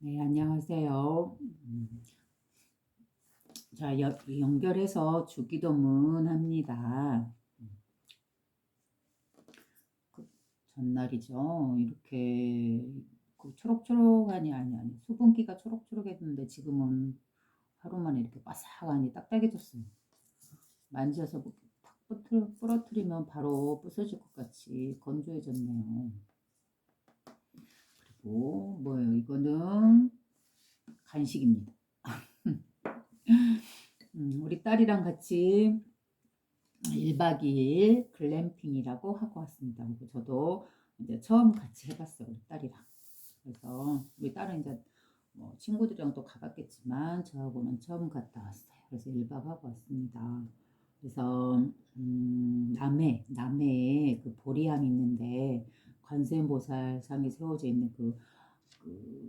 네, 안녕하세요. 자, 연결해서 주기도문 합니다. 그 전날이죠. 이렇게 그 초록초록하니 아니 수분기가 초록초록했는데 지금은 하루 만에 이렇게 바삭하니 딱딱해졌어요. 만져서 탁 부러뜨리면 바로 부서질 것 같이 건조해졌네요. 그리고 뭐예요? 이거는 간식입니다. 우리 딸이랑 같이 1박 2일 글램핑이라고 하고 왔습니다. 그리고 저도 이제 처음 같이 해봤어요. 우리 딸이랑. 그래서 우리 딸은 이제 뭐 친구들이랑 또 가봤겠지만 저하고는 처음 갔다 왔어요. 그래서 1박 하고 왔습니다. 그래서 남해에 그 보리암이 있는데 관세음보살상이 세워져 있는 그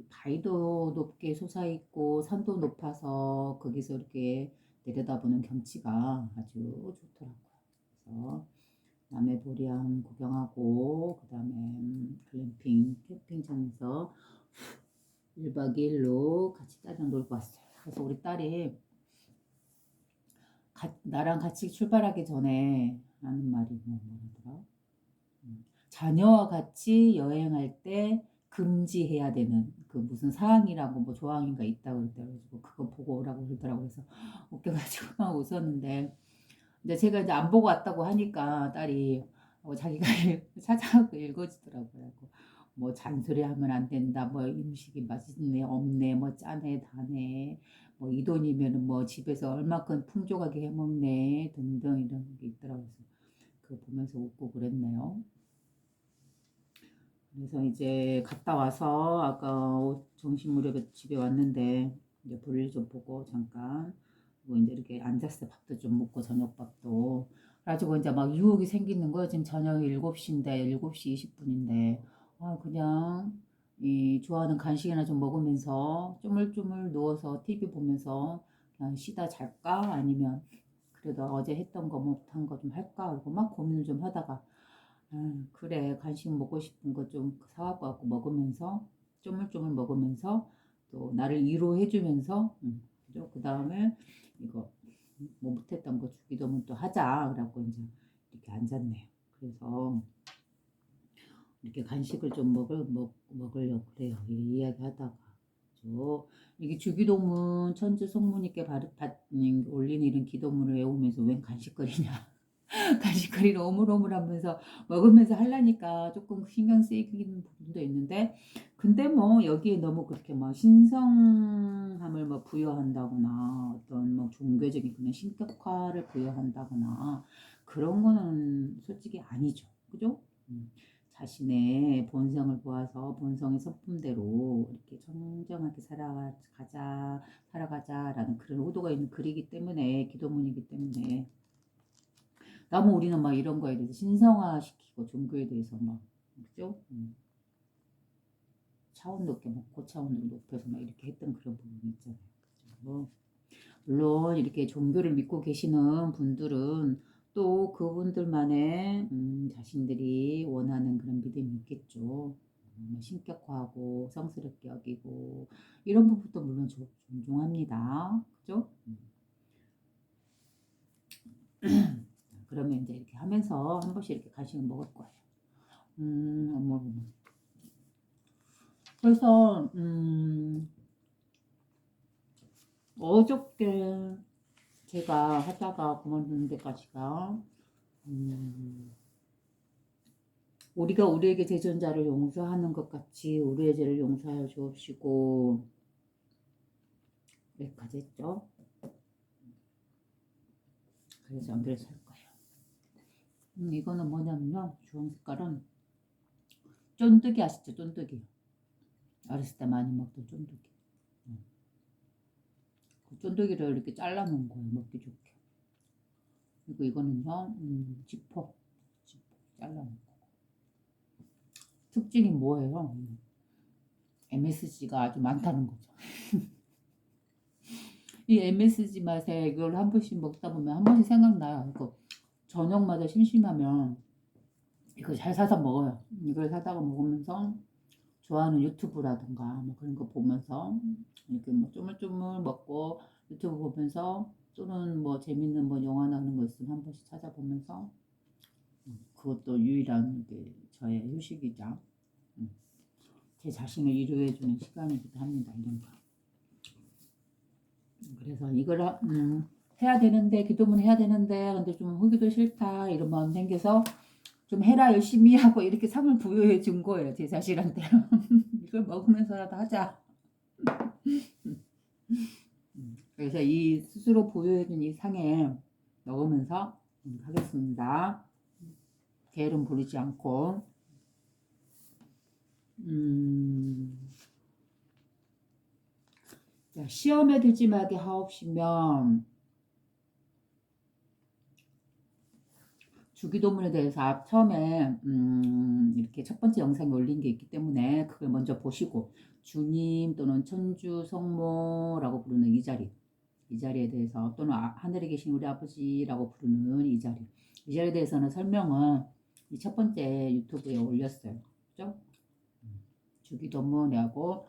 바위도 높게 솟아있고 산도 높아서 거기서 이렇게 내려다보는 경치가 아주 좋더라고요. 그래서 남해 보리암 구경하고 그 다음에 글램핑 캠핑장에서 1박 2일로 같이 딸이랑 놀고 왔어요. 그래서 우리 딸이 나랑 같이 출발하기 전에 하는 말이 뭐더라? 자녀와 같이 여행할 때 금지해야 되는 그 무슨 사항이라고 뭐 조항인가 있다고 그랬더라고 그거 보고 오라고 그러더라고. 그래서 웃겨가지고 막 웃었는데 이제 제가 이제 안 보고 왔다고 하니까 딸이 자기가 찾아갖고 읽어주더라고요. 뭐 잔소리하면 안 된다, 뭐 음식이 맛있네, 없네, 뭐 짜네, 다네, 뭐 이 돈이면은 뭐 집에서 얼마큼 풍족하게 해먹네 등등 이런 게 있더라고요. 그래서 그거 보면서 웃고 그랬네요. 그래서 이제 갔다 와서 아까 점심 무렵에 집에 왔는데 이제 볼일 좀 보고 잠깐 그리고 이제 이렇게 앉았어요. 밥도 좀 먹고 저녁밥도 그래가지고 이제 막 유혹이 생기는 거예요. 지금 저녁 7시인데 7시 20분인데 그냥 이 좋아하는 간식이나 좀 먹으면서 쪼물쪼물 누워서 TV 보면서 그냥 쉬다 잘까 아니면 그래도 어제 했던 거 못한 거 좀 할까 그리고 막 고민을 좀 하다가 그래 간식 먹고 싶은 거 좀 사갖고 갖고 먹으면서 쪼물쪼물 먹으면서 또 나를 위로해주면서 그죠? 그 다음에 이거 뭐 못했던 거 주기도문 또 하자 그래갖고 이제 이렇게 앉았네요. 그래서 이렇게 간식을 좀 먹으려고 그래요. 이 이야기 하다가 이게 주기도문 천주 성모님께 올린 이런 기도문을 외우면서 웬 간식거리냐 간식거리를 오물오물하면서 먹으면서 하려니까 조금 신경 쓰이는 부분도 있는데 근데 뭐 여기에 너무 그렇게 뭐 신성함을 뭐 부여한다거나 어떤 뭐 종교적인 그런 신격화를 부여한다거나 그런 거는 솔직히 아니죠. 그죠? 자신의 본성을 보아서 본성의 성품대로 이렇게 청정하게 살아가자라는 그런 의도가 있는 글이기 때문에 기도문이기 때문에 너무 우리는 막 이런 거에 대해서 신성화시키고 종교에 대해서 막 그죠? 차원 높게 막 고차원으로 높여서 막 이렇게 했던 그런 부분이 있잖아요. 그죠? 물론 이렇게 종교를 믿고 계시는 분들은 또 그분들만의 자신들이 원하는 그런 믿음이 있겠죠. 뭐 신격화하고 성스럽게 여기고 이런 부분도 물론 존중합니다. 그죠? 그러면 이제 이렇게 하면서 한 번씩 이렇게 간식을 먹을 거예요. 어머, 어머. 그래서 어저께 제가 하다가 그만두는 데까지가 우리가 우리에게 제전자를 용서하는 것 같이 우리의 죄를 용서하여 주옵시고 여기까지 했죠. 그래서 연결해서 할 거예요. 이거는 뭐냐면요. 주황 색깔은 쫀득이 아시죠? 쫀득이. 어렸을 때 많이 먹던 쫀득이. 그 쫀득이를 이렇게 잘라놓은 거예요. 먹기 좋게. 그리고 이거는요. 지퍼 잘라놓은 거. 특징이 뭐예요? MSG가 아주 많다는 거죠. 이 MSG 맛에 이걸 한 번씩 먹다 보면 한 번씩 생각나요. 저녁마다 심심하면 이걸 잘 사서 먹어요. 이걸 사다가 먹으면서 좋아하는 유튜브라든가 뭐 그런 거 보면서 이렇게 뭐 쪼물쪼물 먹고 유튜브 보면서 또는 뭐 재밌는 뭐 영화 나오는 거 있으면 한 번씩 찾아보면서 그것도 유일한 게 저의 휴식이자 음, 제 자신을 위로해주는 시간이기도 합니다. 이런 거. 그래서 이걸 해야 되는데 기도문 해야 되는데 근데 좀 하기도 싫다 이런 마음 생겨서 좀 해라 열심히 하고 이렇게 상을 부여해 준 거예요. 제 자신한테. 이걸 먹으면서라도 하자. 그래서 이 스스로 부여해 준 이 상에 먹으면서 하겠습니다. 게으름 부리지 않고 자, 시험에 들지 말게 하옵시면 주기도문에 대해서 처음에 이렇게 첫 번째 영상에 올린 게 있기 때문에 그걸 먼저 보시고 주님 또는 천주 성모라고 부르는 이 자리에 대해서 또는 하늘에 계신 우리 아버지라고 부르는 이 자리에 대해서는 설명은 이 첫 번째 유튜브에 올렸어요. 그죠? 주기도문하고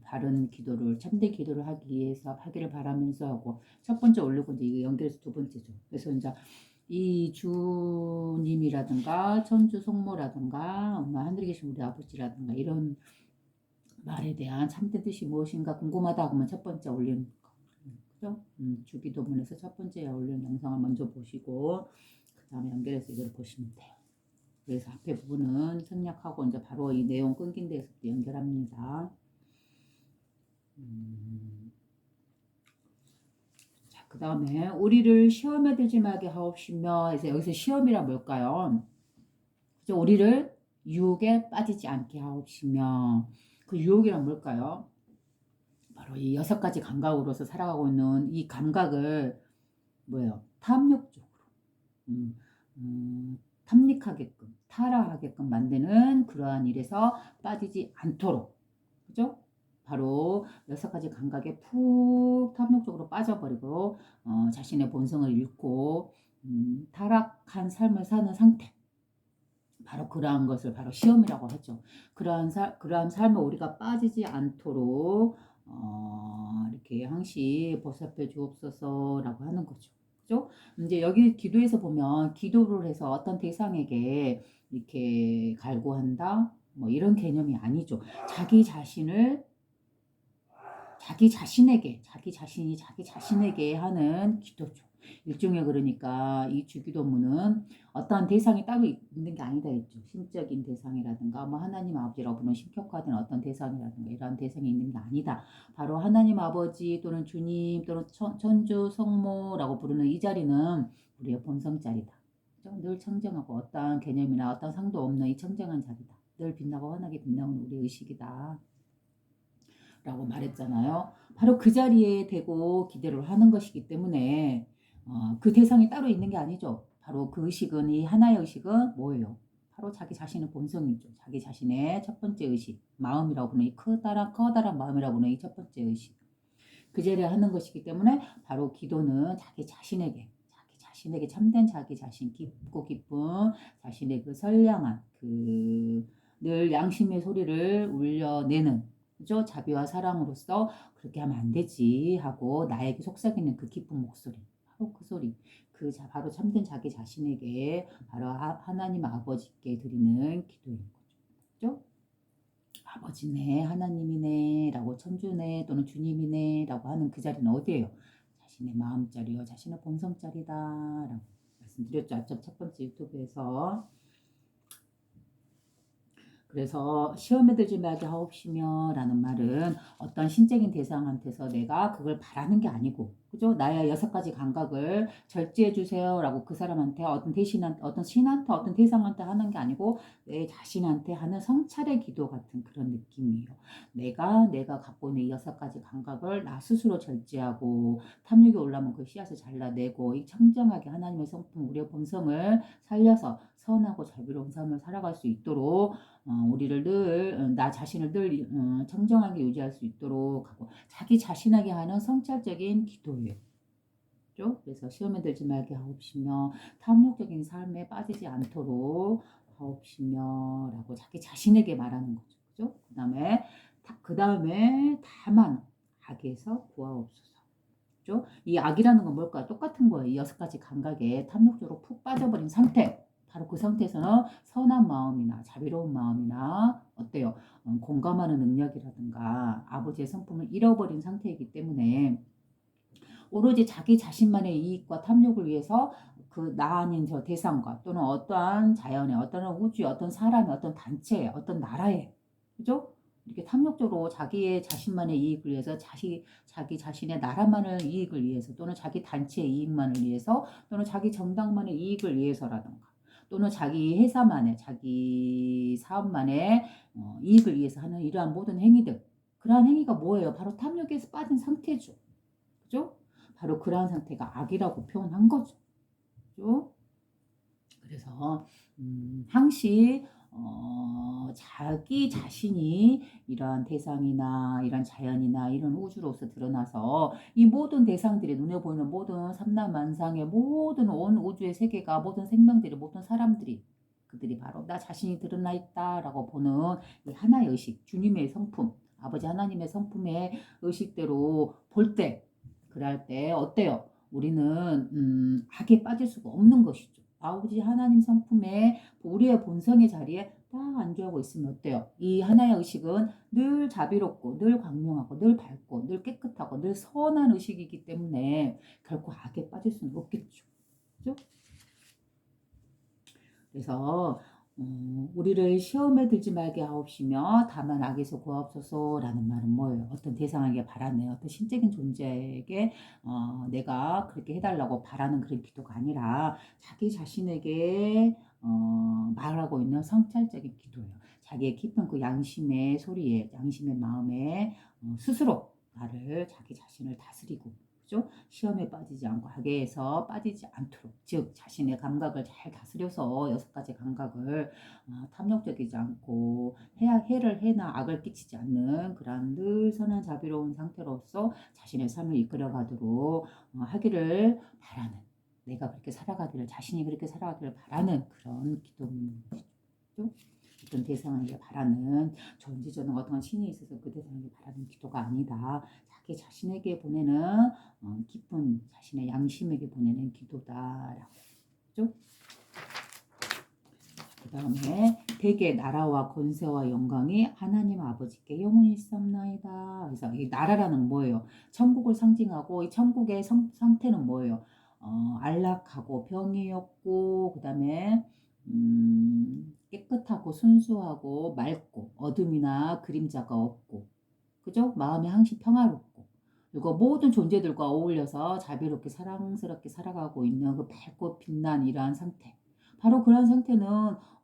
바른 기도를 참된 기도를 하기 위해서 하기를 바라면서 하고 첫 번째 올리고 이제 이거 연결해서 두 번째죠. 그래서 이제 이 주님이라든가 천주 성모라든가 하늘에 계신 우리 아버지라든가 이런 말에 대한 참된 뜻이 무엇인가 궁금하다 하면 첫 번째 올리는 거. 그죠? 주기도문에서 첫 번째 올리는 영상을 먼저 보시고 그 다음에 연결해서 이걸 보시면 돼요. 그래서 앞에 부분은 생략하고 이제 바로 이 내용 끊긴 데에서부터 연결합니다. 자, 그 다음에 우리를 시험에 들지 말게 하옵시며 해서 여기서 시험이란 뭘까요? 그죠? 우리를 유혹에 빠지지 않게 하옵시며 그 유혹이란 뭘까요? 바로 이 6가지 감각으로서 살아가고 있는 이 감각을 뭐예요? 탐욕적으로 탐닉하게끔 타락하게끔 만드는 그러한 일에서 빠지지 않도록 그죠? 바로 6가지 감각에 푹 탐욕적으로 빠져버리고 자신의 본성을 잃고 타락한 삶을 사는 상태 바로 그러한 것을 바로 시험이라고 하죠. 그러한 삶을 우리가 빠지지 않도록 이렇게 항시 보살펴 주옵소서라고 하는 거죠. 그죠? 이제 여기 기도에서 보면 기도를 해서 어떤 대상에게 이렇게 갈구한다 뭐 이런 개념이 아니죠. 자기 자신이 자기 자신에게 하는 기도죠. 일종의 그러니까 이 주기도문은 어떠한 대상이 따로 있는 게 아니다 했죠. 신적인 대상이라든가 뭐 하나님 아버지라고 부르는 신격화된 어떤 대상이라든가 이러한 대상이 있는 게 아니다. 바로 하나님 아버지 또는 주님 또는 천주 성모라고 부르는 이 자리는 우리의 본성 자리다. 늘 청정하고 어떠한 개념이나 어떤 상도 없는 이 청정한 자리다. 늘 빛나고 환하게 빛나는 우리의 의식이다. 라고 말했잖아요. 바로 그 자리에 대고 기대를 하는 것이기 때문에 그 대상이 따로 있는 게 아니죠. 바로 그 의식은 이 하나의 의식은 뭐예요? 바로 자기 자신의 본성이죠. 자기 자신의 첫 번째 의식, 마음이라고 부르는 이 커다란 마음이라고 부르는 이 첫 번째 의식. 그 자리에 하는 것이기 때문에 바로 기도는 자기 자신에게 참된 자기 자신, 깊고 깊은 자신의 그 선량한 늘 양심의 소리를 울려내는 그죠? 자비와 사랑으로서 그렇게 하면 안 되지 하고 나에게 속삭이는 그 기쁜 목소리 바로 그 소리 바로 참된 자기 자신에게 바로 하나님 아버지께 드리는 기도인 거죠. 그죠? 아버지네 하나님이네 라고 천주네 또는 주님이네 라고 하는 그 자리는 어디예요? 자신의 마음자리요 자신의 본성자리다 라고 말씀드렸죠. 앞서 첫 번째 유튜브에서 그래서 시험에 들지 말게 하옵시며 라는 말은 어떤 신적인 대상한테서 내가 그걸 바라는 게 아니고 그죠? 나의 6가지 감각을 절제해 주세요 라고 그 사람한테 어떤 신한테 어떤 대상한테 하는 게 아니고 내 자신한테 하는 성찰의 기도 같은 그런 느낌이에요. 내가 갖고 있는 이 6가지 감각을 나 스스로 절제하고 탐욕이 올라오면 그 씨앗을 잘라내고 이 청정하게 하나님의 성품 우리의 본성을 살려서 선하고 자비로운 삶을 살아갈 수 있도록 우리를 나 자신을 늘 청정하게 유지할 수 있도록 하고 자기 자신에게 하는 성찰적인 기도예요. 그래서 시험에 들지 말게 하옵시며 탐욕적인 삶에 빠지지 않도록 하옵시며 라고 자기 자신에게 말하는 거죠. 그죠? 그 다음에 다만 악에서 구하옵소서. 그죠? 이 악이라는 건 뭘까요? 똑같은 거예요. 이 6가지 감각에 탐욕적으로 푹 빠져버린 상태. 바로 그 상태에서는 선한 마음이나 자비로운 마음이나 어때요? 공감하는 능력이라든가 아버지의 성품을 잃어버린 상태이기 때문에 오로지 자기 자신만의 이익과 탐욕을 위해서 그 나 아닌 저 대상과 또는 어떠한 자연의 어떤 우주의 어떤 사람의 어떤 단체의 어떤 나라의 그죠? 이렇게 탐욕적으로 자기의 자신만의 이익을 위해서 자기 자신의 나라만의 이익을 위해서 또는 자기 단체의 이익만을 위해서 또는 자기 정당만의 이익을 위해서라든가 또는 자기 회사만의 자기 사업만의 이익을 위해서 하는 이러한 모든 행위들 그러한 행위가 뭐예요? 바로 탐욕에서 빠진 상태죠. 그죠? 바로 그러한 상태가 악이라고 표현한 거죠. 그죠? 그래서 항시 자기 자신이 이러한 대상이나 이런 자연이나 이런 우주로서 드러나서 이 모든 대상들이 눈에 보이는 모든 삼라만상의 모든 온 우주의 세계가 모든 생명들이 모든 사람들이 그들이 바로 나 자신이 드러나 있다라고 보는 이 하나의 의식 주님의 성품 아버지 하나님의 성품의 의식대로 볼 때 그럴 때 어때요? 우리는 악에 빠질 수가 없는 것이죠. 아버지 하나님 성품에 우리의 본성의 자리에 딱 안주하고 있으면 어때요? 이 하나의 의식은 늘 자비롭고 늘 광명하고 늘 밝고 늘 깨끗하고 늘 선한 의식이기 때문에 결코 악에 빠질 수는 없겠죠. 그죠? 그래서 우리를 시험에 들지 말게 하옵시며 다만 악에서 구하옵소서라는 말은 뭐예요? 어떤 대상에게 바라는 어떤 신적인 존재에게 내가 그렇게 해달라고 바라는 그런 기도가 아니라 자기 자신에게 말하고 있는 성찰적인 기도예요. 자기의 깊은 그 양심의 소리에 양심의 마음에 스스로 나를 자기 자신을 다스리고 그죠? 시험에 빠지지 않고 학예에서 빠지지 않도록 즉 자신의 감각을 잘 다스려서 6가지 감각을 탐욕적이지 않고 해를 해나 악을 끼치지 않는 그런 늘 선한 자비로운 상태로서 자신의 삶을 이끌어가도록 하기를 바라는 내가 그렇게 살아가기를 자신이 그렇게 살아가기를 바라는 그런 기도입니다. 어떤 대상에게 바라는 전지전능 어떤 신이 있어서 그 대상에게 바라는 기도가 아니다. 자기 자신에게 보내는 깊은 자신의 양심에게 보내는 기도다라고 그죠? 그 다음에 대개 나라와 권세와 영광이 하나님 아버지께 영원히 있사옵나이다. 그래서 이 나라라는 뭐예요? 천국을 상징하고 이 천국의 상태는 뭐예요? 안락하고 병이 없고 그 다음에 깨끗하고 순수하고 맑고 어둠이나 그림자가 없고 그죠? 마음이 항시 평화롭고 그리고 모든 존재들과 어울려서 자비롭게 사랑스럽게 살아가고 있는 그 밝고 빛난 이러한 상태 바로 그런 상태는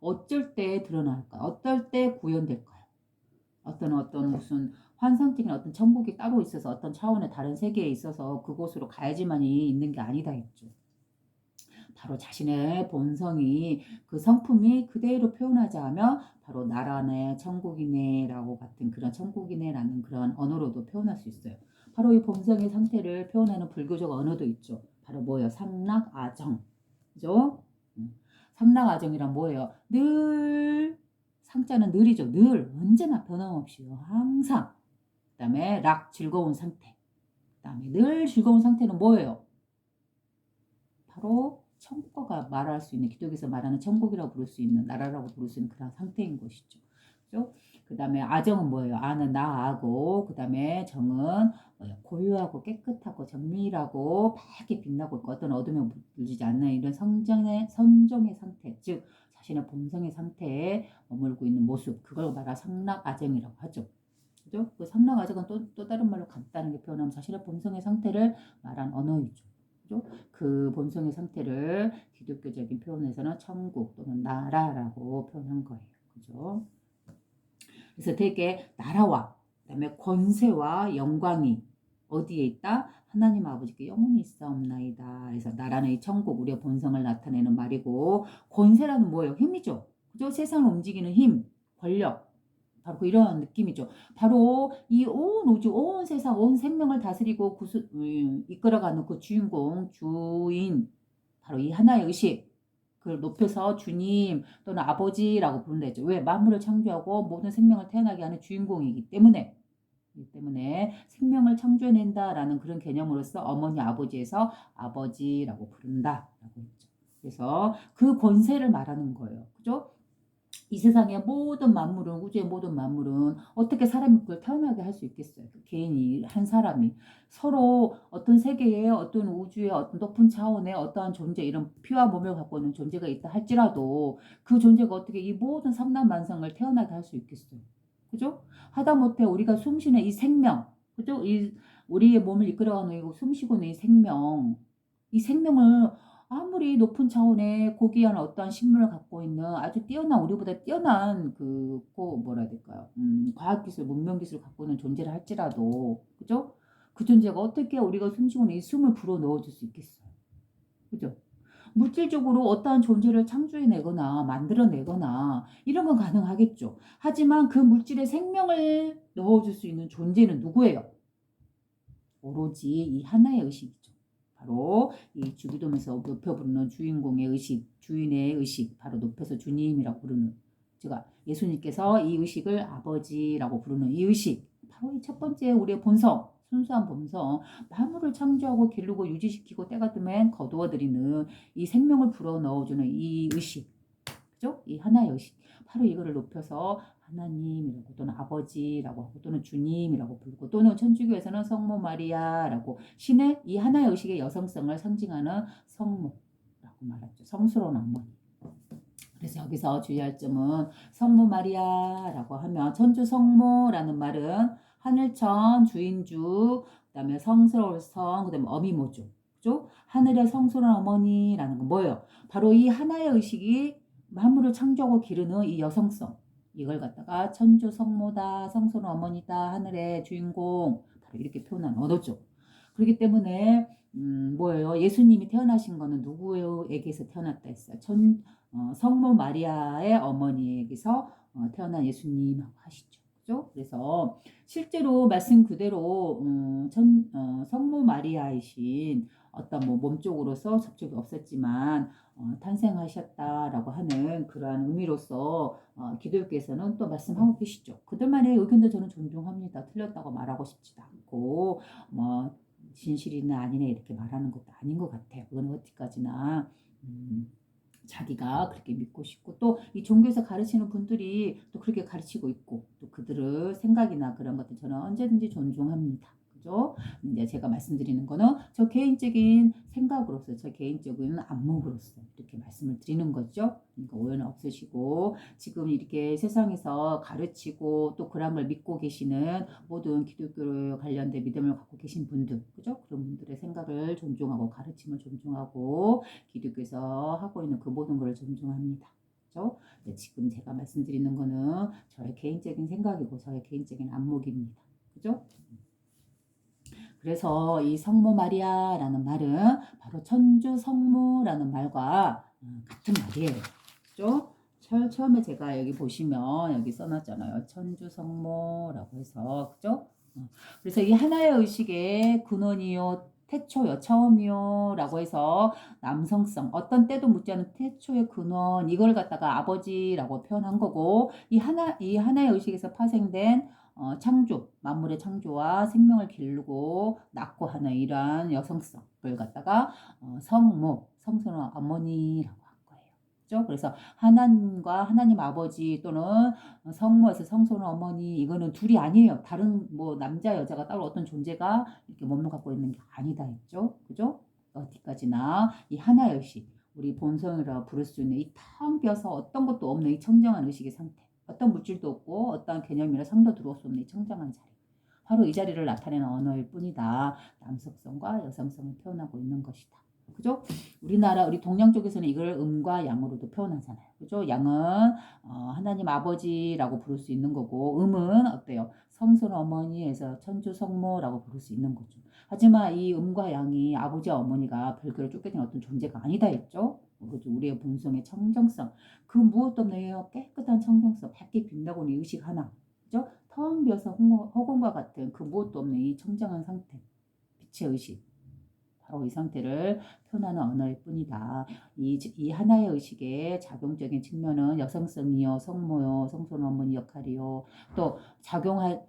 어쩔 때 드러날까요? 어떨 때 구현될까요? 어떤 무슨 환상적인 어떤 천국이 따로 있어서 어떤 차원의 다른 세계에 있어서 그곳으로 가야지만이 있는 게 아니다 했죠. 바로 자신의 본성이 그 성품이 그대로 표현하자 하면 바로 나라네 천국이네라고 같은 그런 천국이네라는 그런 언어로도 표현할 수 있어요. 바로 이 본성의 상태를 표현하는 불교적 언어도 있죠. 바로 뭐예요? 상락아정. 그죠? 상락아정이란 뭐예요? 늘 상자는 늘이죠. 늘 언제나 변함없이요. 항상. 그 다음에 락 즐거운 상태. 그 다음에 늘 즐거운 상태는 뭐예요? 바로 천국과 말할 수 있는 기독에서 말하는 천국이라고 부를 수 있는 나라라고 부를 수 있는 그런 상태인 것이죠. 그죠? 그 다음에 아정은 뭐예요? 아는 나하고 그 다음에 정은 고요하고 깨끗하고 정밀하고 밝게 빛나고 있고 어떤 어둠에 물들지 않는 이런 선정의 상태 즉 자신의 본성의 상태에 머물고 있는 모습 그걸 말하 상락아정이라고 하죠. 그죠? 그 상락아정은 또 다른 말로 간단하게 표현하면 자신의 본성의 상태를 말한 언어이죠. 그죠? 그 본성의 상태를 기독교적인 표현에서는 천국 또는 나라라고 표현한 거예요. 그죠? 그래서 되게 나라와 그다음에 권세와 영광이 어디에 있다? 하나님 아버지께 영원히 있사옵나이다. 그래서 나라는 이 천국 우리의 본성을 나타내는 말이고 권세라는 뭐예요? 힘이죠. 그죠? 세상을 움직이는 힘, 권력. 바로 이러한 느낌이죠. 바로 이 온 우주, 온 세상, 온 생명을 다스리고 이끌어가는 그 주인공, 주인, 바로 이 하나의 의식, 그걸 높여서 주님 또는 아버지라고 부른다 했죠. 왜? 만물을 창조하고 모든 생명을 태어나게 하는 주인공이기 때문에. 이기 때문에 생명을 창조해낸다라는 그런 개념으로서 어머니 아버지에서 아버지라고 부른다라고 했죠. 그래서 그 권세를 말하는 거예요. 그죠? 이 세상의 모든 만물은 우주의 모든 만물은 어떻게 사람이 그걸 태어나게 할 수 있겠어요? 그 개인이 한 사람이 서로 어떤 세계에 어떤 우주의 어떤 높은 차원의 어떠한 존재 이런 피와 몸을 갖고 있는 존재가 있다 할지라도 그 존재가 어떻게 이 모든 삼라만상을 태어나게 할 수 있겠어요? 그죠? 하다못해 우리가 숨쉬는 이 생명, 그죠? 이 우리의 몸을 이끌어가는 이 숨쉬고 있는 이 생명을 아무리 높은 차원의 고귀한 어떠한 신문을 갖고 있는 아주 뛰어난 우리보다 뛰어난 뭐라 해야 될까요? 과학기술, 문명기술을 갖고 있는 존재를 할지라도 그죠? 그 존재가 어떻게 우리가 숨쉬고 있는 이 숨을 불어 넣어줄 수 있겠어요? 그죠? 물질적으로 어떠한 존재를 창조해내거나 만들어내거나 이런 건 가능하겠죠. 하지만 그 물질에 생명을 넣어줄 수 있는 존재는 누구예요? 오로지 이 하나의 의식이죠. 바로 이 주기도면서 높여 부르는 주인공의 의식, 주인의 의식, 바로 높여서 주님이라고 부르는 제가 예수님께서 이 의식을 아버지라고 부르는 이 의식, 바로 이 첫 번째 우리의 본성, 순수한 본성, 만물을 창조하고 기르고 유지시키고 때가 되면 거두어들이는 이 생명을 불어넣어주는 이 의식, 그죠? 이 하나의 의식, 바로 이거를 높여서 하나님이라고 또는 아버지라고 하고 또는 주님이라고 부르고 또는 천주교에서는 성모 마리아라고 신의 이 하나의 의식의 여성성을 상징하는 성모라고 말하죠. 성스러운 어머니. 그래서 여기서 주의할 점은 성모 마리아라고 하면 천주 성모라는 말은 하늘천 주인주 그다음에 성스러울 성 그다음에 어미모죠. 그죠? 하늘의 성스러운 어머니라는 건 뭐예요? 바로 이 하나의 의식이 만물을 창조하고 기르는 이 여성성 이걸 갖다가 천주 성모다 성스러운 어머니다 하늘의 주인공 바로 이렇게 표현한 언어죠. 그렇기 때문에 뭐예요? 예수님이 태어나신 거는 누구에게서 태어났다 했어요? 성모 마리아의 어머니에게서 태어난 예수님이라고 하시죠. 그죠? 그래서 실제로 말씀 그대로 성모 마리아이신 어떤 뭐 몸쪽으로서 접촉이 없었지만 탄생하셨다라고 하는 그러한 의미로서 기독교에서는 또 말씀하고 계시죠. 그들만의 의견도 저는 존중합니다. 틀렸다고 말하고 싶지도 않고 뭐 진실이나 아니네 이렇게 말하는 것도 아닌 것 같아요. 그건 어디까지나 자기가 그렇게 믿고 싶고 또 이 종교에서 가르치는 분들이 또 그렇게 가르치고 있고 또 그들의 생각이나 그런 것들 저는 언제든지 존중합니다. 그죠? 이제 제가 말씀드리는 거는 저 개인적인 생각으로서 저 개인적인 안목으로서 이렇게 말씀을 드리는 거죠. 그러니까 오해는 없으시고 지금 이렇게 세상에서 가르치고 또 그런 걸 믿고 계시는 모든 기독교 관련된 믿음을 갖고 계신 분들, 그죠? 그런 분들의 생각을 존중하고 가르침을 존중하고 기독교에서 하고 있는 그 모든 것을 존중합니다. 그죠? 지금 제가 말씀드리는 거는 저의 개인적인 생각이고 저의 개인적인 안목입니다. 그죠? 그래서 이 성모 마리아라는 말은 바로 천주 성모라는 말과 같은 말이에요. 그죠? 처음에 제가 여기 보시면 여기 써놨잖아요. 천주 성모라고 해서 그죠? 그래서 이 하나의 의식의 근원이요 태초요 처음이요 라고 해서 남성성 어떤 때도 묻지 않은 태초의 근원 이걸 갖다가 아버지라고 표현한 거고 이 하나의 의식에서 파생된 창조, 만물의 창조와 생명을 기르고 낳고 하는 이러한 여성성을 갖다가 성모, 성스러운 어머니라고 한 거예요. 그죠? 그래서 하나님과 하나님 아버지 또는 성모에서 성스러운 어머니 이거는 둘이 아니에요. 다른 뭐 남자 여자가 따로 어떤 존재가 이렇게 몸을 갖고 있는 게 아니다 했죠. 그죠? 어디까지나 이 하나의 의식, 우리 본성이라 부를 수 있는 이 텅 비어서 어떤 것도 없는 이 청정한 의식의 상태. 어떤 물질도 없고 어떤 개념이나 상도 들어올 수 없는 이 청정한 자리. 바로 이 자리를 나타내는 언어일 뿐이다. 남성성과 여성성을 표현하고 있는 것이다. 그죠? 우리 동양 쪽에서는 이걸 음과 양으로도 표현하잖아요. 그죠? 양은 하나님 아버지라고 부를 수 있는 거고 음은 어때요? 성스러운 어머니에서 천주 성모라고 부를 수 있는 거죠. 하지만 이 음과 양이 아버지와 어머니가 별개로 쫓겨진 어떤 존재가 아니다 했죠. 그죠? 우리의 본성의 청정성. 그 무엇도 없네요. 깨끗한 청정성, 밝게 빛나고 있는 의식 하나. 그죠? 텅 비어서 허공과 같은 그 무엇도 없는 이 청정한 상태. 빛의 의식. 바로 이 상태를 표현하는 언어일 뿐이다. 이 하나의 의식의 작용적인 측면은 여성성이요, 성모요, 성소는 어머니 역할이요. 또 작용하되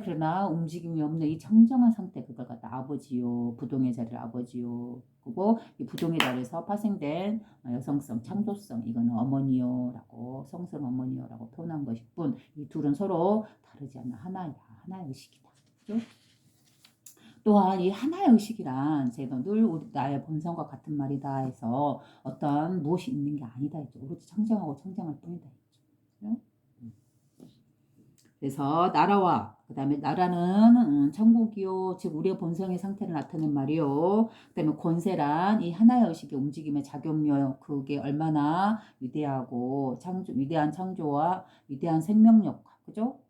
그러나 움직임이 없는 이 청정한 상태, 그걸 갖다 아버지요, 부동의 자리를 아버지요. 그리고 이 부동의 자리에서 파생된 여성성, 창조성, 이거는 어머니요라고, 성선 어머니요라고 표현한 것일 뿐, 이 둘은 서로 다르지 않는 하나야, 하나의 의식이다. 그죠? 또한 이 하나의 의식이란 제가 늘 나의 본성과 같은 말이다 해서 어떤 무엇이 있는 게 아니다 했죠. 오로지 청정하고 청정할 뿐이다 했죠. 그죠? 그래서 나라와 그 다음에 나라는 천국이요, 즉 우리의 본성의 상태를 나타낸 말이요. 그 다음에 권세란 이 하나의 의식의 움직임의 작용력, 그게 얼마나 위대하고 위대한 창조와 위대한 생명력, 그죠?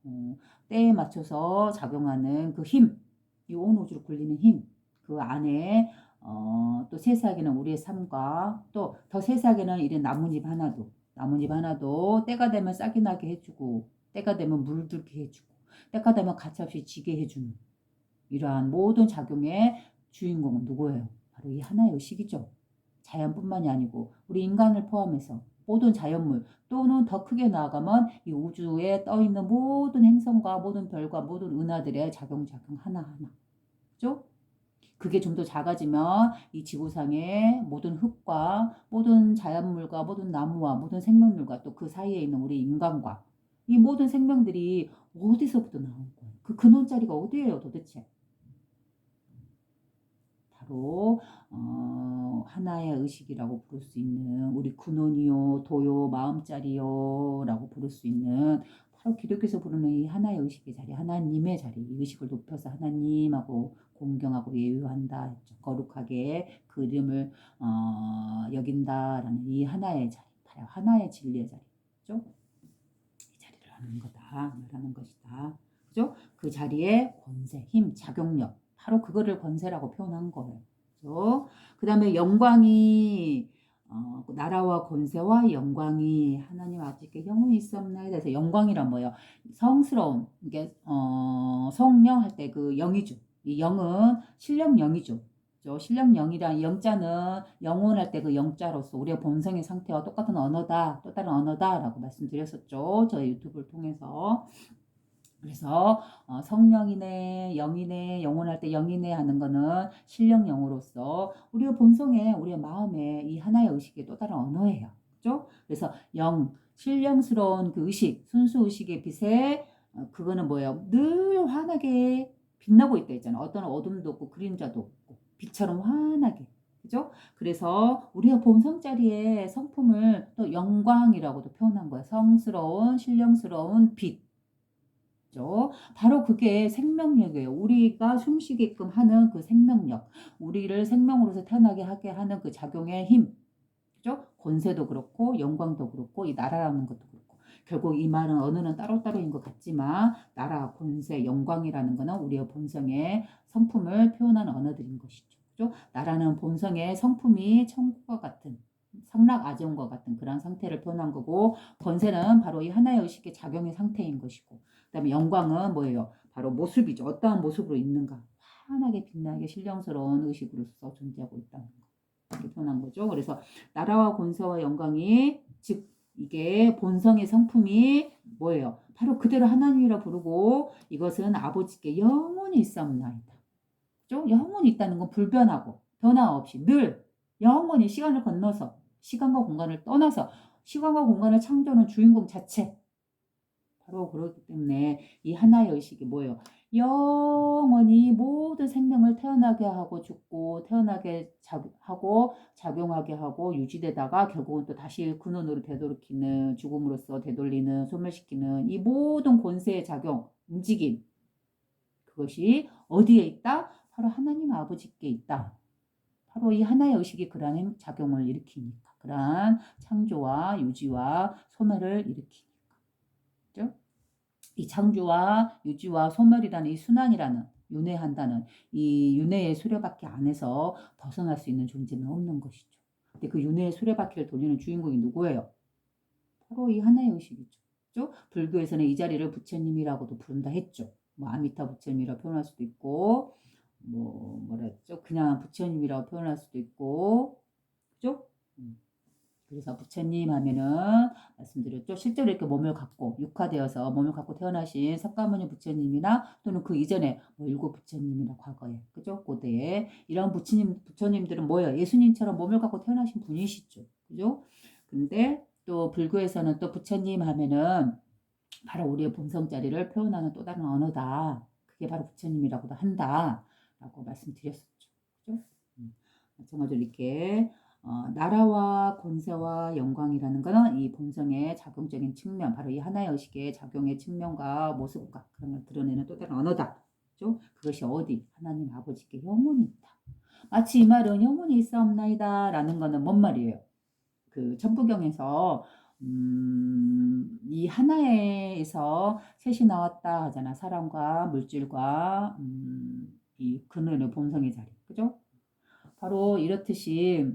때에 맞춰서 작용하는 그 힘, 이 온 우주를 굴리는 힘, 그 안에 또 세세하게는 우리의 삶과 또 더 세세하게는 이런 나뭇잎 하나도 때가 되면 싹이 나게 해주고 때가 되면 물들게 해주고 때가 되면 가차없이 지게 해주는 이러한 모든 작용의 주인공은 누구예요? 바로 이 하나의 의식이죠. 자연뿐만이 아니고 우리 인간을 포함해서 모든 자연물 또는 더 크게 나아가면 이 우주에 떠있는 모든 행성과 모든 별과 모든 은하들의 작용 하나하나. 그죠? 그게 좀 더 작아지면 이 지구상의 모든 흙과 모든 자연물과 모든 나무와 모든 생명물과 또 그 사이에 있는 우리 인간과 이 모든 생명들이 어디서부터 나온 거예요? 그 근원자리가 어디예요 도대체? 바로 하나의 의식이라고 부를 수 있는 우리 근원이요, 도요, 마음자리요 라고 부를 수 있는 바로 기독교에서 부르는 이 하나의 의식의 자리, 하나님의 자리, 이 의식을 높여서 하나님하고 공경하고 예우한다 했죠. 거룩하게 그 이름을 여긴다라는 이 하나의 자리, 바로 하나의 진리의 자리죠. 이 자리를 말하는 것이다. 그죠? 그 자리에 권세, 힘, 작용력, 바로 그거를 권세라고 표현한 거예요. 그죠? 그 다음에 영광이 나라와 권세와 영광이 하나님 아버지께 영원히 있었나이다. 그래서 영광이란 뭐예요? 성스러운, 이게 성령 할 때 그 영이죠. 이 영은 신령 영이죠. 신령 영이란 영자는 영혼할 때 그 영자로서 우리의 본성의 상태와 똑같은 언어다, 또 다른 언어다라고 말씀드렸었죠. 저희 유튜브를 통해서. 그래서 성령이네, 영이네, 영혼할 때 영이네 하는 거는 신령 영으로서 우리의 본성에, 우리의 마음에 이 하나의 의식의 또 다른 언어예요. 그죠? 그래서 신령스러운 그 의식, 순수 의식의 빛에 그거는 뭐예요? 늘 환하게 빛나고 있다 했잖아. 어떤 어둠도 없고 그림자도 없고 빛처럼 환하게. 그죠? 그래서 우리의 본성자리의 성품을 또 영광이라고도 표현한 거예요. 성스러운, 신령스러운 빛. 바로 그게 생명력이에요. 우리가 숨쉬게끔 하는 그 생명력, 우리를 생명으로서 태어나게 하게 하는 그 작용의 힘, 그죠? 권세도 그렇고 영광도 그렇고 이 나라라는 것도 그렇고 결국 이 말은 언어는 따로따로인 것 같지만 나라, 권세, 영광이라는 거는 우리의 본성의 성품을 표현하는 언어들인 것이죠. 그죠? 나라는 본성의 성품이 천국과 같은 상락아지온과 같은 그런 상태를 표현한 거고 권세는 바로 이 하나의 의식의 작용의 상태인 것이고 그다음에 영광은 뭐예요? 바로 모습이죠. 어떠한 모습으로 있는가? 환하게 빛나게 신령스러운 의식으로서 존재하고 있다는 거. 이렇게 표현한 거죠. 그래서 나라와 권세와 영광이 즉 이게 본성의 성품이 뭐예요? 바로 그대로 하나님이라 부르고 이것은 아버지께 영원히 있사옵나이다. 그죠? 영원히 있다는 건 불변하고 변화 없이 늘 영원히 시간을 건너서 시간과 공간을 떠나서 시간과 공간을 창조하는 주인공 자체 바로 그렇기 때문에 이 하나의 의식이 뭐예요? 영원히 모든 생명을 태어나게 하고 죽고 태어나게 하고 작용하게 하고 유지되다가 결국은 또 다시 근원으로 되돌이키는 죽음으로써 되돌리는 소멸시키는 이 모든 권세의 작용, 움직임 그것이 어디에 있다? 바로 하나님 아버지께 있다. 바로 이 하나의 의식이 그러한 작용을 일으키니까 그러한 창조와 유지와 소멸을 일으키니까 그죠? 이 창조와 유지와 소멸이라는 이 순환이라는 윤회한다는 이 윤회의 수레바퀴 안에서 벗어날 수 있는 존재는 없는 것이죠. 근데 그 윤회의 수레바퀴를 돌리는 주인공이 누구예요? 바로 이 하나의 의식이죠. 그죠? 불교에서는 이 자리를 부처님이라고도 부른다 했죠. 뭐 아미타 부처님이라 표현할 수도 있고 뭐라 했죠? 그냥 부처님이라고 표현할 수도 있고, 그죠? 그래서 부처님 하면은 말씀드렸죠. 실제로 이렇게 몸을 갖고 육화되어서 몸을 갖고 태어나신 석가모니 부처님이나 또는 그 이전에 뭐 일곱 부처님이나 과거에 그죠? 고대에 이런 부처님들은 뭐예요? 예수님처럼 몸을 갖고 태어나신 분이시죠. 그죠? 근데 또 불교에서는 또 부처님 하면은 바로 우리의 본성 자리를 표현하는 또 다른 언어다. 그게 바로 부처님이라고도 한다라고 말씀드렸었죠. 그죠? 마찬가지로 이렇게 나라와 권세와 영광이라는 것은 이 본성의 작용적인 측면, 바로 이 하나의 의식의 작용의 측면과 모습과 그런 걸 드러내는 또 다른 언어다. 그죠? 그것이 어디? 하나님 아버지께 영원히 있다. 마치 이 말은 영원히 있사옵나이다 라는 것은 뭔 말이에요? 그 천부경에서 이 하나에서 셋이 나왔다 하잖아. 사람과 물질과 이 그늘의 본성의 자리. 그죠? 바로 이렇듯이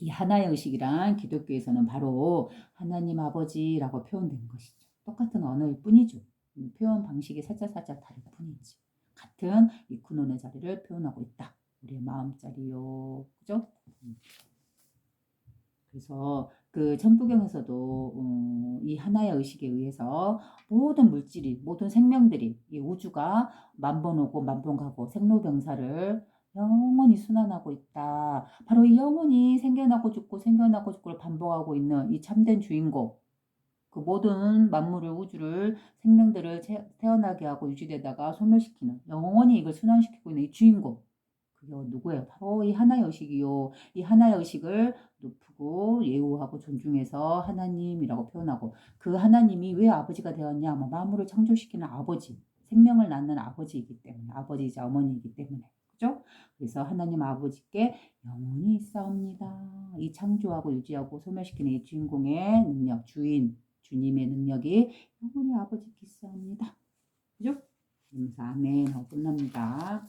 이 하나의 의식이란 기독교에서는 바로 하나님 아버지라고 표현된 것이죠. 똑같은 언어일 뿐이죠. 표현 방식이 살짝 다를 뿐이지. 같은 이 근원의 자리를 표현하고 있다. 우리의 마음자리요. 그죠? 그래서 그 천부경에서도 이 하나의 의식에 의해서 모든 물질이, 모든 생명들이, 이 우주가 만번 오고 만번 가고 생로병사를 영원히 순환하고 있다. 바로 이 영원히 생겨나고 죽고 생겨나고 죽고를 반복하고 있는 이 참된 주인공, 그 모든 만물을, 우주를, 생명들을 태어나게 하고 유지되다가 소멸시키는, 영원히 이걸 순환시키고 있는 이 주인공, 그게 누구예요? 바로 이 하나의 의식이요. 이 하나의 의식을 높이고 예우하고 존중해서 하나님이라고 표현하고, 그 하나님이 왜 아버지가 되었냐? 뭐 만물을 창조시키는 아버지, 생명을 낳는 아버지이기 때문에, 아버지이자 어머니이기 때문에. 그죠? 그래서 하나님 아버지께 영원히 있사옵니다. 이 창조하고 유지하고 소멸시키는 이 주인공의 능력, 주님의 능력이 영원히 아버지께 있사옵니다. 그죠? 그러면서 아멘 하고 끝납니다.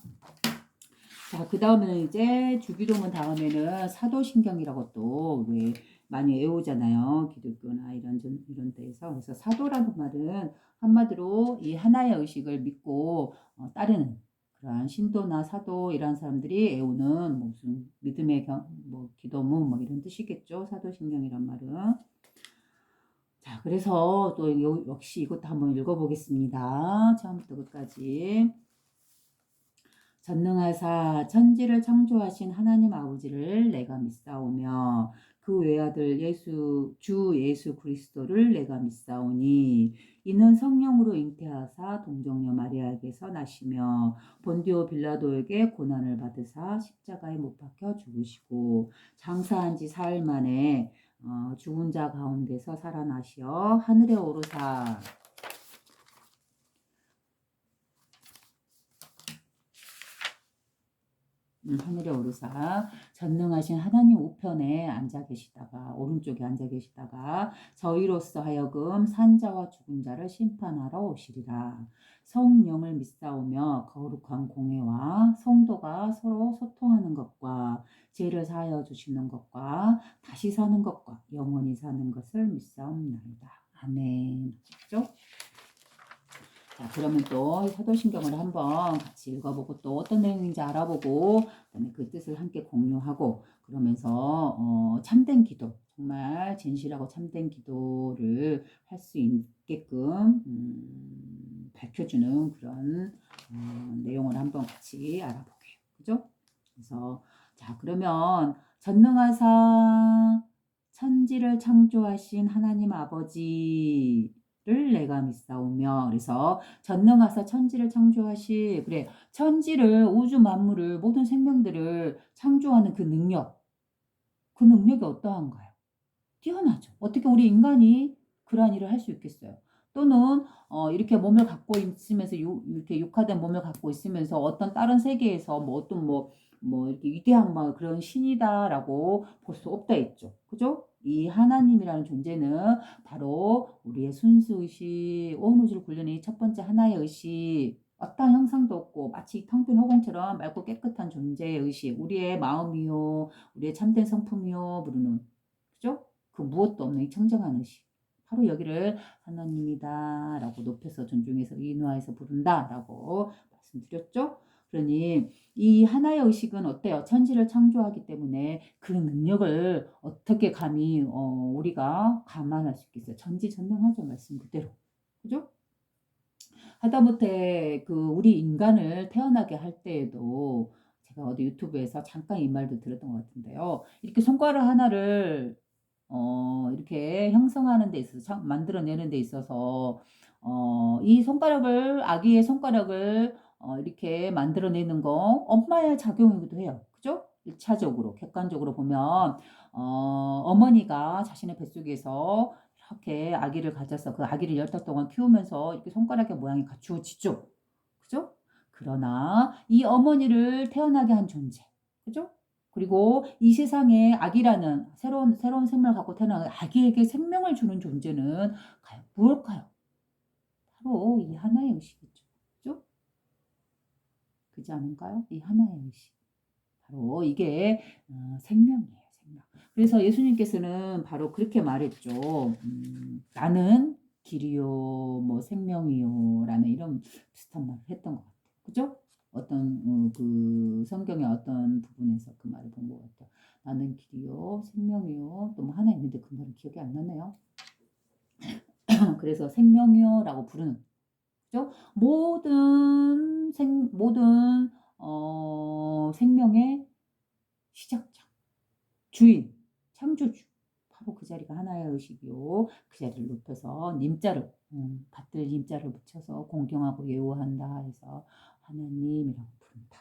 자, 그 다음에는 이제 주기도문 다음에는 사도신경이라고 또 왜 많이 외우잖아요. 기독교나 이런 데에서. 그래서 사도라는 말은 한마디로 이 하나의 의식을 믿고 따르는 그러한 신도나 사도 이런 사람들이 외우는 무슨 믿음의 뭐 기도문 뭐 이런 뜻이겠죠. 사도신경이란 말은. 자, 그래서 또 역시 이것도 한번 읽어보겠습니다. 처음부터 끝까지. 전능하사 천지를 창조하신 하나님 아버지를 내가 믿사오며 그 외아들 주 예수 그리스도를 내가 믿사오니 이는 성령으로 잉태하사 동정녀 마리아에게서 나시며 본디오 빌라도에게 고난을 받으사 십자가에 못 박혀 죽으시고 장사한 지 사흘 만에 죽은 자 가운데서 살아나시어 하늘에 오르사 하늘에 오르사 전능하신 하나님 우편에 앉아 계시다가 오른쪽에 앉아 계시다가 저희로서 하여금 산자와 죽은 자를 심판하러 오시리라. 성령을 믿사오며 거룩한 공회와 성도가 서로 소통하는 것과 죄를 사하여 주시는 것과 다시 사는 것과 영원히 사는 것을 믿사옵나이다. 아멘. 그렇죠? 자, 그러면 또 사도신경을 한번 같이 읽어보고 또 어떤 내용인지 알아보고 그다음에 그 뜻을 함께 공유하고 그러면서 참된 기도, 정말 진실하고 참된 기도를 할 수 있게끔 밝혀주는 그런 내용을 한번 같이 알아볼게요. 그죠? 그래서 자, 그러면 전능하사 천지를 창조하신 하나님 아버지 를 내가 믿사오며 그래서 전능하사 천지를 창조하시 그래 천지를 우주 만물을 모든 생명들을 창조하는 그 능력이 어떠한가요? 뛰어나죠. 어떻게 우리 인간이 그러한 일을 할 수 있겠어요? 또는 이렇게 몸을 갖고 있으면서 이렇게 육화된 몸을 갖고 있으면서 어떤 다른 세계에서 뭐 어떤 뭐 이렇게 위대한 막 그런 신이다라고 볼 수 없다 했죠. 그죠? 이 하나님이라는 존재는 바로 우리의 순수의식, 온 우주를 굴리는 이 첫 번째 하나의 의식, 어떠한 형상도 없고 마치 텅 빈 허공처럼 맑고 깨끗한 존재의 의식, 우리의 마음이요, 우리의 참된 성품이요, 부르는 그죠? 그 무엇도 없는 이 청정한 의식. 바로 여기를 하나님이다 라고 높여서 존중해서 인화해서 부른다 라고 말씀드렸죠. 그러니 이 하나의 의식은 어때요? 천지를 창조하기 때문에 그 능력을 어떻게 감히 우리가 감안할 수 있겠어요? 전지전능하죠. 말씀 그대로. 그죠? 하다못해 그 우리 인간을 태어나게 할 때에도 제가 어디 유튜브에서 잠깐 이 말도 들었던 것 같은데요. 이렇게 손가락 하나를 이렇게 형성하는 데 있어서 만들어내는 데 있어서 이 손가락을 아기의 손가락을 이렇게 만들어내는 거 엄마의 작용이기도 해요. 그죠? 1차적으로 객관적으로 보면 어머니가 자신의 뱃속에서 이렇게 아기를 가져서 그 아기를 10달 동안 키우면서 이렇게 손가락의 모양이 갖추어지죠. 그죠? 그러나 이 어머니를 태어나게 한 존재. 그죠? 그리고 이 세상에 아기라는 새로운 생명을 갖고 태어난 아기에게 생명을 주는 존재는 과연 무엇일까요? 바로 이 하나의 의식이죠. 그죠? 그지 않은가요? 이 하나의 의식. 바로 이게 생명이에요. 생명. 그래서 예수님께서는 바로 그렇게 말했죠. 나는 길이요, 뭐 생명이요, 라는 이런 비슷한 말을 했던 것 같아요. 그죠? 어떤 그 성경의 어떤 부분에서 그 말을 본 것 같아요. 나는 길이요, 생명이요, 또 뭐 하나 있는데 그 말은 기억이 안 나네요. 그래서 생명이요라고 부르는, 그죠? 모든 생명의 시작자, 주인, 창조주. 바로 그 자리가 하나의 의식이요. 그 자리를 높여서 님자를, 받들 님자를 붙여서 공경하고 예우한다 해서 하나님이라고 부른다.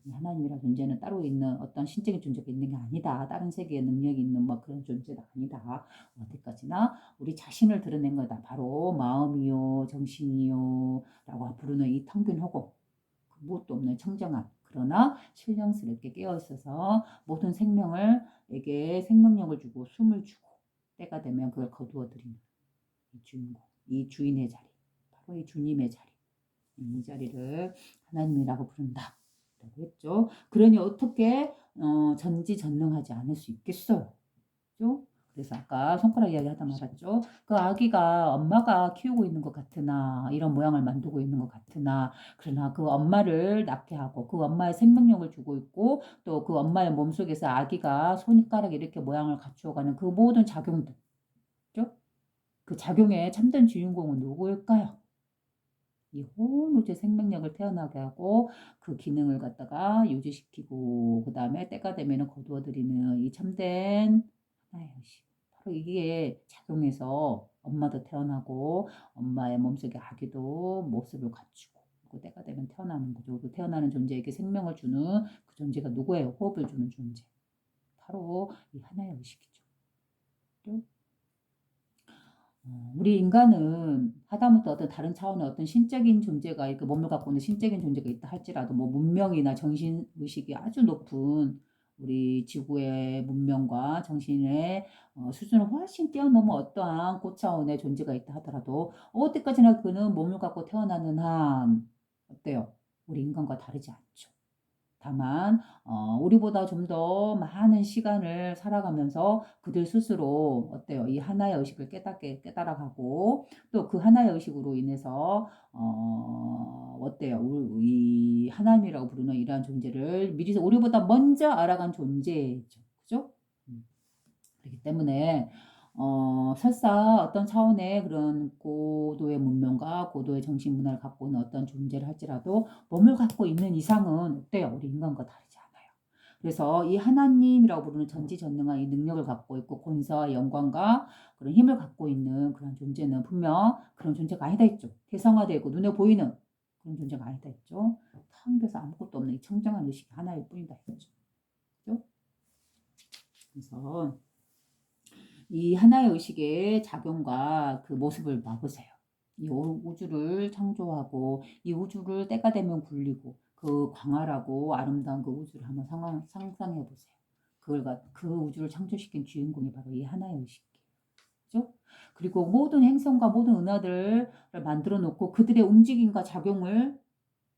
하나님이라는 존재는 따로 있는 어떤 신적인 존재가 있는 게 아니다. 다른 세계에 능력이 있는 뭐 그런 존재가 아니다. 어디까지나 우리 자신을 드러낸 거다. 바로 마음이요, 정신이요 라고 부르는 이 텅빈하고 무엇도 없는 청정함. 그러나 신령스럽게 깨어있어서 모든 생명에게 생명력을 주고 숨을 주고 때가 되면 그걸 거두어들이는 이 주인공, 이 주인의 자리, 바로 이 주님의 자리. 이 자리를 하나님이라고 부른다. 라고 했죠. 그러니 어떻게 전지전능하지 않을 수 있겠어요. 그죠? 그래서 아까 손가락 이야기 하다 말았죠. 그 아기가 엄마가 키우고 있는 것 같으나 이런 모양을 만들고 있는 것 같으나 그러나 그 엄마를 낳게 하고 그 엄마의 생명력을 주고 있고 또 그 엄마의 몸속에서 아기가 손가락 이렇게 모양을 갖추어가는 그 모든 작용들. 그죠? 그 작용의 참된 주인공은 누구일까요? 이 혼우주의 생명력을 태어나게 하고 그 기능을 갖다가 유지시키고 그 다음에 때가 되면 거두어들이는 이 참된 하나의 의식. 바로 이게 작용해서 엄마도 태어나고 엄마의 몸속에 아기도 모습을 갖추고 그 때가 되면 태어나는 거죠. 그 태어나는 존재에게 생명을 주는 그 존재가 누구예요? 호흡을 주는 존재. 바로 이 하나의 의식이죠. 또 우리 인간은 하다못해 어떤 다른 차원의 어떤 신적인 존재가 이렇게 몸을 갖고 있는 신적인 존재가 있다 할지라도 뭐 문명이나 정신 의식이 아주 높은 우리 지구의 문명과 정신의 수준을 훨씬 뛰어넘어 어떠한 고차원의 존재가 있다 하더라도 어디까지나 그는 몸을 갖고 태어나는 한 어때요? 우리 인간과 다르지 않죠. 다만 우리보다 좀 더 많은 시간을 살아가면서 그들 스스로 어때요? 이 하나의 의식을 깨달아가고 또 그 하나의 의식으로 인해서 어때요? 이 하나님이라고 부르는 이러한 존재를 미리 우리보다 먼저 알아간 존재죠. 그죠? 그렇기 때문에 설사 어떤 차원의 그런 고도의 문명과 고도의 정신 문화를 갖고 있는 어떤 존재를 할지라도 몸을 갖고 있는 이상은 어때요? 우리 인간과 다르지 않아요. 그래서 이 하나님이라고 부르는 전지전능한 이 능력을 갖고 있고 권세와 영광과 그런 힘을 갖고 있는 그런 존재는 분명 그런 존재가 아니다 했죠. 대상화되고 눈에 보이는 그런 존재가 아니다 했죠. 텅 비어서 아무것도 없는 이 청정한 의식이 하나일 뿐이다 했죠. 그죠? 그래서 이 하나의 의식의 작용과 그 모습을 봐보세요. 이 우주를 창조하고 이 우주를 때가 되면 굴리고 그 광활하고 아름다운 그 우주를 한번 상상해 보세요. 그 우주를 창조시킨 주인공이 바로 이 하나의 의식이에요. 그죠? 그리고 모든 행성과 모든 은하들을 만들어 놓고 그들의 움직임과 작용을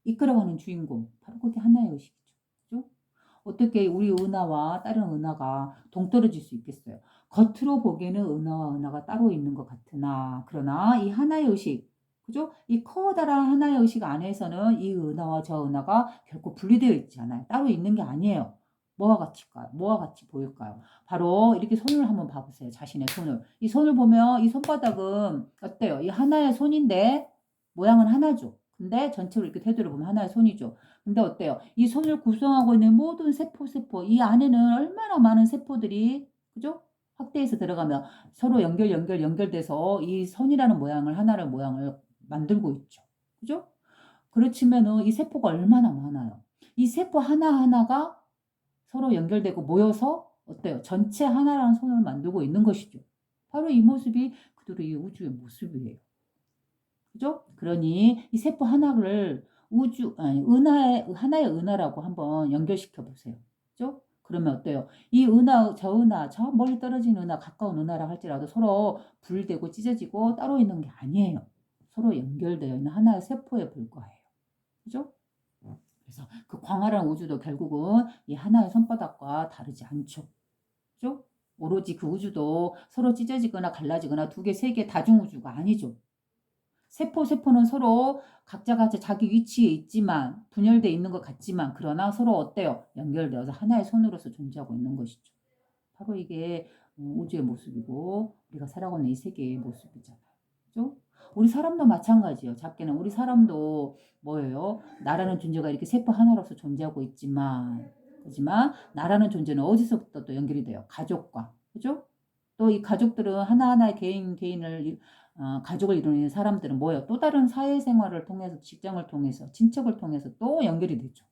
이끌어가는 주인공. 바로 그게 하나의 의식이죠. 그죠? 어떻게 우리 은하와 다른 은하가 동떨어질 수 있겠어요? 겉으로 보기에는 은하와 은하가 따로 있는 것 같으나 그러나 이 하나의 의식, 그죠? 이 커다란 하나의 의식 안에서는 이 은하와 저 은하가 결코 분리되어 있지 않아요. 따로 있는 게 아니에요. 뭐와 같을까요? 뭐와 같이 보일까요? 바로 이렇게 손을 한번 봐보세요. 자신의 손을. 이 손을 보면 이 손바닥은 어때요? 이 하나의 손인데 모양은 하나죠. 근데 전체로 이렇게 테두리를 보면 하나의 손이죠. 근데 어때요? 이 손을 구성하고 있는 모든 세포 이 안에는 얼마나 많은 세포들이 그죠? 확대해서 들어가면 서로 연결돼서 이 선이라는 모양을 하나의 모양을 만들고 있죠. 그죠? 그렇지만은 이 세포가 얼마나 많아요. 이 세포 하나하나가 서로 연결되고 모여서 어때요? 전체 하나라는 손을 만들고 있는 것이죠. 바로 이 모습이 그대로 이 우주의 모습이에요. 그죠? 그러니 이 세포 하나를 하나의 은하라고 한번 연결시켜 보세요. 그죠? 그러면 어때요? 이 은하, 저 멀리 떨어진 은하, 가까운 은하라 할지라도 서로 분리되고 찢어지고 따로 있는 게 아니에요. 서로 연결되어 있는 하나의 세포에 불과해요. 그죠? 그래서 그 광활한 우주도 결국은 이 하나의 손바닥과 다르지 않죠. 그죠? 오로지 그 우주도 서로 찢어지거나 갈라지거나 두 개, 세 개 다중우주가 아니죠. 세포는 서로 각자 자기 위치에 있지만 분열되어 있는 것 같지만 그러나 서로 어때요? 연결되어서 하나의 손으로서 존재하고 있는 것이죠. 바로 이게 우주의 모습이고 우리가 살아가는 이 세계의 모습이잖아요. 그죠? 우리 사람도 마찬가지예요. 작게는 우리 사람도 뭐예요? 나라는 존재가 이렇게 세포 하나로서 존재하고 있지만 하지만 나라는 존재는 어디서부터 또 연결이 돼요? 가족과. 그죠? 또 이 가족들은 하나하나의 개인을 가족을 이루는 사람들은 뭐예요? 또 다른 사회생활을 통해서 직장을 통해서 친척을 통해서 또 연결이 되죠.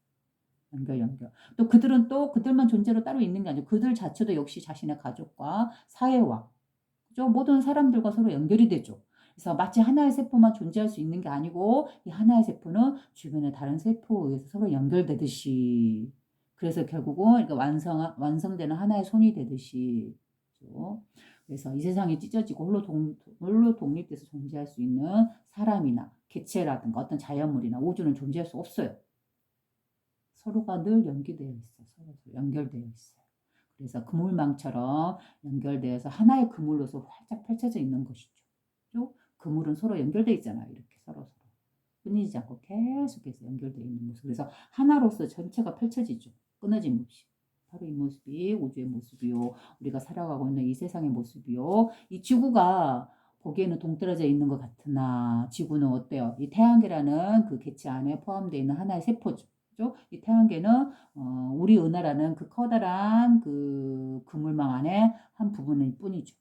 연결. 또 그들은 또 그들만 존재로 따로 있는 게 아니고 그들 자체도 역시 자신의 가족과 사회와 그죠? 모든 사람들과 서로 연결이 되죠. 그래서 마치 하나의 세포만 존재할 수 있는 게 아니고 이 하나의 세포는 주변의 다른 세포에 의해서 서로 연결되듯이 그래서 결국은 이렇게 완성되는 하나의 손이 되듯이 그죠? 그래서 이 세상이 찢어지고 홀로 독립돼서 존재할 수 있는 사람이나 개체라든가 어떤 자연물이나 우주는 존재할 수 없어요. 서로가 늘 연기되어 있어요. 서로 연결되어 있어요. 그래서 그물망처럼 연결되어서 하나의 그물로서 활짝 펼쳐져 있는 것이죠. 또 그물은 서로 연결되어 있잖아요. 이렇게 서로 끊이지 않고 계속해서 연결되어 있는 모습. 그래서 하나로서 전체가 펼쳐지죠. 끊어짐 없이. 바로 이 모습이 우주의 모습이요. 우리가 살아가고 있는 이 세상의 모습이요. 이 지구가 보기에는 동떨어져 있는 것 같으나 지구는 어때요? 이 태양계라는 그 개체 안에 포함되어 있는 하나의 세포죠. 이 태양계는 우리 은하라는 그 커다란 그 그물망 안에 한 부분일 뿐이죠.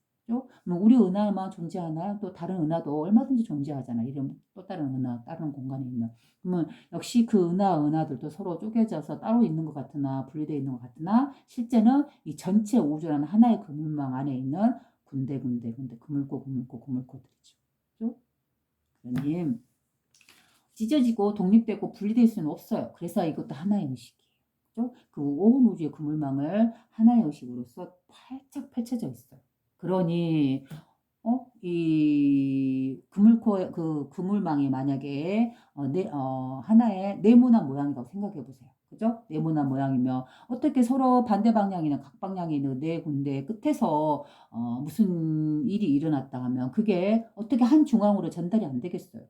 우리 은하만 존재하나요? 또 다른 은하도 얼마든지 존재하잖아요. 이런 또 다른 은하, 다른 공간에 있는. 그러면 역시 그 은하들도 서로 쪼개져서 따로 있는 것 같으나 분리되어 있는 것 같으나 실제는 이 전체 우주라는 하나의 그물망 안에 있는 군데 그물고들이죠. 그죠? 그러니 찢어지고 독립되고 분리될 수는 없어요. 그래서 이것도 하나의 의식이에요. 그죠? 그 온 우주의 그물망을 하나의 의식으로서 활짝 펼쳐져 있어요. 그러니 이 그 그물망이 만약에 하나의 네모난 모양이라고 생각해 보세요. 그죠? 네모난 모양이면 어떻게 서로 반대 방향이나 각방향에 있는 네 군데 끝에서 무슨 일이 일어났다 하면 그게 어떻게 한 중앙으로 전달이 안 되겠어요.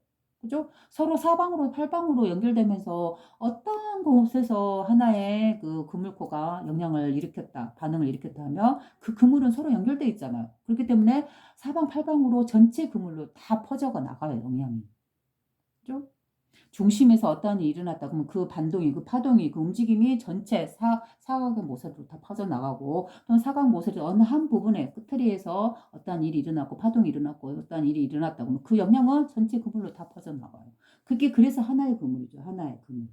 그죠? 서로 사방으로 팔방으로 연결되면서 어떤 곳에서 하나의 그 그물코가 반응을 일으켰다 하면 그 그물은 서로 연결돼 있잖아요. 그렇기 때문에 사방팔방으로 전체 그물로 다 퍼져가 나가요, 영향이. 그죠? 중심에서 어떠한 일이 일어났다 그러면 그 반동이, 그 파동이, 그 움직임이 전체 사각의 모서리로 다 퍼져나가고 또는 사각 모서리 어느 한 부분에 끝자리에서 어떠한 일이 일어났고 파동이 일어났고 어떠한 일이 일어났다 그러면 그 영향은 전체 그물로 다 퍼져나가요. 그게 그래서 하나의 그물이죠. 하나의 그물.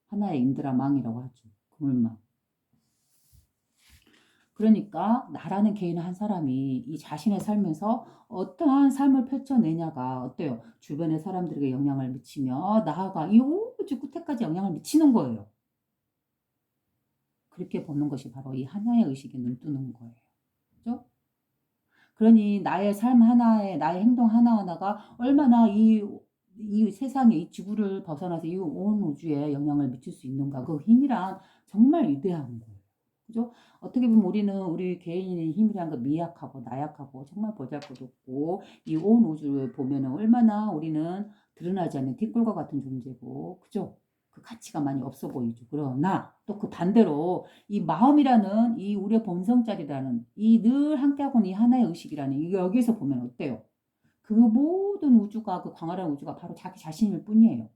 하나의 인드라망이라고 하죠. 그물망. 그러니까 나라는 개인 한 사람이 이 자신의 삶에서 어떠한 삶을 펼쳐내냐가 어때요? 주변의 사람들에게 영향을 미치며 나아가 이 우주 끝에까지 영향을 미치는 거예요. 그렇게 보는 것이 바로 이 하나의 의식에 눈뜨는 거예요. 그죠? 그러니 나의 삶 하나에 나의 행동 하나하나가 얼마나 이 세상에 이 지구를 벗어나서 이 온 우주에 영향을 미칠 수 있는가 그 힘이란 정말 위대한 거예요. 그죠? 어떻게 보면 우리 개인의 힘이란 거 미약하고 나약하고 정말 보잘것없고 이 온 우주를 보면은 얼마나 우리는 드러나지 않는 티끌과 같은 존재고, 그죠? 그 가치가 많이 없어 보이죠. 그러나 또 그 반대로 이 마음이라는 이 우리의 본성자리라는 이 늘 함께하고는 이 하나의 의식이라는 이 여기서 보면 어때요? 그 모든 우주가 그 광활한 우주가 바로 자기 자신일 뿐이에요.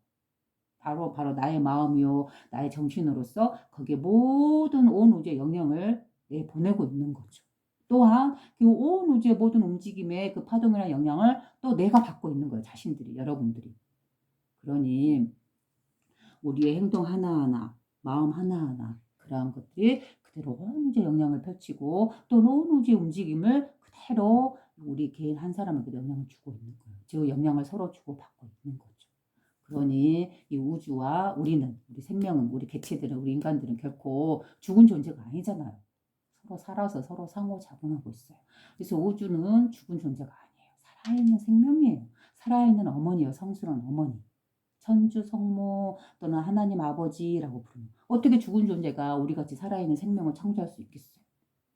바로 나의 마음이요, 나의 정신으로서 거기에 모든 온 우주의 영향을 보내고 있는 거죠. 또한 그 온 우주의 모든 움직임의 그 파동이나 영향을 또 내가 받고 있는 거예요. 자신들이, 여러분들이. 그러니 우리의 행동 하나하나, 마음 하나하나 그러한 것들이 그대로 온 우주의 영향을 펼치고 또 온 우주의 움직임을 그대로 우리 개인 한 사람에게 영향을 주고 있는 거예요. 즉 영향을 서로 주고받고 있는 거죠. 그러니 이 우주와 우리는, 우리 생명은, 우리 개체들은, 우리 인간들은 결코 죽은 존재가 아니잖아요. 서로 살아서 서로 상호작용하고 있어요. 그래서 우주는 죽은 존재가 아니에요. 살아있는 생명이에요. 살아있는 어머니요, 성스러운 어머니. 천주 성모 또는 하나님 아버지라고 부르는, 어떻게 죽은 존재가 우리같이 살아있는 생명을 창조할 수 있겠어요?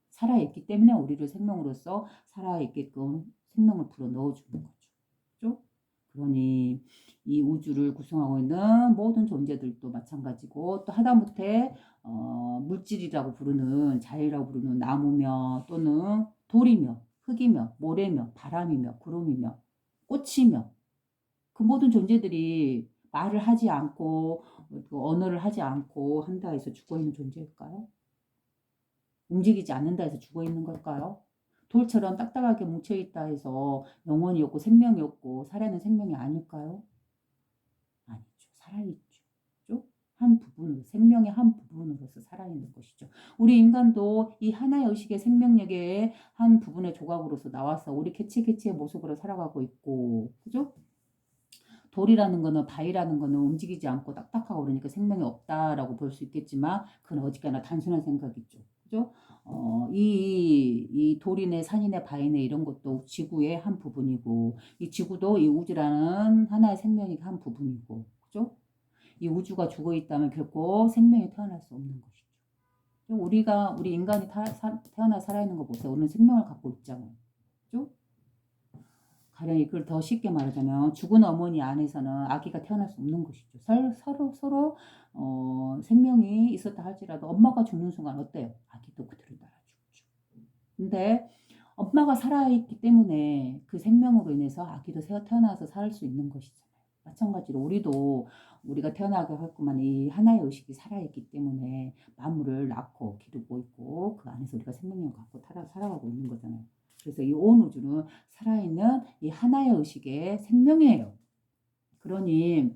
살아있기 때문에 우리를 생명으로서 살아있게끔 생명을 불어 넣어주는 거죠. 그죠? 그러니 이 우주를 구성하고 있는 모든 존재들도 마찬가지고, 또 하다못해 물질이라고 부르는, 자유라고 부르는 나무며 또는 돌이며 흙이며 모래며 바람이며 구름이며 꽃이며 그 모든 존재들이 말을 하지 않고 언어를 하지 않고 한다 해서 죽어 있는 존재일까요? 움직이지 않는다 해서 죽어 있는 걸까요? 돌처럼 딱딱하게 뭉쳐있다 해서 영혼이 없고 생명이 없고 살아있는 생명이 아닐까요? 아니죠. 살아있죠. 한 부분으로, 생명의 한 부분으로서 살아있는 것이죠. 우리 인간도 이 하나의 의식의 생명력의 한 부분의 조각으로서 나와서 우리 개체의 모습으로 살아가고 있고, 그죠? 돌이라는 거는, 바위라는 거는 움직이지 않고 딱딱하고 그러니까 생명이 없다라고 볼 수 있겠지만 그건 어지간하나 단순한 생각이죠. 그죠? 이 돌이네 산이네 바위네 이런 것도 지구의 한 부분이고, 이 지구도 이 우주라는 하나의 생명의 한 부분이고, 그죠? 이 우주가 죽어 있다면 결코 생명이 태어날 수 없는 것이죠. 우리 인간이 태어나 살아있는 거 보세요. 우리는 생명을 갖고 있잖아요. 그죠? 가령 이걸 더 쉽게 말하자면 죽은 어머니 안에서는 아기가 태어날 수 없는 것이죠. 서로 생명이 있었다 할지라도 엄마가 죽는 순간 어때요? 아기도 그대로 따라 죽죠. 근데 엄마가 살아있기 때문에 그 생명으로 인해서 아기도 태어나서 살 수 있는 것이잖아요. 마찬가지로 우리가 태어나게 했구만 이 하나의 의식이 살아있기 때문에 만물을 낳고 기르고 있고 그 안에서 우리가 생명력을 갖고 살아가고 있는 거잖아요. 그래서 이 온 우주는 살아있는 이 하나의 의식의 생명이에요. 그러니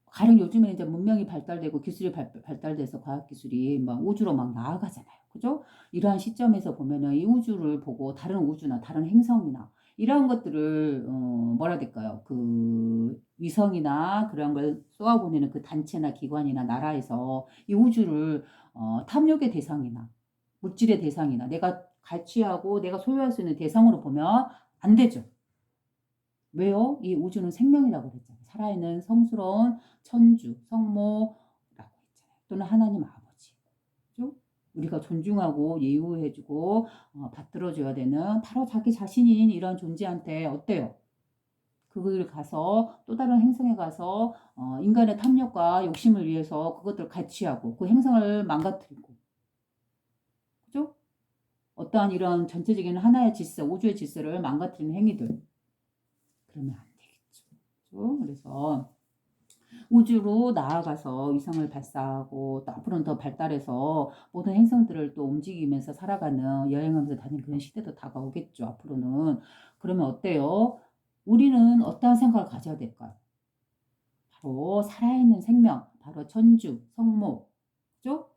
가령 요즘에는 이제 문명이 발달되고 기술이 발달돼서 과학기술이 막 우주로 막 나아가잖아요. 그죠? 이러한 시점에서 보면은 이 우주를 보고 다른 우주나 다른 행성이나 이러한 것들을 뭐라 될까요? 그 위성이나 그런 걸 쏘아보내는 그 단체나 기관이나 나라에서 이 우주를 탐욕의 대상이나 물질의 대상이나 내가 갈취하고 내가 소유할 수 있는 대상으로 보면 안 되죠. 왜요? 이 우주는 생명이라고 그랬잖아요. 살아있는 성스러운 천주, 성모라고 했잖아요. 또는 하나님 아버지. 그죠? 우리가 존중하고 예우해주고 받들어줘야 되는 바로 자기 자신인 이런 존재한테 어때요? 그걸 가서 또 다른 행성에 가서 인간의 탐욕과 욕심을 위해서 그것들을 갈취하고 그 행성을 망가뜨리고, 그죠? 어떠한 이런 전체적인 하나의 질서, 우주의 질서를 망가뜨리는 행위들. 그러면 안 되겠죠. 그렇죠? 그래서 우주로 나아가서 위성을 발사하고 또 앞으로는 더 발달해서 모든 행성들을 또 움직이면서 살아가는, 여행하면서 다니는 그런 시대도 다가오겠죠. 앞으로는. 그러면 어때요? 우리는 어떠한 생각을 가져야 될까요? 바로 살아있는 생명, 바로 천주, 성모, 그죠?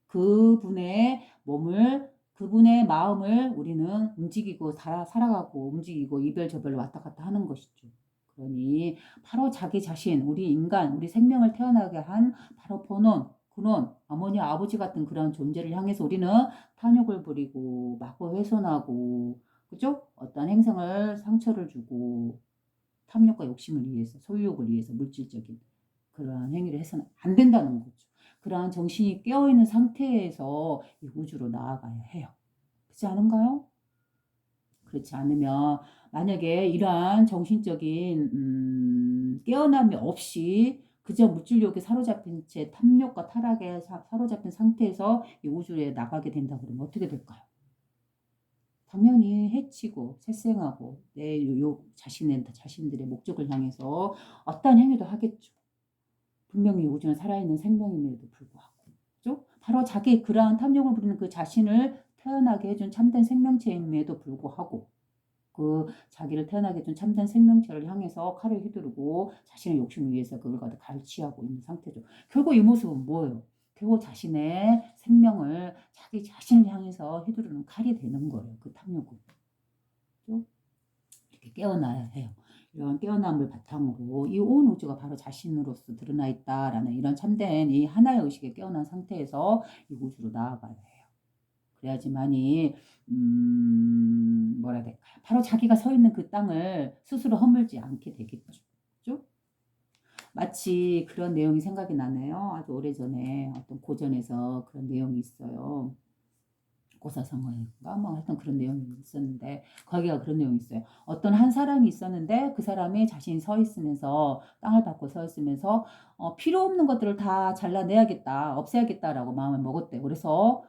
그분의 마음을 우리는 움직이고 살아가고 움직이고 이별저별 왔다 갔다 하는 것이죠. 그러니 바로 자기 자신, 우리 인간, 우리 생명을 태어나게 한 바로 근원, 어머니, 아버지 같은 그런 존재를 향해서 우리는 탐욕을 부리고 막고 훼손하고, 그죠? 어떤 행성을 상처를 주고 탐욕과 욕심을 위해서, 소유욕을 위해서 물질적인 그러한 행위를 해서는 안 된다는 거죠. 그러한 정신이 깨어있는 상태에서 이 우주로 나아가야 해요. 그렇지 않은가요? 그렇지 않으면 만약에 이러한 정신적인 깨어남이 없이 그저 물질욕에 사로잡힌 채 탐욕과 타락에 사로잡힌 상태에서 이 우주에 나가게 된다 그러면 어떻게 될까요? 당연히 해치고 살생하고 자신들의 목적을 향해서 어떠한 행위도 하겠죠. 분명히 우주는 살아있는 생명임에도 불구하고, 그죠? 바로 자기 그러한 탐욕을 부리는 그 자신을 태어나게 해준 참된 생명체임에도 불구하고 그 자기를 태어나게 해준 참된 생명체를 향해서 칼을 휘두르고 자신의 욕심을 위해서 그걸 갖다 갈취하고 있는 상태죠. 결국 이 모습은 뭐예요? 결국 자신의 생명을 자기 자신을 향해서 휘두르는 칼이 되는 거예요. 그 탐욕은. 그죠? 이렇게 깨어나야 해요. 이런 깨어남을 바탕으로 이 온 우주가 바로 자신으로서 드러나 있다라는 이런 참된 이 하나의 의식에 깨어난 상태에서 이 우주로 나아가야 해요. 그래야지만이 뭐라 해야 될까요? 바로 자기가 서 있는 그 땅을 스스로 허물지 않게 되겠죠. 그죠? 마치 그런 내용이 생각이 나네요. 아주 오래전에 어떤 고전에서 그런 내용이 있어요. 고사성어인가 뭐 하여튼 그런 내용이 있었는데 거기가 그런 내용이 있어요. 어떤 한 사람이 있었는데 그 사람이 자신이 서 있으면서 땅을 밟고 서 있으면서 필요 없는 것들을 다 잘라내야겠다, 없애야겠다라고 마음을 먹었대요. 그래서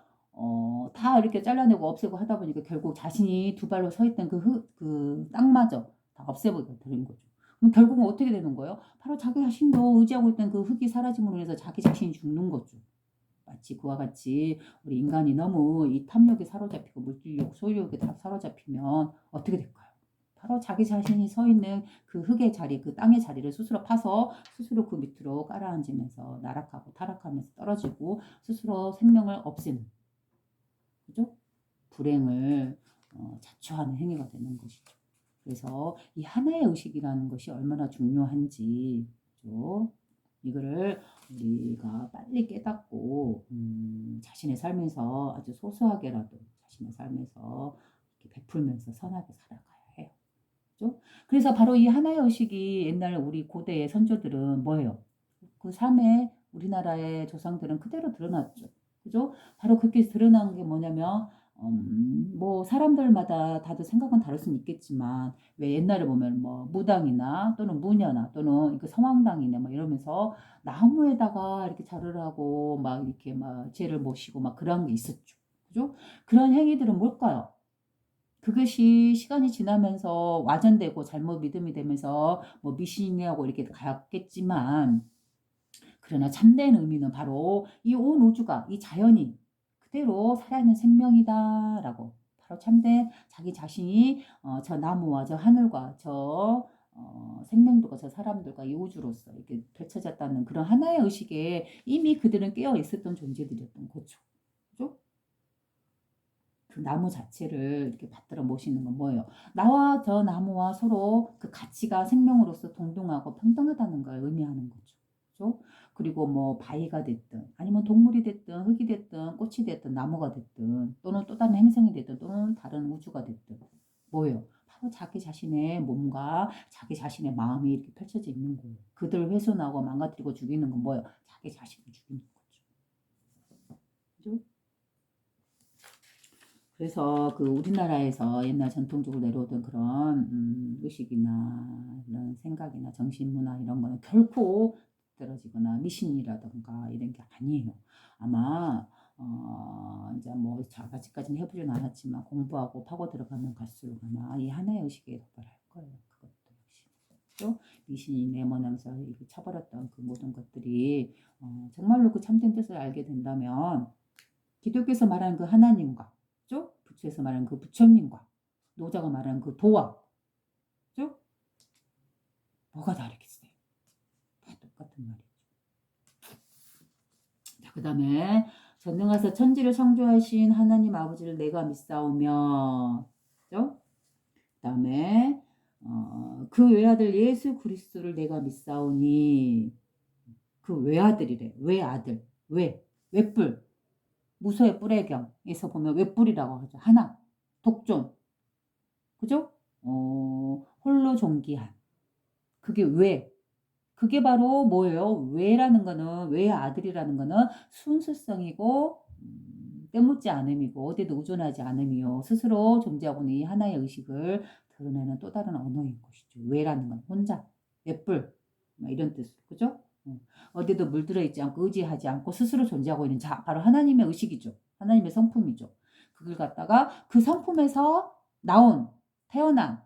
다 이렇게 잘라내고 없애고 하다 보니까 결국 자신이 두 발로 서 있던 그 땅마저 다 없애버리게 되는 거죠. 그럼 결국은 어떻게 되는 거예요? 바로 자기 자신도 의지하고 있던 그 흙이 사라짐으로 인해서 자기 자신이 죽는 거죠. 마치 그와 같이 우리 인간이 너무 이 탐욕에 사로잡히고 물질욕, 소유욕에 다 사로잡히면 어떻게 될까요? 바로 자기 자신이 서 있는 그 흙의 자리, 그 땅의 자리를 스스로 파서 스스로 그 밑으로 깔아앉으면서 나락하고 타락하면서 떨어지고 스스로 생명을 없애는, 그죠? 불행을 자초하는 행위가 되는 것이죠. 그래서 이 하나의 의식이라는 것이 얼마나 중요한지, 그죠? 이거를 우리가 빨리 깨닫고 자신의 삶에서 아주 소소하게라도 자신의 삶에서 이렇게 베풀면서 선하게 살아가야 해요. 그죠? 그래서 바로 이 하나의 의식이 옛날 우리 고대의 선조들은 뭐예요? 그 삶에 우리나라의 조상들은 그대로 드러났죠. 그죠? 바로 그렇게 드러난 게 뭐냐면 뭐 사람들마다 다들 생각은 다를 수는 있겠지만 왜 옛날에 보면 뭐 무당이나 또는 무녀나 또는 그 성황당이나 뭐 이러면서 나무에다가 이렇게 절을 하고 막 이렇게 막 죄를 모시고 막 그런 게 있었죠. 그죠? 그런 행위들은 뭘까요? 그것이 시간이 지나면서 와전되고 잘못 믿음이 되면서 뭐 미신이라고 이렇게 갔겠지만 그러나 참된 의미는 바로 이 온 우주가 이 자연이 그대로 살아있는 생명이다라고 바로 참된 자기 자신이 저 나무와 저 하늘과 저 생명들과 저 사람들과 이 우주로서 이렇게 펼쳐졌다는 그런 하나의 의식에 이미 그들은 깨어 있었던 존재들이었던 거죠. 그죠? 그 나무 자체를 이렇게 받들어 모시는 건 뭐예요? 나와 저 나무와 서로 그 가치가 생명으로서 동등하고 평등하다는 걸 의미하는 거죠. 그죠? 그리고 뭐 바위가 됐든 아니면 동물이 됐든 흙이 됐든 꽃이 됐든 나무가 됐든 또는 또 다른 행성이 됐든 또는 다른 우주가 됐든 뭐예요? 바로 자기 자신의 몸과 자기 자신의 마음이 이렇게 펼쳐져 있는 거예요. 그들을 훼손하고 망가뜨리고 죽이는 건 뭐예요? 자기 자신을 죽이는 거죠. 그죠? 그래서 그 우리나라에서 옛날 전통적으로 내려오던 그런 의식이나 이런 생각이나 정신문화 이런 거는 결코 떨어지거나 미신이라던가 이런 게 아니에요. 아마 이제 뭐 아직까지는 해보지는 않았지만 공부하고 파고 들어가면 갈수록 아마 이 하나의 의식에 도달할 거예요. 그것도 역시. 또 미신이 내모나면서 이렇게 쳐버렸던 그 모든 것들이 정말로 그 참된 뜻을 알게 된다면 기독교에서 말하는 그 하나님과 그죠? 부처에서 말하는 그 부처님과 노자가 말하는 그 도와 그죠? 뭐가 다르겠어요? 다 똑같은 말이죠. 자, 그 다음에 전능하사 천지를 창조하신 하나님 아버지를 내가 믿사오며 그죠? 그 다음에 그 외아들 예수 그리스도를 내가 믿사오니 그 외아들이래. 외아들. 외뿔. 무소의 뿔의 경에서 보면 외뿔이라고 하죠. 하나. 독존. 그죠? 홀로 존귀한. 그게 왜? 그게 바로 뭐예요? 외라는 거는, 외의 아들이라는 거는 순수성이고, 때묻지 않음이고 어디도 의존하지 않음이요. 스스로 존재하고 있는 이 하나의 의식을 드러내는 또 다른 언어인 것이죠. 외라는 건 혼자, 외뿔 이런 뜻으로 그죠? 어디도 물들어 있지 않고 의지하지 않고 스스로 존재하고 있는 자 바로 하나님의 의식이죠. 하나님의 성품이죠. 그걸 갖다가 그 성품에서 태어난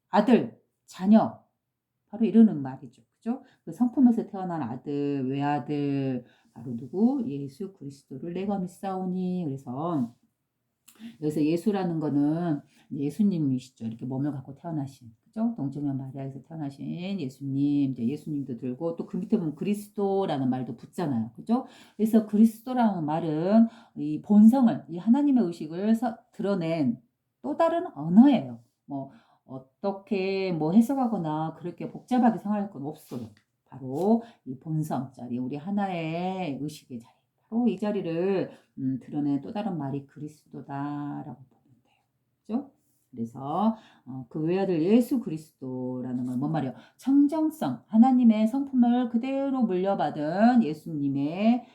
아들, 자녀 바로 이러는 말이죠. 그죠? 그 성품에서 태어난 아들, 외아들 바로 누구? 예수 그리스도를 내가 믿사오니. 그래서 여기서 예수라는 거는 예수님이시죠. 이렇게 몸을 갖고 태어나신, 그죠? 동정녀 마리아에서 태어나신 예수님, 이제 예수님도 들고 또 그 밑에 보면 그리스도라는 말도 붙잖아요. 그죠? 그래서 그리스도라는 말은 이 본성을, 이 하나님의 의식을 드러낸 또 다른 언어예요. 뭐, 어떻게 뭐 해석하거나 그렇게 복잡하게 생각할 건 없어요. 바로 이 본성짜리 우리 하나의 의식의 자리. 바로 이 자리를 드러낸 또 다른 말이 그리스도다라고 보면 돼요. 그죠? 그래서 그 외아들 예수 그리스도라는 건 뭔 말이에요? 청정성, 하나님의 성품을 그대로 물려받은 예수님을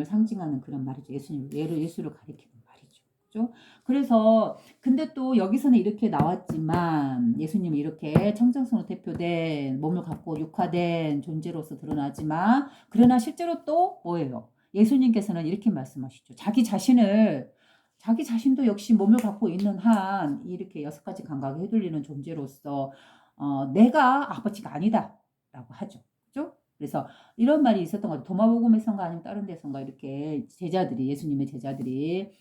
상징하는 그런 말이죠. 예수를 가리키는 말이죠. 그죠? 그래서 근데 또 여기서는 이렇게 나왔지만 예수님이 이렇게 청정성으로 대표된 몸을 갖고 육화된 존재로서 드러나지만 그러나 실제로 또 뭐예요? 예수님께서는 이렇게 말씀하시죠. 자기 자신도 역시 몸을 갖고 있는 한 이렇게 6가지 감각에 휘둘리는 존재로서 내가 아버지가 아니다 라고 하죠. 그죠? 그래서 이런 말이 있었던 것 같아요. 도마복음에선가 아니면 다른 데선가 이렇게 예수님의 제자들이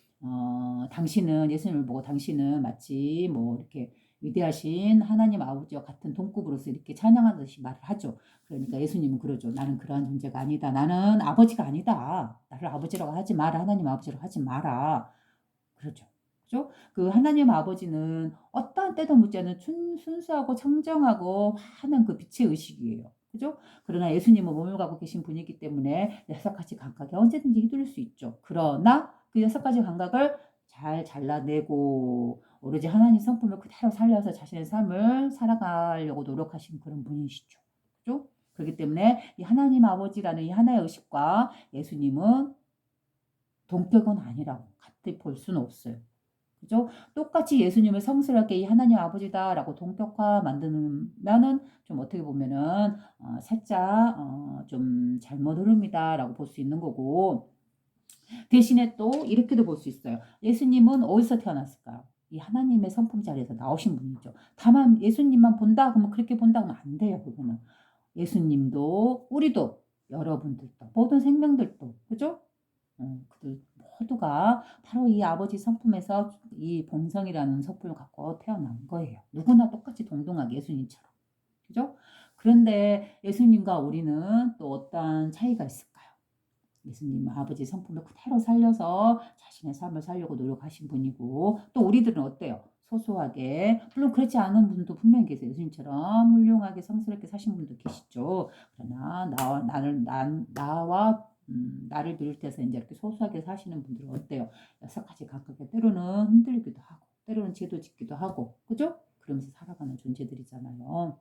예수님을 보고 당신은 마치 뭐 이렇게 위대하신 하나님 아버지와 같은 동급으로서 이렇게 찬양하듯이 말을 하죠. 그러니까 예수님은 그러죠. 나는 그러한 존재가 아니다. 나는 아버지가 아니다. 나를 아버지라고 하지 마라. 하나님 아버지라고 하지 마라. 그렇죠. 그죠? 그 하나님 아버지는 어떠한 때도 묻지 않는 순수하고 청정하고 하는 그 빛의 의식이에요. 그죠? 그러나 예수님은 몸을 갖고 계신 분이기 때문에 6가지 감각에 언제든지 휘둘릴 수 있죠. 그러나 그 6가지 감각을 잘 잘라내고 오로지 하나님 성품을 그대로 살려서 자신의 삶을 살아가려고 노력하신 그런 분이시죠. 그죠? 그렇기 때문에 이 하나님 아버지라는 이 하나의 의식과 예수님은 동격은 아니라고 같이 볼 수는 없어요. 그죠? 똑같이 예수님을 성스럽게 이 하나님 아버지다라고 동격화 만드면은 좀 어떻게 보면은 살짝 좀 잘못 흐름이다라고 볼 수 있는 거고 대신에 또 이렇게도 볼 수 있어요. 예수님은 어디서 태어났을까요? 이 하나님의 성품 자리에서 나오신 분이죠. 다만 예수님만 본다 그러면 그렇게 본다 그러면 안 돼요. 그거는 예수님도 우리도 여러분들도 모든 생명들도 그죠? 그들 모두가 바로 이 아버지 성품에서 이 본성이라는 성품을 갖고 태어난 거예요. 누구나 똑같이 동등하게 예수님처럼. 그죠? 그런데 예수님과 우리는 또 어떤 차이가 있을까요? 예수님은 아버지 성품을 그대로 살려서 자신의 삶을 살려고 노력하신 분이고 또 우리들은 어때요? 소소하게 물론 그렇지 않은 분도 분명히 계세요. 예수님처럼 훌륭하게 성스럽게 사신 분도 계시죠. 그러나 나를 비롯해서 이제 이렇게 소소하게 사시는 분들은 어때요? 6가지 각각에 때로는 흔들기도 하고 때로는 죄도 짓기도 하고 그죠? 그러면서 살아가는 존재들이잖아요.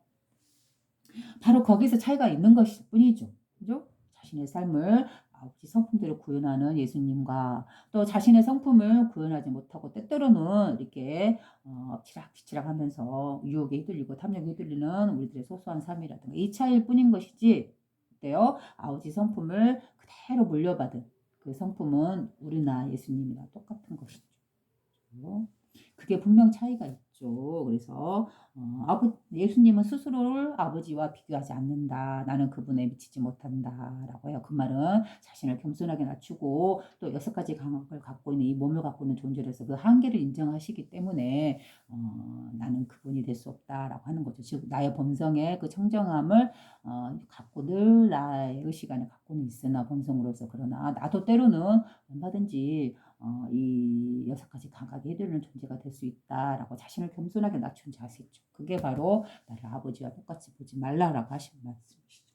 바로 거기서 차이가 있는 것일 뿐이죠. 그죠? 자신의 삶을 아버지 성품대로 구현하는 예수님과 또 자신의 성품을 구현하지 못하고 때때로는 이렇게 엎치락뒤치락 하면서 유혹에 휘둘리고 탐욕에 휘둘리는 우리들의 소소한 삶이라든가 이 차이일 뿐인 것이지 어때요? 아버지 성품을 그대로 물려받은 그 성품은 우리나 예수님이랑 똑같은 것이죠. 그게 분명 차이가 있죠. 그래서 예수님은 스스로를 아버지와 비교하지 않는다. 나는 그분에 미치지 못한다라고 해요. 그 말은 자신을 겸손하게 낮추고 또 6가지 감각을 갖고 있는 이 몸을 갖고 있는 존재로서 그 한계를 인정하시기 때문에 나는 그분이 될 수 없다라고 하는 거죠. 즉 나의 본성의 그 청정함을 갖고 늘 나의 의식 안에 갖고는 있으나 본성으로서 그러나 나도 때로는 얼마든지 이 6가지 감각에 휘둘리는 존재가 될 수 있다라고 자신을 겸손하게 낮춘 자세죠. 그게 바로 나를 아버지와 똑같이 보지 말라라고 하신 말씀이시죠.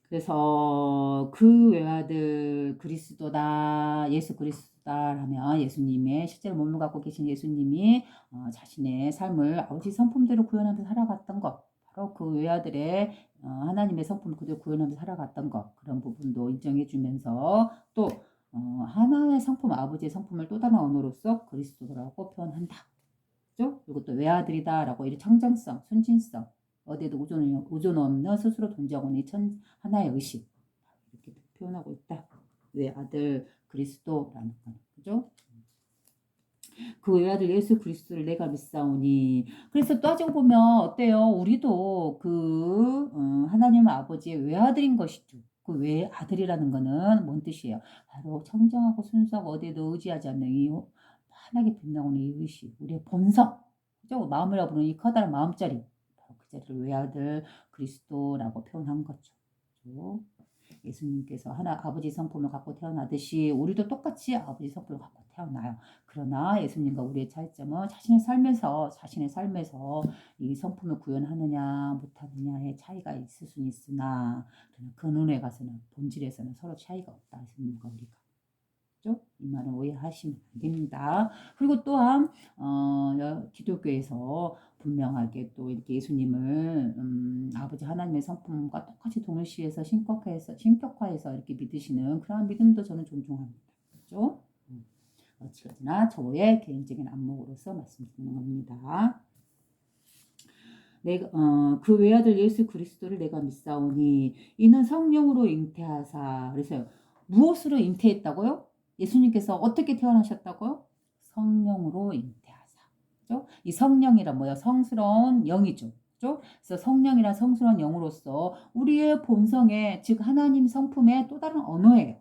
그래서 그 외아들 그리스도다, 예수 그리스도다 하면 예수님의 실제로 몸을 갖고 계신 예수님이 자신의 삶을 아버지 성품대로 구현하면서 살아갔던 것 바로 그 외아들의 하나님의 성품을 그대로 구현하면서 살아갔던 것 그런 부분도 인정해 주면서 또 하나의 성품 아버지의 성품을 또 다른 언어로서 그리스도라고 표현한다. 그죠? 그리고 또 외아들이다라고 이 청정성, 순진성 어디에도 우존 없는 스스로 존재하고 있는 하나의 의식 이렇게 표현하고 있다. 외아들 그리스도라는 거는 그죠? 그 외아들 예수 그리스도를 내가 믿사오니. 그래서 따지고 보면 어때요? 우리도 하나님 아버지의 외아들인 것이죠. 그 외아들이라는 거는 뭔 뜻이에요? 바로 청정하고 순수하고 어디에도 의지하지 않는 이 환하게 빛나오는 이 의식, 우리의 본성, 그죠? 마음이라 부르는 이 커다란 마음자리, 바로 그 자리를 외아들 그리스도라고 표현한 거죠. 그죠? 예수님께서 아버지 성품을 갖고 태어나듯이 우리도 똑같이 아버지 성품을 갖고 태어나요. 그러나 예수님과 우리의 차이점은 자신의 삶에서 이 성품을 구현하느냐 못하느냐의 차이가 있을 수는 있으나 근원에 가서는 본질에서는 서로 차이가 없다. 예수님과 우리가. 이 말은 오해하시면 안 됩니다. 그리고 또한 기독교에서 분명하게 또 이렇게 예수님을 아버지 하나님의 성품과 똑같이 동일시해서 신격화해서 이렇게 믿으시는 그런 믿음도 저는 존중합니다. 그렇죠? 어찌까지나 저의 개인적인 안목으로서 말씀드리는 겁니다. 그 외아들 예수 그리스도를 내가 믿사오니 이는 성령으로 잉태하사. 그래서 무엇으로 잉태했다고요? 예수님께서 어떻게 태어나셨다고요? 성령으로 잉태하사. 그죠? 이 성령이란 뭐예요? 성스러운 영이죠. 그죠? 그래서 성령이란 성스러운 영으로서 우리의 본성에 즉 하나님 성품의 또 다른 언어예요.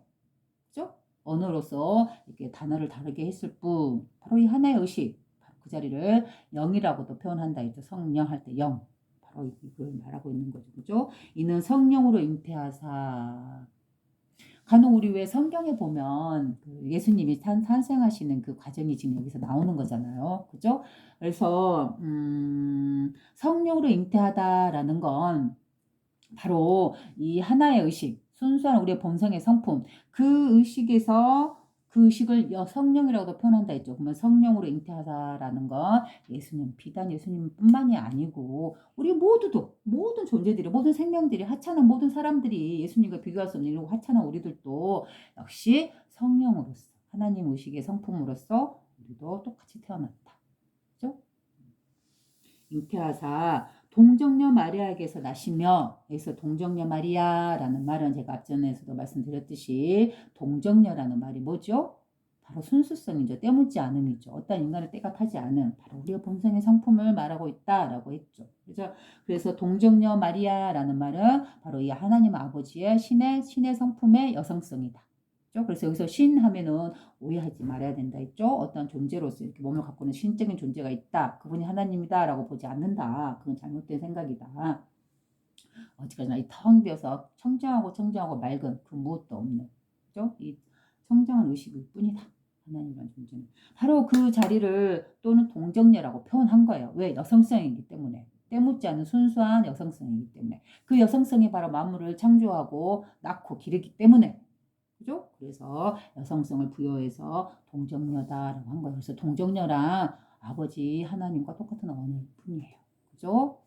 그죠? 언어로서 이렇게 단어를 다르게 했을 뿐 바로 이 하나의 의식 바로 그 자리를 영이라고도 표현한다 했죠. 성령 할 때 영. 바로 이걸 말하고 있는 거죠. 그죠? 이는 성령으로 잉태하사. 간혹 우리 왜 성경에 보면 예수님이 탄생하시는 그 과정이 지금 여기서 나오는 거잖아요. 그죠? 그래서 성령으로 잉태하다라는 건 바로 이 하나의 의식, 순수한 우리의 본성의 성품, 그 의식에서 그 의식을 성령이라고도 표현한다 했죠. 그러면 성령으로 잉태하다라는 건 비단 예수님뿐만이 아니고 우리 모두도 모든 존재들이 모든 생명들이 하찮은 모든 사람들이 예수님과 비교할 수 없는 이런 하찮은 우리들도 역시 성령으로서 하나님 의식의 성품으로서 우리도 똑같이 태어났다. 그죠? 잉태하사 동정녀 마리아에게서 나시며 여기서 동정녀 마리아라는 말은 제가 앞전에서도 말씀드렸듯이 동정녀라는 말이 뭐죠? 바로 순수성이죠. 때묻지 않음이죠. 어떤 인간을 때가 타지 않은 바로 우리의 본성의 성품을 말하고 있다라고 했죠. 그래서 동정녀 마리아라는 말은 바로 이 하나님 아버지의 신의 성품의 여성성이다. 그래서 여기서 신 하면은 오해하지 말아야 된다 했죠. 어떤 존재로서 이렇게 몸을 갖고 있는 신적인 존재가 있다. 그분이 하나님이다 라고 보지 않는다. 그건 잘못된 생각이다. 어찌까지나 이 텅 비어서 청정하고 맑은 그 무엇도 없는 그죠? 이 청정한 의식일 뿐이다. 하나님이라는 존재는. 바로 그 자리를 또는 동정녀라고 표현한 거예요. 왜? 여성성이기 때문에. 때묻지 않은 순수한 여성성이기 때문에. 그 여성성이 바로 만물을 창조하고 낳고 기르기 때문에. 그죠? 그래서 여성성을 부여해서 동정녀다라고 한 거예요. 그래서 동정녀랑 아버지 하나님과 똑같은 언어일 뿐이에요. 그죠?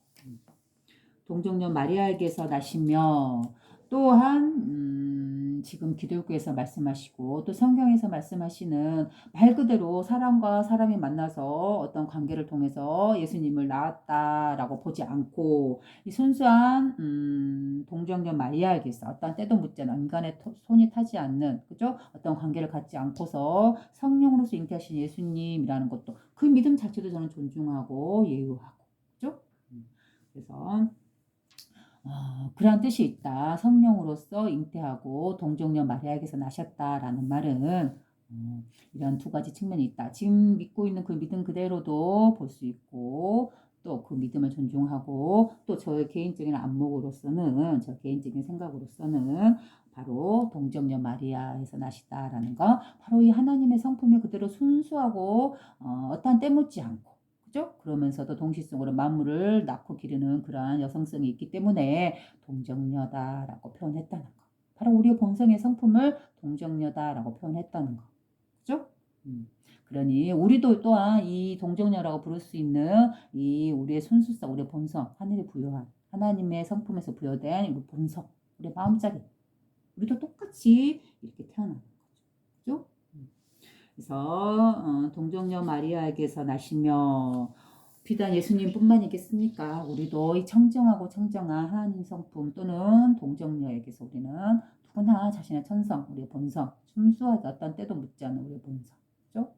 동정녀 마리아에게서 나시며 또한 지금 기독교에서 말씀하시고 또 성경에서 말씀하시는 말 그대로 사람과 사람이 만나서 어떤 관계를 통해서 예수님을 낳았다라고 보지 않고 이 순수한 동정녀 마리아에게서 어떤 때도 묻지 않은 인간의 손이 타지 않는 그죠? 어떤 관계를 갖지 않고서 성령으로서 잉태하신 예수님이라는 것도 그 믿음 자체도 저는 존중하고 예우하고 그죠? 그래서 그러한 뜻이 있다. 성령으로서 잉태하고 동정녀 마리아에게서 나셨다라는 말은 이런 두 가지 측면이 있다. 지금 믿고 있는 그 믿음 그대로도 볼 수 있고 또 그 믿음을 존중하고 또 저의 개인적인 안목으로서는 저 개인적인 생각으로서는 바로 동정녀 마리아에서 나시다라는 거 바로 이 하나님의 성품이 그대로 순수하고 어떠한 때묻지 않고 그죠? 그러면서도 동시성으로 만물을 낳고 기르는 그러한 여성성이 있기 때문에 동정녀다라고 표현했다는 거. 바로 우리의 본성의 성품을 동정녀다라고 표현했다는 거. 그죠? 그러니 우리도 또한 이 동정녀라고 부를 수 있는 이 우리의 순수성, 우리의 본성, 하늘이 부여한 하나님의 성품에서 부여된 우리 본성, 우리 마음자리. 우리도 똑같이 이렇게 태어나는 거죠. 그죠? 그래서 동정녀 마리아에게서 나시며 비단 예수님뿐만이겠습니까? 우리도 이 청정하고 청정한 하나님 성품 또는 동정녀에게서 우리는 누구나 자신의 천성, 우리의 본성, 순수하게 어떤 때도 묻지 않는 우리의 본성, 그죠?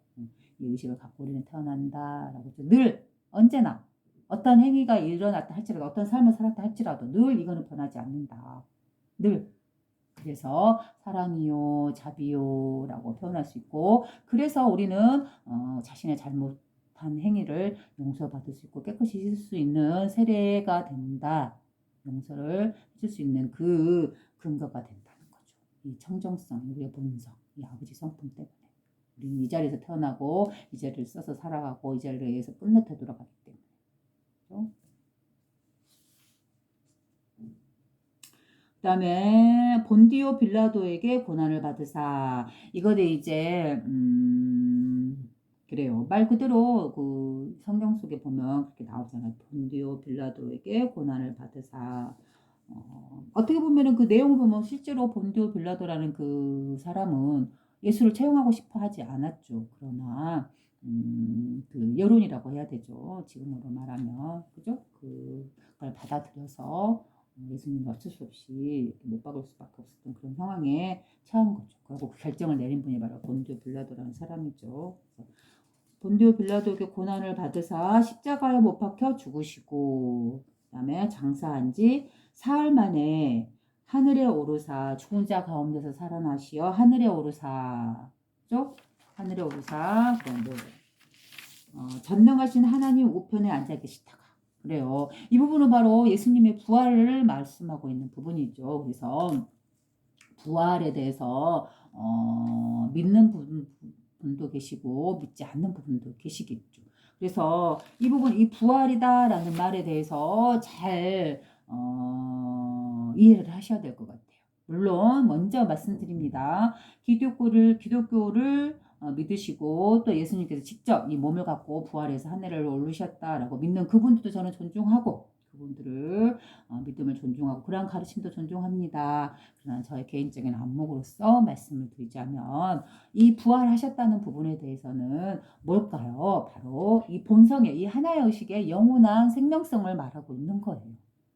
이 의식을 갖고 우리는 태어난다라고 늘 언제나 어떤 행위가 일어났다 할지라도 어떤 삶을 살았다 할지라도 늘 이거는 변하지 않는다. 늘. 그래서 사랑이요, 자비요라고 표현할 수 있고, 그래서 우리는 자신의 잘못한 행위를 용서받을 수 있고 깨끗이 씻을 수 있는 세례가 된다. 용서를 해줄 수 있는 그 근거가 된다는 거죠. 이 청정성, 우리의 본성, 이 아버지 성품 때문에 우리는 이 자리에서 태어나고 이 자리를 써서 살아가고 이 자리를 위해서 끝내 되돌아가기 때문에. 그렇죠? 그 다음에 본디오 빌라도에게 고난을 받으사. 이거는 이제 그래요. 말 그대로 그 성경 속에 보면 그렇게 나오잖아요. 본디오 빌라도에게 고난을 받으사. 어떻게 보면은 그 내용을 보면 실제로 본디오 빌라도라는 그 사람은 예수를 채용하고 싶어 하지 않았죠. 그러나 그 여론이라고 해야 되죠. 지금으로 말하면 그죠? 그걸 받아들여서 예수님이 어쩔 수 없이 못 박을 수밖에 없었던 그런 상황에 처한 거죠. 그리고 그 결정을 내린 분이 바로 본디오 빌라도라는 사람이죠. 본디오 빌라도에게 고난을 받으사 십자가에 못 박혀 죽으시고 그다음에 장사한 지 사흘 만에 하늘에 오르사 죽은 자 가운데서 살아나시어 하늘에 오르사 죠? 하늘에 오르사 전능하신 하나님 우편에 앉아 계시다가 그래요. 이 부분은 바로 예수님의 부활을 말씀하고 있는 부분이죠. 그래서 부활에 대해서 믿는 분도 계시고 믿지 않는 부분도 계시겠죠. 그래서 이 부분, 이 부활이다라는 말에 대해서 잘 이해를 하셔야 될 것 같아요. 물론 먼저 말씀드립니다. 기독교를 믿으시고 또 예수님께서 직접 이 몸을 갖고 부활해서 하늘을 오르셨다라고 믿는 그분들도 저는 존중하고 그분들을 믿음을 존중하고 그러한 가르침도 존중합니다. 그러나 저의 개인적인 안목으로서 말씀을 드리자면 이 부활하셨다는 부분에 대해서는 뭘까요? 바로 이 본성의 이 하나의 의식의 영원한 생명성을 말하고 있는 거예요.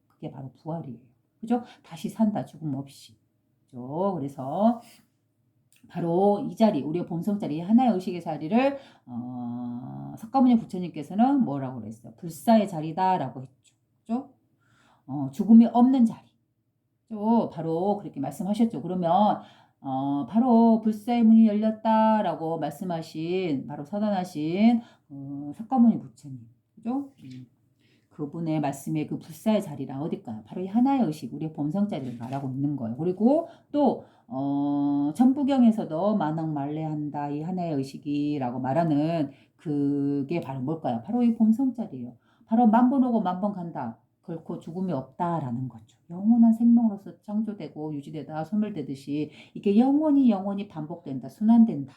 그게 바로 부활이에요. 그죠? 다시 산다 죽음 없이. 그죠? 그래서 바로 이 자리, 우리의 본성 자리, 하나의 의식의 자리를 석가모니 부처님께서는 뭐라고 그랬어요? 불사의 자리다라고 했죠. 그죠? 죽음이 없는 자리. 바로 그렇게 말씀하셨죠. 그러면 바로 불사의 문이 열렸다라고 말씀하신 바로 서단하신 석가모니 부처님. 그죠? 그분의 말씀의 그 불사의 자리란 어딜까요? 바로 이 하나의 의식, 우리의 본성 자리를 말하고 있는 거예요. 그리고 또 천부경에서도 만왕말레한다 이 하나의 의식이라고 말하는 그게 바로 뭘까요? 바로 이 본성 자리예요. 바로 만번 오고 만번 간다. 결코 죽음이 없다라는 거죠. 영원한 생명으로서 창조되고 유지되다 소멸되듯이 이게 영원히 반복된다. 순환된다.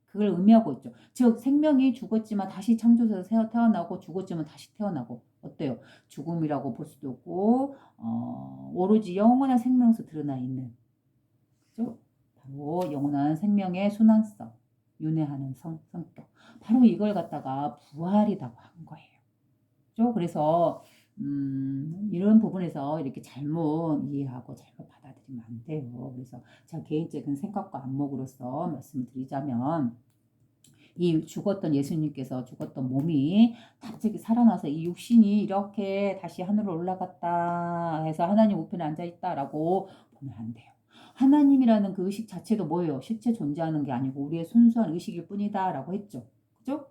그걸 의미하고 있죠. 즉 생명이 죽었지만 다시 창조돼서 태어나고 죽었지만 다시 태어나고 어때요? 죽음이라고 볼 수도 없고 오로지 영원한 생명에서 드러나 있는 그죠? 바로 영원한 생명의 순환성, 윤회하는 성격. 바로 이걸 갖다가 부활이라고 한 거예요. 그죠? 그래서 이런 부분에서 이렇게 잘못 이해하고 잘못 받아들이면 안 돼요. 그래서 제 개인적인 생각과 안목으로서 말씀을 드리자면 이 죽었던 예수님께서 죽었던 몸이 갑자기 살아나서 이 육신이 이렇게 다시 하늘로 올라갔다 해서 하나님 우편에 앉아있다라고 보면 안 돼요. 하나님이라는 그 의식 자체도 뭐예요? 실제 존재하는 게 아니고 우리의 순수한 의식일 뿐이다 라고 했죠. 그죠?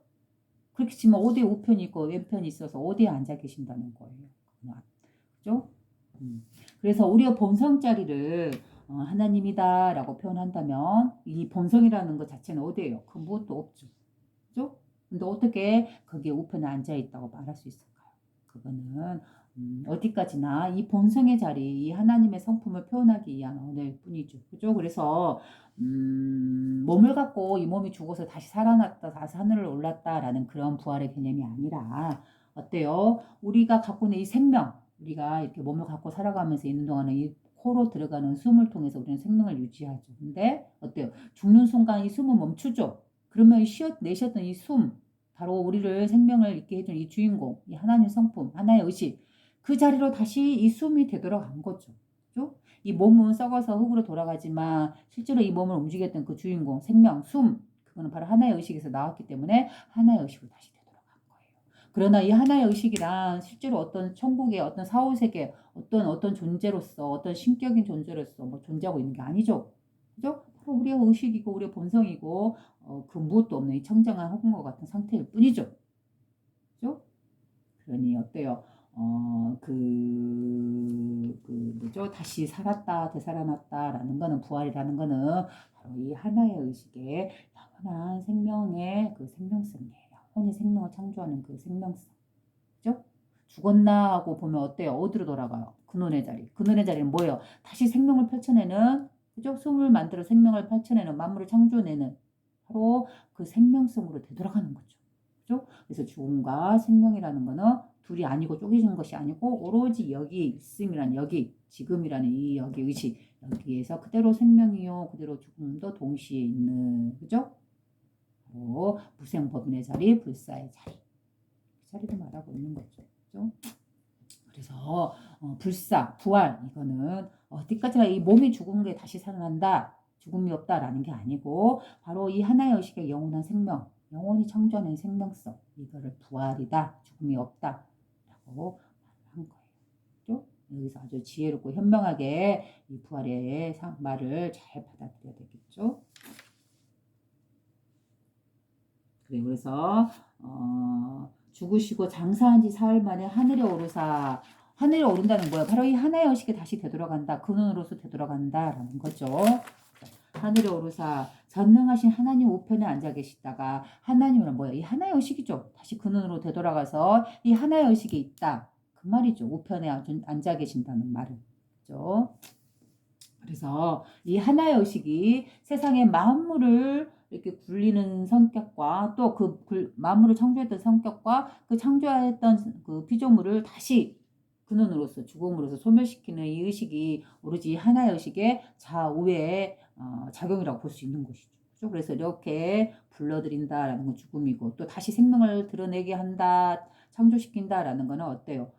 그렇게 치면 어디에 우편이 있고 왼편이 있어서 어디에 앉아 계신다는 거예요. 그죠? 그래서 우리의 본성 자리를 하나님이다 라고 표현한다면 이 본성이라는 것 자체는 어디예요? 그 무엇도 없죠. 그죠? 근데 어떻게 거기에 우편에 앉아있다고 말할 수 있을까요? 그거는 어디까지나 이 본성의 자리, 이 하나님의 성품을 표현하기 위한 언어일 뿐이죠. 그죠? 그래서 몸을 갖고 이 몸이 죽어서 다시 살아났다, 다시 하늘을 올랐다라는 그런 부활의 개념이 아니라 어때요? 우리가 갖고 있는 이 생명, 우리가 이렇게 몸을 갖고 살아가면서 있는 동안은 이 코로 들어가는 숨을 통해서 우리는 생명을 유지하죠. 근데 어때요? 죽는 순간 이 숨은 멈추죠. 그러면 내쉬었던 이 숨, 바로 우리를 생명을 있게 해준 이 주인공, 이 하나님 성품, 하나의 의식, 그 자리로 다시 이 숨이 되돌아간 거죠. 그죠? 이 몸은 썩어서 흙으로 돌아가지만 실제로 이 몸을 움직였던 그 주인공, 생명, 숨, 그거는 바로 하나의 의식에서 나왔기 때문에 하나의 의식으로 다시 되돌아간 거예요. 그러나 이 하나의 의식이란 실제로 어떤 천국의 어떤 사후세계, 어떤 존재로서, 어떤 신격인 존재로서 뭐 존재하고 있는 게 아니죠. 그죠? 바로 우리의 의식이고, 우리의 본성이고, 그 무엇도 없는 이 청정한 허공과 같은 상태일 뿐이죠. 그죠? 그러니 어때요? 뭐죠? 다시 살았다, 되살아났다라는 거는, 부활이라는 거는 바로 이 하나의 의식의 영원한 생명의 그 생명성이에요. 혼이 생명을 창조하는 그 생명성. 그죠? 죽었나 하고 보면 어때요? 어디로 돌아가요? 근원의 자리. 근원의 자리는 뭐예요? 다시 생명을 펼쳐내는, 그죠? 숨을 만들어 생명을 펼쳐내는, 만물을 창조해내는 바로 그 생명성으로 되돌아가는 거죠. 그죠? 그래서 죽음과 생명이라는 거는 둘이 아니고 쪼개진 것이 아니고 오로지 여기 있음이란 여기, 지금이라는 이 여기 의식, 여기에서 그대로 생명이요, 그대로 죽음도 동시에 있는, 그죠? 바로 무생법인의 자리, 불사의 자리. 그 자리를 말하고 있는 거죠. 그죠? 그래서 불사, 부활, 이거는 어디까지나 이 몸이 죽은 게 다시 살아난다, 죽음이 없다라는 게 아니고 바로 이 하나의 의식의 영원한 생명, 영원히 창조하는 생명성, 이거를 부활이다, 죽음이 없다라고 한 거예요. 그죠? 여기서 아주 지혜롭고 현명하게 이 부활의 말을 잘 받아들여야 되겠죠. 그래, 그래서 죽으시고 장사한 지 사흘 만에 하늘에 오르사, 하늘에 오른다는 거예요. 바로 이 하나의 의식이 다시 되돌아간다, 근원으로서 되돌아간다라는 거죠. 하늘에 오르사 전능하신 하나님 우편에 앉아 계시다가, 하나님은 뭐예요? 이 하나의 의식이죠. 다시 근원으로 되돌아가서 이 하나의 의식이 있다, 그 말이죠. 우편에 앉아 계신다는 말은. 그죠? 그래서 이 하나의 의식이 세상의 만물을 이렇게 굴리는 성격과 또 그 만물을 창조했던 성격과 그 창조했던 그 피조물을 다시 근원으로서 죽음으로서 소멸시키는 이 의식이 오로지 하나의 의식의 좌우의 작용이라고 볼 수 있는 것이죠. 그렇죠? 그래서 이렇게 불러들인다라는 건 죽음이고, 또 다시 생명을 드러내게 한다, 창조시킨다라는 거는 어때요?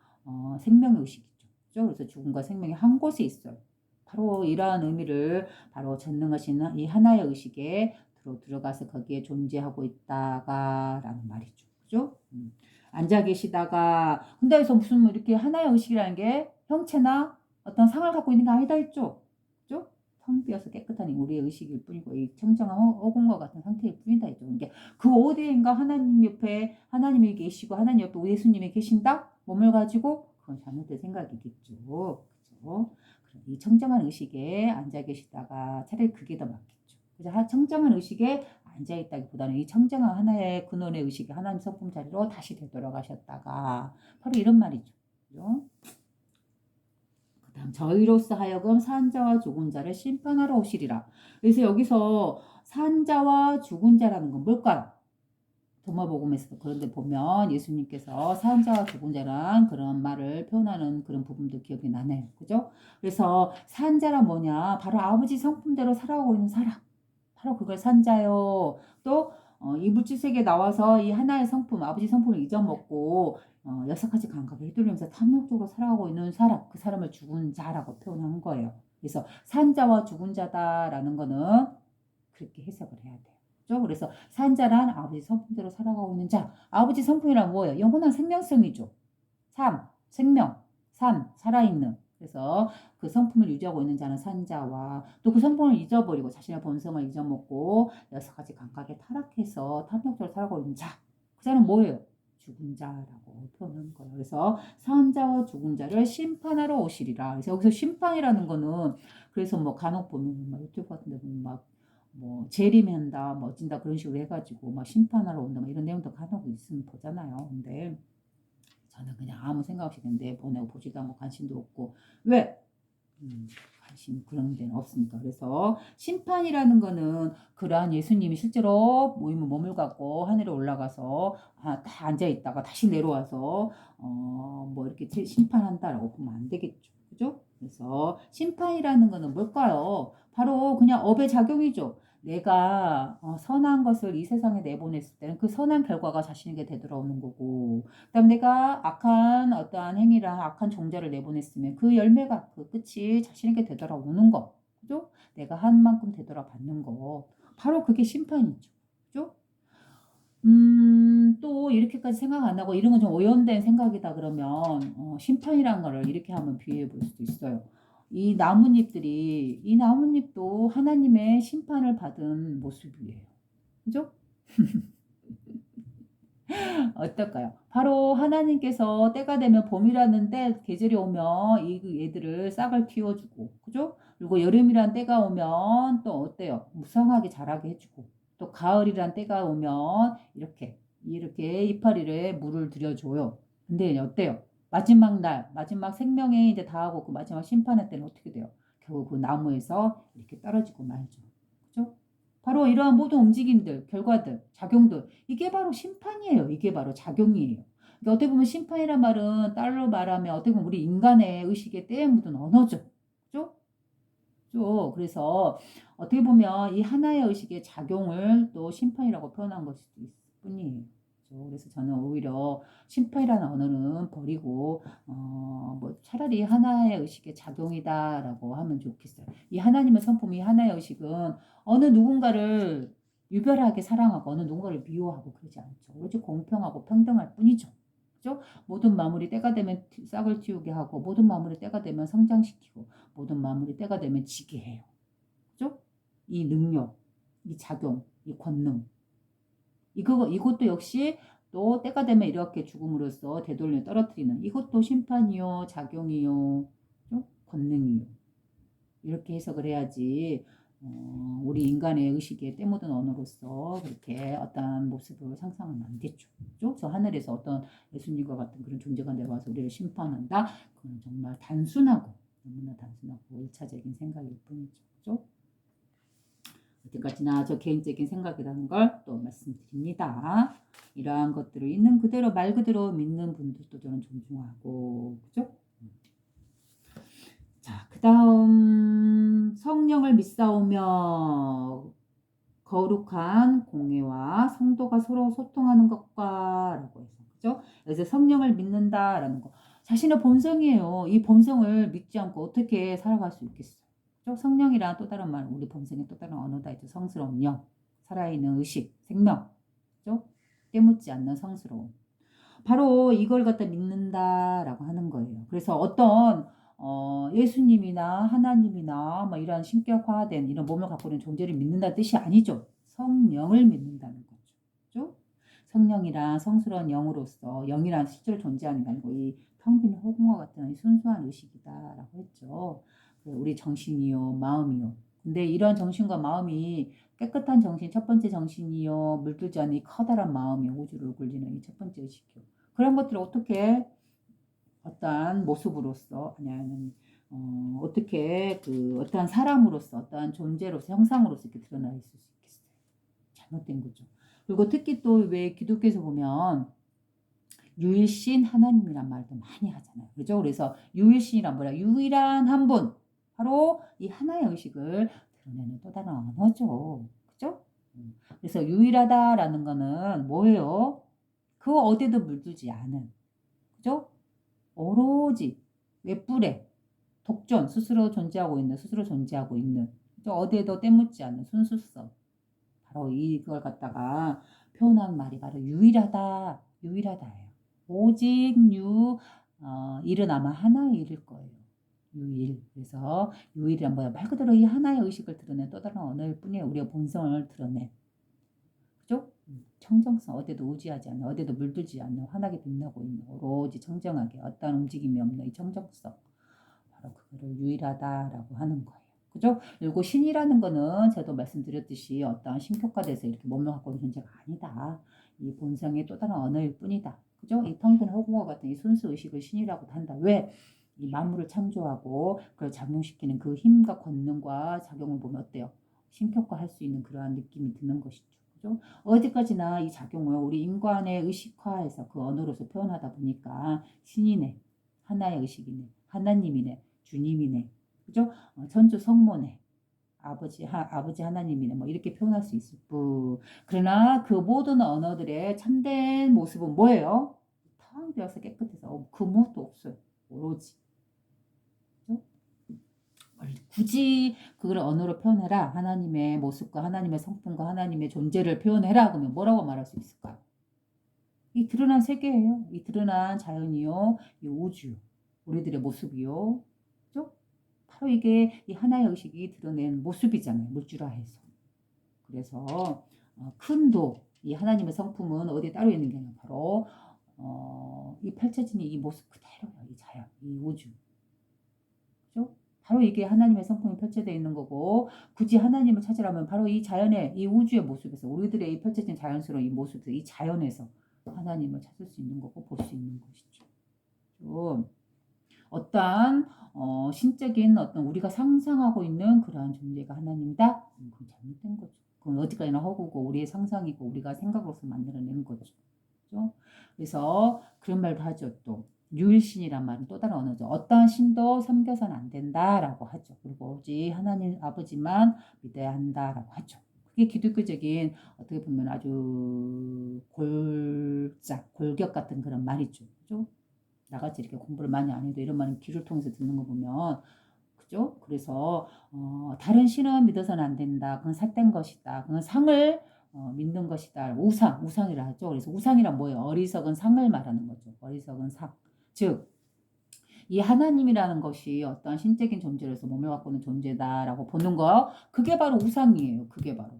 생명의 의식이죠. 그렇죠? 그래서 죽음과 생명이 한 곳에 있어요. 바로 이러한 의미를 바로 전능하신 이 하나의 의식에 들어가서 거기에 존재하고 있다가라는 말이죠. 그죠? 앉아 계시다가, 근데 여기서 무슨 뭐 이렇게 하나의 의식이라는 게 형체나 어떤 상을 갖고 있는 게 아니다 했죠. 그죠? 텅 비어서 깨끗한 우리의 의식일 뿐이고, 이 청정한 허공과 같은 상태일 뿐이다 했죠. 이게 그 어디인가 하나님 옆에 하나님이 계시고 하나님 옆에 예수님이 계신다? 몸을 가지고? 그건 잘못된 생각이겠죠. 그죠? 이 청정한 의식에 앉아 계시다가 차라리 그게 더 맞겠죠. 그래서 청정한 의식에 앉아 있다기보다는 이 청정한 하나의 근원의 의식이 하나님 성품 자리로 다시 되돌아가셨다가, 바로 이런 말이죠. 그죠? 그다음 저희로서 하여금 산자와 죽은 자를 심판하러 오시리라. 그래서 여기서 산자와 죽은 자라는 건 뭘까요? 도마복음에서 그런데 보면 예수님께서 사자와 죽은 자란 그런 말을 표현하는 그런 부분도 기억이 나네요. 그죠? 그래서 산자란 뭐냐? 바로 아버지 성품대로 살아오고 있는 사람. 바로 그걸 산자요. 또 이 물질 세계에 나와서 이 하나의 성품, 아버지 성품을 잊어먹고 여섯 가지 감각을 휘둘리면서 탐욕적으로 살아가고 있는 사람, 그 사람을 죽은 자라고 표현한 거예요. 그래서 산자와 죽은 자다라는 거는 그렇게 해석을 해야 돼요. 그래서 산자란 아버지 성품대로 살아가고 있는 자. 아버지 성품이란 뭐예요? 영원한 생명성이죠. 삶, 생명, 살아있는. 그래서 그 성품을 유지하고 있는 자는 산자와, 또 그 성품을 잊어버리고 자신의 본성을 잊어먹고 여섯 가지 감각에 타락해서 탐욕적으로 살아가고 있는 자. 그 자는 뭐예요? 죽은 자라고 표현한 거예요. 그래서 산자와 죽은 자를 심판하러 오시리라. 그래서 여기서 심판이라는 거는, 그래서 뭐 간혹 보면 막 유튜브 같은 데 보면 막 뭐 재림한다, 뭐 어찐다 그런 식으로 해가지고 막 심판하러 온다, 막 이런 내용도 간혹 있으면 보잖아요. 근데 저는 그냥 아무 생각 없이 그냥 내보내고 보지도 않고 관심도 없고. 왜? 하신 그런 데는 없으니까. 그래서 심판이라는 거는 그러한 예수님이 실제로 모임을 몸을 갖고 하늘에 올라가서 다 앉아 있다가 다시 내려와서 뭐 이렇게 심판한다라고 보면 안 되겠죠. 그죠? 그래서 심판이라는 거는 뭘까요? 바로 그냥 업의 작용이죠. 내가 선한 것을 이 세상에 내보냈을 때는 그 선한 결과가 자신에게 되돌아오는 거고, 그다음 내가 악한 어떠한 행위랑 악한 종자를 내보냈으면 그 열매가 그 끝이 자신에게 되돌아오는 거, 그죠? 내가 한 만큼 되돌아받는 거, 바로 그게 심판이죠. 그죠? 또 이렇게까지 생각 안 하고 이런 건 좀 오염된 생각이다 그러면 심판이란 거를 이렇게 한번 비유해 볼 수도 있어요. 이 나뭇잎도 하나님의 심판을 받은 모습이에요. 그죠? 어떨까요? 바로 하나님께서 때가 되면 봄이라는 때 계절이 오면 이 얘들을 싹을 틔워주고, 그죠? 그리고 여름이란 때가 오면 또 어때요? 무성하게 자라게 해주고, 또 가을이란 때가 오면 이렇게 이파리에 물을 들여줘요. 근데 어때요? 마지막 날, 마지막 생명에 이제 다하고 그 마지막 심판의 때는 어떻게 돼요? 결국 그 나무에서 이렇게 떨어지고 말죠. 그죠? 바로 이러한 모든 움직임들, 결과들, 작용들, 이게 바로 심판이에요. 이게 바로 작용이에요. 그러니까 어떻게 보면 심판이란 말은 딸로 말하면 어떻게 보면 우리 인간의 의식에 때에 묻은 언어죠. 그죠? 그래서 어떻게 보면 이 하나의 의식의 작용을 또 심판이라고 표현한 것일 수도 있을 뿐이에요. 그래서 저는 오히려 심판이라는 언어는 버리고 뭐 차라리 하나의 의식의 작용이다라고 하면 좋겠어요. 이 하나님의 성품이 하나의 의식은 어느 누군가를 유별하게 사랑하고 어느 누군가를 미워하고 그러지 않죠. 오직 공평하고 평등할 뿐이죠. 그죠? 모든 마무리 때가 되면 싹을 틔우게 하고 모든 마무리 때가 되면 성장시키고 모든 마무리 때가 되면 지게 해요. 그죠? 이 능력, 이 작용, 이 권능. 이것도 역시 또 때가 되면 이렇게 죽음으로써 되돌려 떨어뜨리는 이것도 심판이요, 작용이요, 권능이요. 이렇게 해석을 해야지 우리 인간의 의식에 때 묻은 언어로서 그렇게 어떤 모습을 상상하면 안 되죠. 그죠? 저 하늘에서 어떤 예수님과 같은 그런 존재가 내려와서 우리를 심판한다. 그건 정말 단순하고 너무나 단순하고 1차적인 생각일 뿐이죠. 그죠? 어디까지나 저 개인적인 생각이라는 걸 또 말씀드립니다. 이러한 것들을 있는 그대로 말 그대로 믿는 분들도 저는 존중하고 그죠? 자, 그 다음 성령을 믿사오며 거룩한 공예와 성도가 서로 소통하는 것과 라고 해서 그죠? 그래서 성령을 믿는다라는 거 자신의 본성이에요. 이 본성을 믿지 않고 어떻게 살아갈 수 있겠어요? 그죠? 성령이란 또 다른 말 우리 본성의 또 다른 언어다 있죠. 성스러운 영, 살아있는 의식, 생명, 그죠? 때묻지 않는 성스러움. 바로 이걸 갖다 믿는다라고 하는 거예요. 그래서 어떤 예수님이나 하나님이나 뭐 이런 신격화된 이런 몸을 갖고 있는 존재를 믿는다는 뜻이 아니죠. 성령을 믿는다는 거죠. 그죠? 성령이란 성스러운 영으로서 영이란 실제로 존재하는 게 아니고 이 텅 빈 허공과 같은 이 순수한 의식이다라고 했죠. 우리 정신이요, 마음이요. 근데 이런 정신과 마음이 깨끗한 정신, 첫 번째 정신이요, 물들지 않은 이 커다란 마음이 우주를 굴리는 이 첫 번째 의식이요. 그런 것들을 어떻게 어떠한 모습으로서 아니면 어떻게 그 어떠한 사람으로서 어떠한 존재로서 형상으로서 이렇게 드러나 있을 수 있겠어요. 잘못된 거죠. 그리고 특히 또 왜 기독교에서 보면 유일신 하나님이란 말도 많이 하잖아요. 그렇죠? 그래서 유일신이란 뭐야? 유일한 한 분. 바로 이 하나의 의식을 드러내는 또 다른 언어죠. 그죠? 그래서 유일하다라는 거는 뭐예요? 그 어디도 물들지 않은. 그죠? 오로지 외뿔에 독존 스스로 존재하고 있는 어디에도 때묻지 않는 순수성 바로 이걸 갖다가 표현한 말이 바로 유일하다예요. 오직 일은 아마 하나의 일일 거예요. 유일. 그래서 유일이란 뭐야? 말 그대로 이 하나의 의식을 드러낸 또 다른 언어일 뿐이에요. 우리의 본성을 드러낸. 그죠? 청정성, 어디도 우지하지 않는, 어디도 물들지 않는, 환하게 빛나고 있는, 오로지 청정하게, 어떤 움직임이 없는 이 청정성. 바로 그거를 유일하다라고 하는 거예요. 그죠? 그리고 신이라는 거는 저도 말씀드렸듯이 어떤 신격화돼서 이렇게 몸을 갖고 있는 존재가 아니다. 이 본성의 또 다른 언어일 뿐이다. 그죠? 이 텅 빈 허공과 같은 이 순수 의식을 신이라고 한다. 왜? 이 만물을 창조하고 그걸 작용시키는 그 힘과 권능과 작용을 보면 어때요? 신격화할 수 있는 그러한 느낌이 드는 것이죠. 그죠? 어디까지나 이 작용을 우리 인간의 의식화해서 그 언어로서 표현하다 보니까 신이네, 하나의 의식이네, 하나님이네, 주님이네, 그죠? 천주 성모네, 아버지 하나님이네, 뭐 이렇게 표현할 수 있을 뿐. 그러나 그 모든 언어들의 참된 모습은 뭐예요? 텅되어서 깨끗해서 그 무엇도 없어요. 오로지. 그죠? 굳이 그걸 언어로 표현해라. 하나님의 모습과 하나님의 성품과 하나님의 존재를 표현해라. 그러면 뭐라고 말할 수 있을까요? 이 드러난 세계예요. 이 드러난 자연이요. 이 우주. 우리들의 모습이요. 그죠? 바로 이게 이 하나의 의식이 드러낸 모습이잖아요. 물질화해서. 그래서 큰 도, 이 하나님의 성품은 어디에 따로 있는 게 아니라 바로 이 펼쳐진 이 모습 그대로예요. 이 자연, 이 우주. 그죠? 바로 이게 하나님의 성품이 펼쳐져 있는 거고 굳이 하나님을 찾으라면 바로 이 자연의 이 우주의 모습에서 우리들의 이 펼쳐진 자연스러운 이 모습에서 이 자연에서 하나님을 찾을 수 있는 거고 볼 수 있는 것이죠. 좀 어떠한 신적인 어떤 우리가 상상하고 있는 그러한 존재가 하나님이다? 그건 잘못된 거죠. 그건 어디까지나 허구고 우리의 상상이고 우리가 생각으로서 만들어낸 거죠. 그죠? 그래서 그런 말도 하죠. 또 유일신이란 말은 또 다른 언어죠. 어떠한 신도 섬겨서는 안 된다라고 하죠. 그리고 오직 하나님 아버지만 믿어야 한다라고 하죠. 그게 기독교적인 어떻게 보면 아주 골격 같은 그런 말이죠. 그죠? 나같이 이렇게 공부를 많이 안 해도 이런 말은 귀를 통해서 듣는 거 보면 그죠? 그래서 다른 신은 믿어서는 안 된다. 그건 삿된 것이다. 그건 상을 믿는 것이다. 우상이라 하죠. 그래서 우상이란 뭐예요? 어리석은 상을 말하는 거죠. 어리석은 상. 즉, 이 하나님이라는 것이 어떤 신적인 존재로서 몸을 갖고 있는 존재다라고 보는 거, 그게 바로 우상이에요. 그게 바로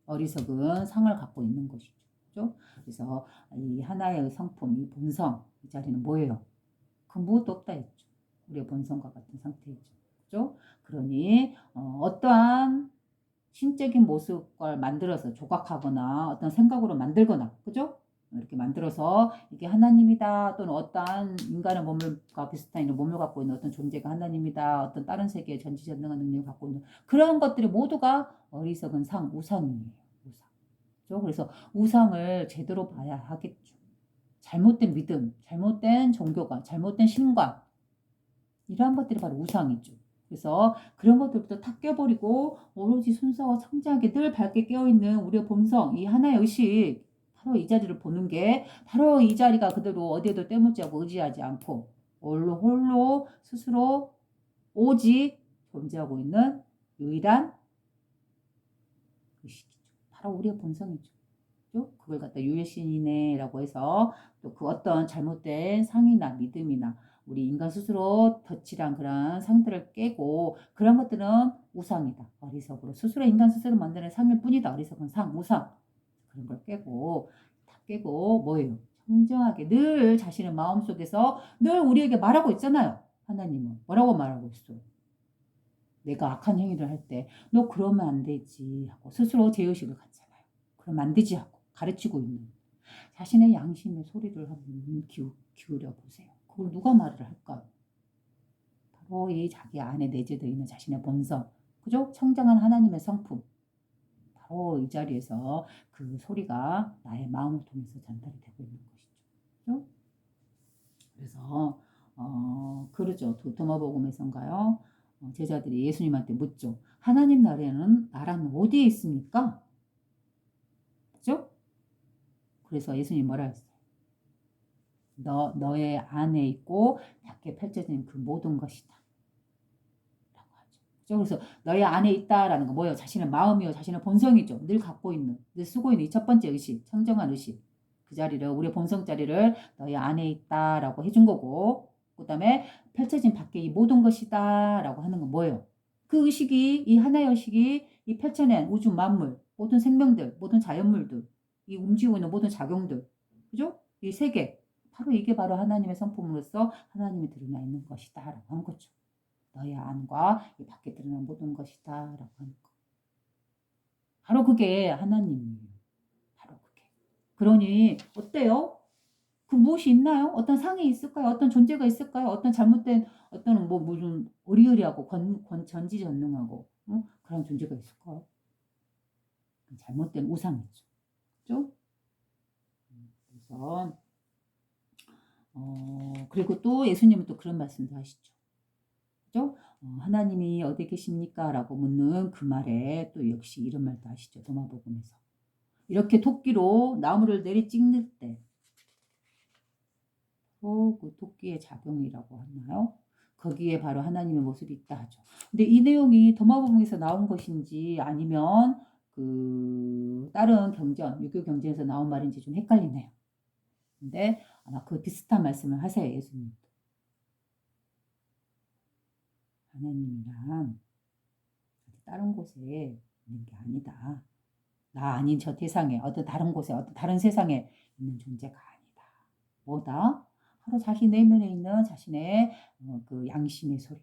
어리석은 상을 갖고 있는 것이죠. 그죠? 그래서 이 하나의 성품, 이 본성, 이 자리는 뭐예요? 그 무엇도 없다 했죠. 우리의 본성과 같은 상태이죠. 그죠? 그러니 어떠한 신적인 모습을 만들어서 조각하거나 어떤 생각으로 만들거나 그죠? 이렇게 만들어서 이게 하나님이다 또는 어떠한 인간의 몸과 비슷한 이런 몸을 갖고 있는 어떤 존재가 하나님이다 어떤 다른 세계의 전지전능한 능력을 갖고 있는 그런 것들이 모두가 어리석은 우상이에요. 우상. 그죠? 그래서 우상을 제대로 봐야 하겠죠. 잘못된 믿음, 잘못된 종교관, 잘못된 신관 이러한 것들이 바로 우상이죠. 그래서 그런 것들부터 탁 깨버리고 오로지 순수하고 청정하게 늘 밝게 깨어있는 우리의 본성, 이 하나의 의식 바로 이 자리를 보는 게 바로 이 자리가 그대로 어디에도 때묻지하고 의지하지 않고 홀로 스스로 오직 존재하고 있는 유일한 의식이죠. 바로 우리의 본성이죠. 그걸 갖다 유일신이네라고 해서 또 그 어떤 잘못된 상이나 믿음이나 우리 인간 스스로 덧칠한 그런 상들을 깨고 그런 것들은 우상이다. 어리석으로 스스로 인간 스스로 만드는 상일 뿐이다. 어리석은 우상 그런 걸 깨고 다 깨고 뭐예요? 청정하게 늘 자신의 마음속에서 늘 우리에게 말하고 있잖아요. 하나님은 뭐라고 말하고 있어요? 내가 악한 행위를 할 때 너 그러면 안 되지 하고 스스로 제의식을 갖잖아요. 그러면 안 되지 하고 가르치고 있는 자신의 양심의 소리를 한번 기울여 보세요. 그걸 누가 말을 할까요? 바로 이 자기 안에 내재되어 있는 자신의 본성, 그죠? 청정한 하나님의 성품. 바로 이 자리에서 그 소리가 나의 마음을 통해서 전달이 되고 있는 것이죠. 그죠? 그래서 그러죠. 도마복음에서인가요? 제자들이 예수님한테 묻죠. 하나님 나라는 어디에 있습니까? 그죠? 그래서 예수님 뭐라 했어요? 너의 안에 있고 밖에 펼쳐진 그 모든 것이다. 라고 하죠. 그죠? 그래서 너의 안에 있다라는 거 뭐예요? 자신의 마음이요. 자신의 본성이죠. 늘 갖고 있는, 늘 쓰고 있는 이 첫 번째 의식, 청정한 의식. 그 자리를, 우리의 본성 자리를 너의 안에 있다라고 해준 거고, 그 다음에 펼쳐진 밖에 이 모든 것이다 라고 하는 건 뭐예요? 그 의식이, 이 하나의 의식이 이 펼쳐낸 우주 만물, 모든 생명들, 모든 자연물들, 이 움직이고 있는 모든 작용들, 그죠? 이 세계, 바로 이게 바로 하나님의 성품으로서 하나님이 드러나 있는 것이다 라고 한 거죠. 너의 안과 이 밖에 드러난 모든 것이다 라고 하는 거. 바로 그게 하나님이에요. 바로 그게. 그러니 어때요? 그 무엇이 있나요? 어떤 상이 있을까요? 어떤 존재가 있을까요? 어떤 잘못된 어떤 뭐 무슨 어리어리하고 전지전능하고 그런 존재가 있을까요? 잘못된 우상이죠. 그죠? 그래서 그리고 또 예수님은 또 그런 말씀도 하시죠. 그죠? 하나님이 어디 계십니까? 라고 묻는 그 말에 또 역시 이런 말도 하시죠. 도마복음에서. 이렇게 토끼로 나무를 내리 찍는 때, 그 토끼의 작용이라고 하나요? 거기에 바로 하나님의 모습이 있다 하죠. 근데 이 내용이 도마복음에서 나온 것인지 아니면 그 다른 경전, 유교 경전에서 나온 말인지 좀 헷갈리네요. 근데 아마 그 비슷한 말씀을 하세요, 예수님. 하나님이란 다른 곳에 있는 게 아니다. 나 아닌 저 세상에, 어떤 다른 곳에, 어떤 다른 세상에 있는 존재가 아니다. 뭐다? 바로 자기 내면에 있는 자신의 그 양심의 소리.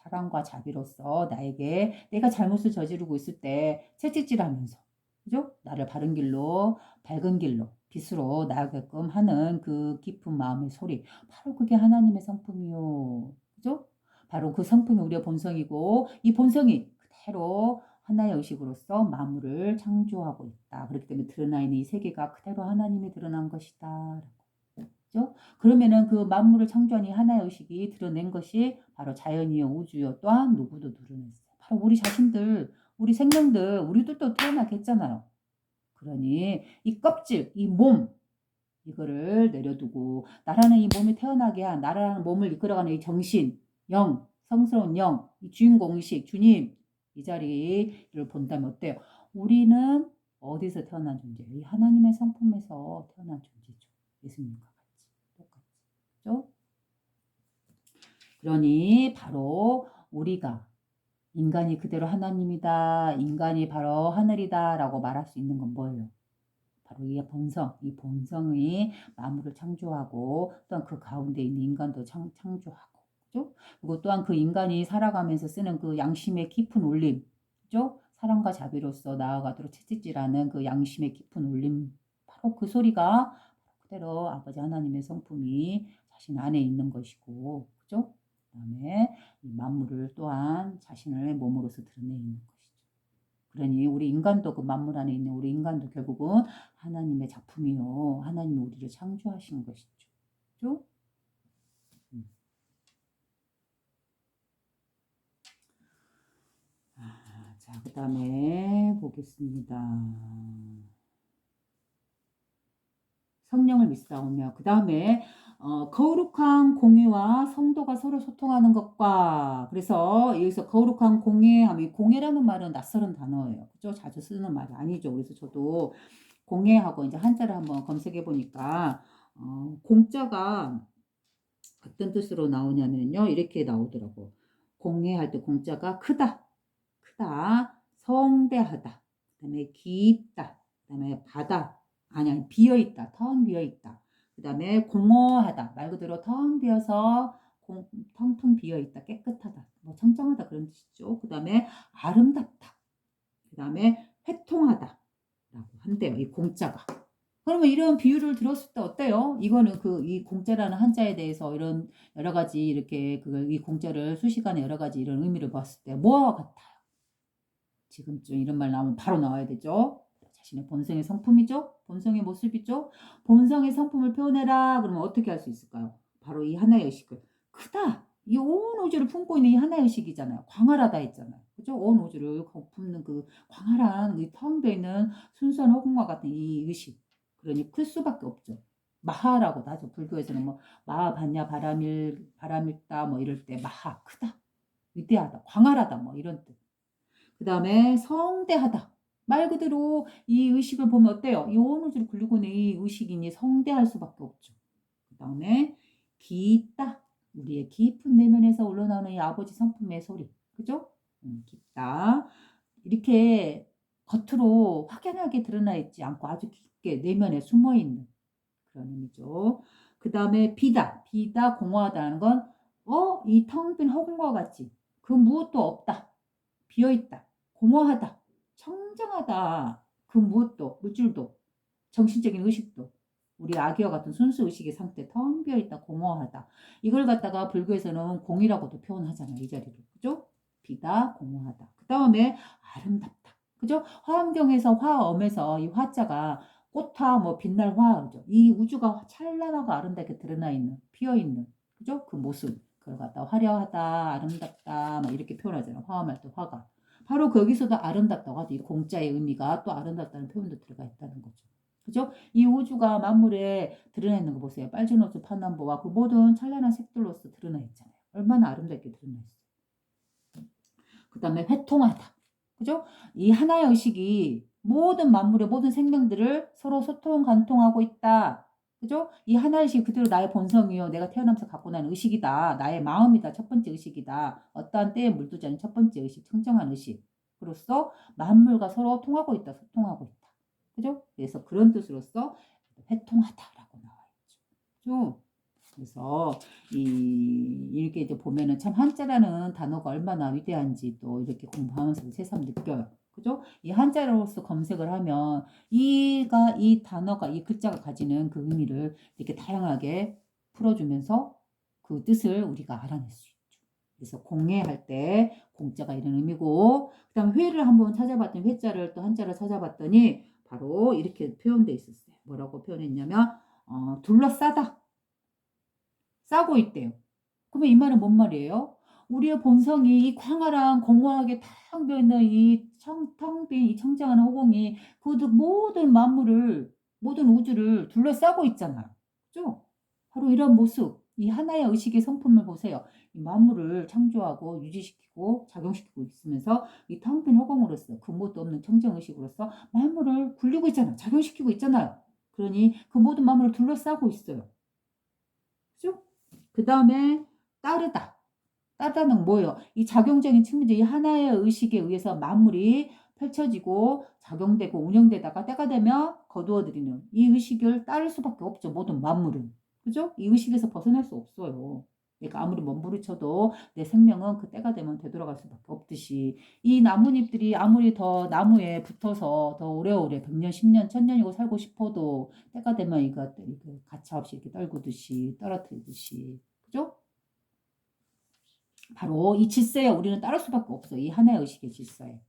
사랑과 자비로서 나에게 내가 잘못을 저지르고 있을 때 채찍질하면서, 그죠? 나를 바른 길로, 밝은 길로, 빛으로 나아가게끔 하는 그 깊은 마음의 소리. 바로 그게 하나님의 성품이요. 그죠? 바로 그 성품이 우리의 본성이고, 이 본성이 그대로 하나의 의식으로서 만물을 창조하고 있다. 그렇기 때문에 드러나 있는 이 세계가 그대로 하나님이 드러난 것이다. 그죠? 그러면은 그 만물을 창조한 이 하나의 의식이 드러낸 것이 바로 자연이요, 우주요, 또한 누구도 드러냈어요. 바로 우리 자신들, 우리 생명들, 우리들도 태어나겠잖아요. 그러니 이 껍질, 이 몸, 이거를 내려두고 나라는 이 몸이 태어나게 한 나라는 몸을 이끌어가는 이 정신, 영, 성스러운 영, 이 주인공의식, 주님 이 자리를 본다면 어때요? 우리는 어디서 태어난 존재예요? 이 하나님의 성품에서 태어난 존재죠. 예수님과 같이 똑같이. 그죠? 그러니 바로 우리가 인간이 그대로 하나님이다. 인간이 바로 하늘이다. 라고 말할 수 있는 건 뭐예요? 바로 이 본성, 이 본성이 만물을 창조하고 또한 그 가운데 있는 인간도 창조하고, 그죠? 그리고 또한 그 인간이 살아가면서 쓰는 그 양심의 깊은 울림, 그죠? 사랑과 자비로서 나아가도록 채찍질하는 그 양심의 깊은 울림, 바로 그 소리가 그대로 아버지 하나님의 성품이 자신 안에 있는 것이고, 그죠? 그다음에 이 만물을 또한 자신의 몸으로서 드러내는 것이죠. 그러니 우리 인간도 그 만물 안에 있는 우리 인간도 결국은 하나님의 작품이요. 하나님이 우리를 창조하신 것이죠. 그죠? 자, 그 다음에 보겠습니다. 성령을 믿사오며 그 다음에 거룩한 공예와 성도가 서로 소통하는 것과 그래서 여기서 거룩한 공예하면 공예라는 말은 낯설은 단어예요. 그죠? 자주 쓰는 말이 아니죠. 그래서 저도 공예하고 이제 한자를 한번 검색해 보니까 공자가 어떤 뜻으로 나오냐면요. 이렇게 나오더라고. 공예할 때 공자가 크다, 성대하다, 그다음에 깊다, 그다음에 바다, 아니 비어있다, 텅 비어있다. 그다음에 공허하다, 말 그대로 텅 비어서 텅텅 비어있다, 깨끗하다, 뭐 청정하다 그런 뜻이죠. 그다음에 아름답다, 그다음에 회통하다라고 한대요. 이 공자가. 그러면 이런 비유를 들었을 때 어때요? 이거는 그 이 공자라는 한자에 대해서 이런 여러 가지 이렇게 이 공자를 수시간에 여러 가지 이런 의미를 봤을 때 뭐와 같아요? 지금쯤 이런 말 나오면 바로 나와야 되죠. 자신의 본성의 성품이죠. 본성의 모습이죠. 본성의 성품을 표현해라. 그러면 어떻게 할 수 있을까요? 바로 이 하나의 의식을 크다. 이 온 우주를 품고 있는 이 하나의 의식이잖아요. 광활하다 했잖아요. 그죠? 온 우주를 품는 그 광활한 텅 비어 있는 순수한 허공과 같은 이 의식. 그러니 클 수밖에 없죠. 마하라고도 하죠. 불교에서는 뭐 마하 반야 바람일다 뭐 이럴 때 마하 크다. 위대하다. 광활하다 뭐 이런 뜻. 그 다음에 성대하다. 말 그대로 이 의식을 보면 어때요? 이 온 우주를 굴리고 있는 이 의식이니 성대할 수밖에 없죠. 그 다음에 깊다. 우리의 깊은 내면에서 올라나오는 이 아버지 성품의 소리. 그죠? 깊다. 이렇게 겉으로 확연하게 드러나 있지 않고 아주 깊게 내면에 숨어 있는 그런 의미죠. 그 다음에 비다. 비다 공허하다는 건 이 텅 빈 허공과 같이 그 무엇도 없다. 비어있다. 공허하다. 청정하다. 그 무엇도 물질도 정신적인 의식도 우리 아기와 같은 순수 의식의 상태, 텅 비어있다, 공허하다. 이걸 갖다가 불교에서는 공이라고도 표현하잖아요. 이 자리를. 그죠? 비다, 공허하다. 그 다음에 아름답다. 그죠? 화엄경에서 화엄에서 이 화자가 꽃화, 뭐 빛날 화죠. 이 우주가 찬란하고 아름답게 드러나 있는, 피어 있는, 그죠? 그 모습. 그걸 갖다 화려하다, 아름답다, 막 이렇게 표현하잖아요. 화엄할 때 화가. 바로 거기서도 아름답다고 하죠. 이 공자의 의미가 또 아름답다는 표현도 들어가 있다는 거죠. 그죠? 이 우주가 만물에 드러나 있는 거 보세요. 빨주노 수 파남보와 그 모든 찬란한 색들로서 드러나 있잖아요. 얼마나 아름답게 드러나 있어요. 그 다음에 회통하다. 그죠? 이 하나의 의식이 모든 만물의 모든 생명들을 서로 소통, 간통하고 있다. 그죠? 이 하나의 의식이 그대로 나의 본성이요. 내가 태어나면서 갖고 난 의식이다. 나의 마음이다. 첫 번째 의식이다. 어떠한 때에 물들지 않은 첫 번째 의식, 청정한 의식으로서 만물과 서로 통하고 있다. 소통하고 있다. 그죠? 그래서 그런 뜻으로서 회통하다라고 나와 있죠. 그죠? 그래서 이렇게 이제 보면은 참 한자라는 단어가 얼마나 위대한지 또 이렇게 공부하면서 새삼 느껴요. 그죠? 이 한자로서 검색을 하면 이 단어가 이 글자가 가지는 그 의미를 이렇게 다양하게 풀어주면서 그 뜻을 우리가 알아낼 수 있죠. 그래서 공예할 때 공자가 이런 의미고 그다음 회를 한번 찾아봤더니 회자를 또 한자를 찾아봤더니 바로 이렇게 표현돼 있었어요. 뭐라고 표현했냐면 둘러싸다. 싸고 있대요. 그러면 이 말은 뭔 말이에요? 우리의 본성이 이 광활한 공허하게 텅 비어있는 텅 빈 이 청정한 허공이 그 모든 만물을 모든 우주를 둘러싸고 있잖아요. 그죠? 바로 이런 모습, 이 하나의 의식의 성품을 보세요. 이 만물을 창조하고 유지시키고 작용시키고 있으면서 이 텅 빈 허공으로서 근본도 없는 청정의식으로서 만물을 굴리고 있잖아요. 작용시키고 있잖아요. 그러니 그 모든 만물을 둘러싸고 있어요. 그죠? 그 다음에 따르다. 따르다는 뭐예요? 이 작용적인 측면이 이 하나의 의식에 의해서 만물이 펼쳐지고 작용되고 운영되다가 때가 되면 거두어들이는 이 의식을 따를 수밖에 없죠. 모든 만물은. 그죠? 이 의식에서 벗어날 수 없어요. 그러니까 아무리 몸부리쳐도 내 생명은 그 때가 되면 되돌아갈 수밖에 없듯이 이 나뭇잎들이 아무리 더 나무에 붙어서 더 오래오래 100년, 10년, 1000년이고 살고 싶어도 때가 되면 이것들이 가차없이 이렇게 떨구듯이 떨어뜨리듯이 그죠? 바로 이 질서에 우리는 따를 수밖에 없어. 이 하나의 의식의 질서에.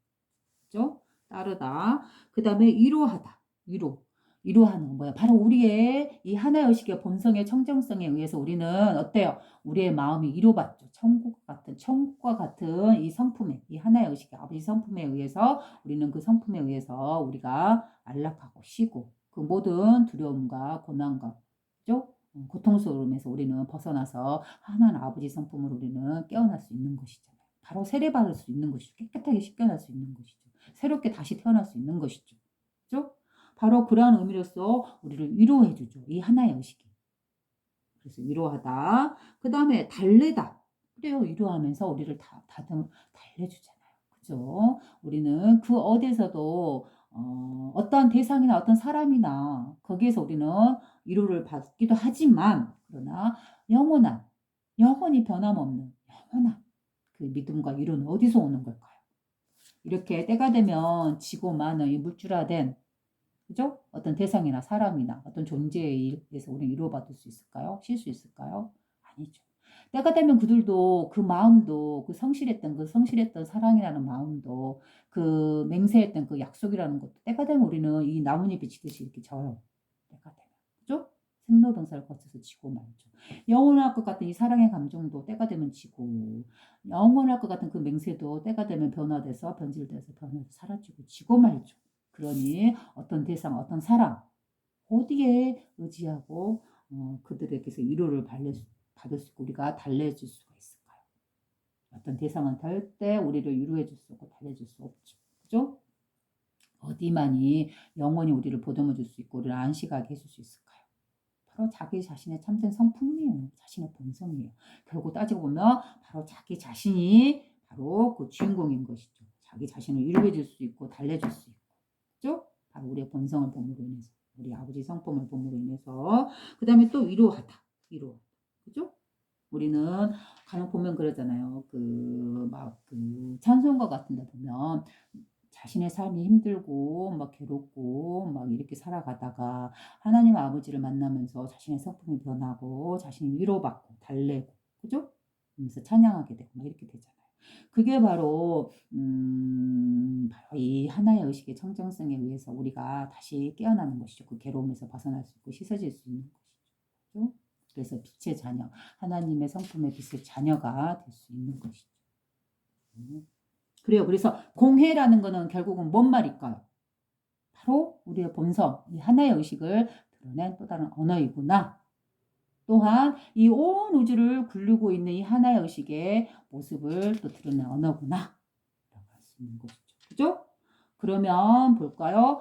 그죠? 따르다. 그 다음에 위로하다. 위로. 위로하는 건 뭐야? 바로 우리의 이 하나의 의식의 본성의 청정성에 의해서 우리는 어때요? 우리의 마음이 위로받죠. 천국과 같은 이 성품에, 이 하나의 의식의 아버지 성품에 의해서 우리는 그 성품에 의해서 우리가 안락하고 쉬고 그 모든 두려움과 고난과 그죠? 고통스러움에서 우리는 벗어나서 하나님 아버지 성품으로 우리는 깨어날 수 있는 것이잖아요. 바로 세례받을 수 있는 것이죠. 깨끗하게 씻겨날 수 있는 것이죠. 새롭게 다시 태어날 수 있는 것이죠. 그죠? 바로 그러한 의미로서 우리를 위로해 주죠. 이 하나의 의식이. 그래서 위로하다. 그 다음에 달래다. 그래요. 위로하면서 우리를 달래주잖아요. 그죠? 우리는 그 어디에서도 어떠한 대상이나 어떤 사람이나 거기에서 우리는 위로를 받기도 하지만 그러나 영원히 변함없는 영원한 그 믿음과 위로는 어디서 오는 걸까요? 이렇게 때가 되면 지고 마는 이 물줄화된 그죠? 어떤 대상이나 사람이나 어떤 존재에 의해서 우리는 위로받을 수 있을까요? 쉴 수 있을까요? 아니죠. 때가 되면 그들도 그 마음도 그 성실했던 사랑이라는 마음도 그 맹세했던 그 약속이라는 것도 때가 되면 우리는 이 나뭇잎이 지듯이 이렇게 져요. 때가 되면. 그죠? 생로병사를 거쳐서 지고 말죠. 영원할 것 같은 이 사랑의 감정도 때가 되면 지고 영원할 것 같은 그 맹세도 때가 되면 변화돼서 변질돼서 사라지고 지고 말죠. 그러니 어떤 대상, 어떤 사람 어디에 의지하고 그들에게서 위로를 받을 수 있고 우리가 달래줄 수가 있을까요? 어떤 대상은 절대 우리를 위로해 줄 수 없고 달래줄 수 없죠. 그죠? 어디만이 영원히 우리를 보듬어 줄 수 있고 우리를 안식하게 해줄 수 있을까요? 바로 자기 자신의 참된 성품이에요. 자신의 본성이에요. 결국 따지고 보면 바로 자기 자신이 바로 그 주인공인 것이죠. 자기 자신을 위로해 줄 수 있고 달래줄 수 있고 그죠? 바로 우리의 본성을 본으로 인해서 우리 아버지 성품을 본으로 인해서 그 다음에 또 위로하다. 그죠? 우리는 간혹 보면 그러잖아요. 그 막 그 찬송가 같은 데 보면 자신의 삶이 힘들고 막 괴롭고 막 이렇게 살아가다가 하나님 아버지를 만나면서 자신의 성품이 변하고 자신이 위로받고 달래고 그죠? 그러면서 찬양하게 되고 막 이렇게 되잖아요. 그게 바로 바로 이 하나의 의식의 청정성에 의해서 우리가 다시 깨어나는 것이죠. 그 괴로움에서 벗어날 수 있고 씻어질 수 있는 것이죠. 그래서 빛의 자녀, 하나님의 성품의 빛의 자녀가 될 수 있는 것이죠. 그래요. 그래서 공회라는 거는 결국은 뭔 말일까요? 바로 우리의 본성, 이 하나의 의식을 드러낸 또 다른 언어이구나. 또한 이 온 우주를 굴리고 있는 이 하나의 의식의 모습을 또 드러낸 언어구나. 라고 할 수 있는 것이죠. 그죠? 그러면 볼까요?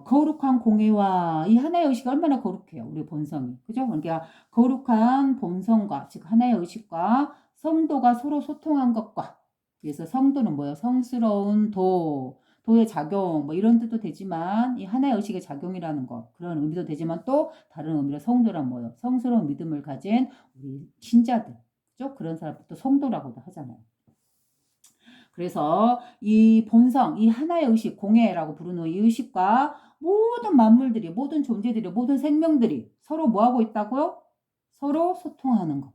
거룩한 공예와 이 하나의 의식이 얼마나 거룩해요. 우리 본성이. 그죠? 그러니까 거룩한 본성과 즉 하나의 의식과 성도가 서로 소통한 것과 그래서 성도는 뭐예요? 성스러운 도의 작용 뭐 이런 뜻도 되지만 이 하나의 의식의 작용이라는 것 그런 의미도 되지만 또 다른 의미로 성도란 뭐예요? 성스러운 믿음을 가진 우리 신자들 그죠? 그런 사람도 성도라고도 하잖아요. 그래서 이 본성, 이 하나의 의식, 공예라고 부르는 이 의식과 모든 만물들이, 모든 존재들이, 모든 생명들이 서로 뭐하고 있다고요? 서로 소통하는 것과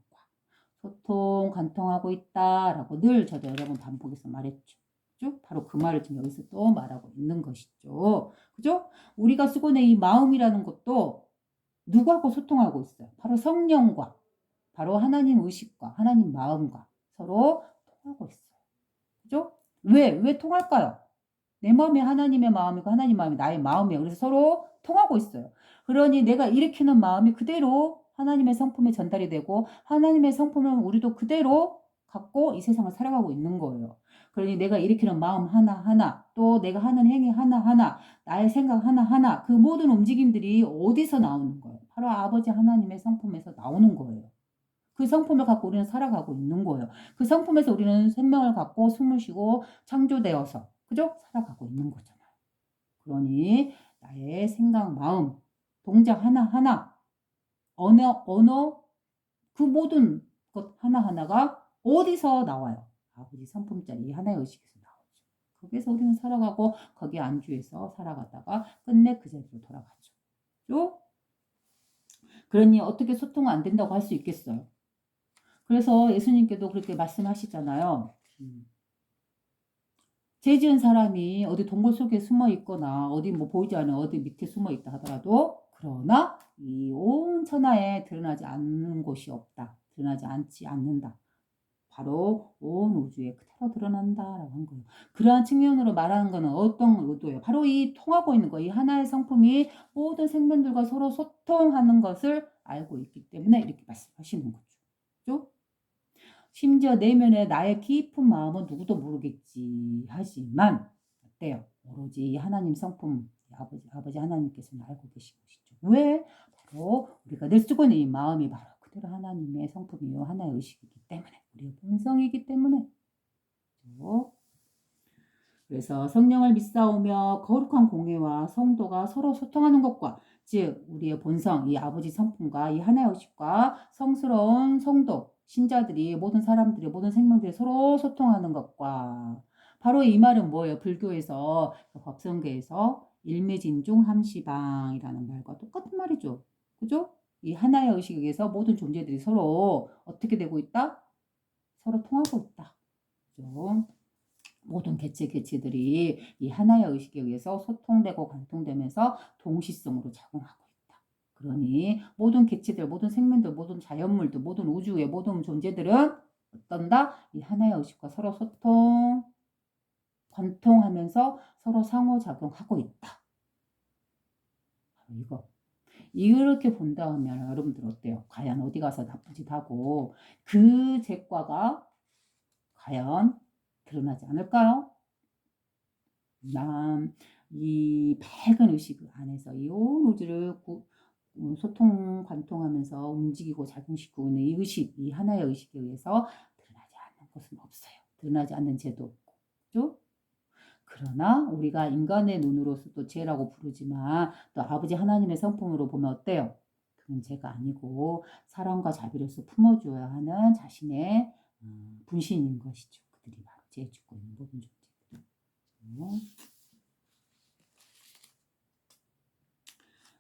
소통, 관통하고 있다라고 늘 저도 여러 번 반복해서 말했죠. 그죠? 바로 그 말을 지금 여기서 또 말하고 있는 것이죠. 그죠? 우리가 쓰고 있는 이 마음이라는 것도 누구하고 소통하고 있어요? 바로 성령과, 바로 하나님 의식과, 하나님 마음과 서로 통하고 있어요. 그죠? 왜 통할까요? 내 마음이 하나님의 마음이고 하나님 마음이 나의 마음이에요. 그래서 서로 통하고 있어요. 그러니 내가 일으키는 마음이 그대로 하나님의 성품에 전달이 되고 하나님의 성품을 우리도 그대로 갖고 이 세상을 살아가고 있는 거예요. 그러니 내가 일으키는 마음 하나하나 또 내가 하는 행위 하나하나 나의 생각 하나하나 그 모든 움직임들이 어디서 나오는 거예요? 바로 아버지 하나님의 성품에서 나오는 거예요. 그 성품을 갖고 우리는 살아가고 있는 거예요. 그 성품에서 우리는 생명을 갖고 숨을 쉬고 창조되어서 그죠? 살아가고 있는 거잖아요. 그러니 나의 생각, 마음, 동작 하나하나 언어 그 모든 것 하나하나가 어디서 나와요? 아버지 성품자리 하나의 의식에서 나오죠. 거기에서 우리는 살아가고 거기에 안주해서 살아가다가 끝내 그 자리로 돌아가죠. 그죠? 그러니 어떻게 소통 안 된다고 할 수 있겠어요? 그래서 예수님께도 그렇게 말씀하시잖아요. 죄 지은 사람이 어디 동굴 속에 숨어 있거나 어디 뭐 보이지 않는 어디 밑에 숨어 있다 하더라도 그러나 이 온 천하에 드러나지 않는 곳이 없다. 드러나지 않는다. 바로 온 우주에 그대로 드러난다라고 한 거예요. 그러한 측면으로 말하는 것은 어떤 의도예요? 바로 이 통하고 있는 거, 이 하나의 성품이 모든 생명들과 서로 소통하는 것을 알고 있기 때문에 이렇게 말씀하시는 거죠. 그죠? 심지어 내면에 나의 깊은 마음은 누구도 모르겠지 하지만 어때요? 오로지 하나님 성품 아버지 하나님께서는 알고 계신 것이죠. 왜? 바로 우리가 늘 쓰고 있는 이 마음이 바로 그대로 하나님의 성품이요 하나의 의식이기 때문에 우리의 본성이기 때문에 그렇죠? 그래서 성령을 믿사오며 거룩한 공예와 성도가 서로 소통하는 것과 즉 우리의 본성 이 아버지 성품과 이 하나의 의식과 성스러운 성도 신자들이 모든 사람들이 모든 생명들이 서로 소통하는 것과 바로 이 말은 뭐예요? 불교에서 법성계에서 일매진중 함시방이라는 말과 똑같은 말이죠. 그죠? 이 하나의 의식에서 모든 존재들이 서로 어떻게 되고 있다? 서로 통하고 있다. 그죠? 모든 개체들이 이 하나의 의식에 의해서 소통되고 관통되면서 동시성으로 작용하고 있다. 그러니 모든 개체들, 모든 생명들, 모든 자연물들, 모든 우주의 모든 존재들은 어떤다? 이 하나의 의식과 서로 소통, 관통하면서 서로 상호작용하고 있다. 이거. 이렇게 본다 하면 여러분들 어때요? 과연 어디 가서 나쁜 짓 하고 그 죄과가 과연 드러나지 않을까요? 이 밝은 의식 안에서 이 온 우주를 소통, 관통하면서 움직이고 작용시키고 있는 이 의식, 이 하나의 의식에 의해서 드러나지 않는 것은 없어요. 드러나지 않는 죄도 없고, 그죠? 그러나 우리가 인간의 눈으로서 또 죄라고 부르지만 또 아버지 하나님의 성품으로 보면 어때요? 그건 죄가 아니고 사랑과 자비로서 품어줘야 하는 자신의 분신인 것이죠. 그들이 바로 죄 짓고 있는 모든 존재들.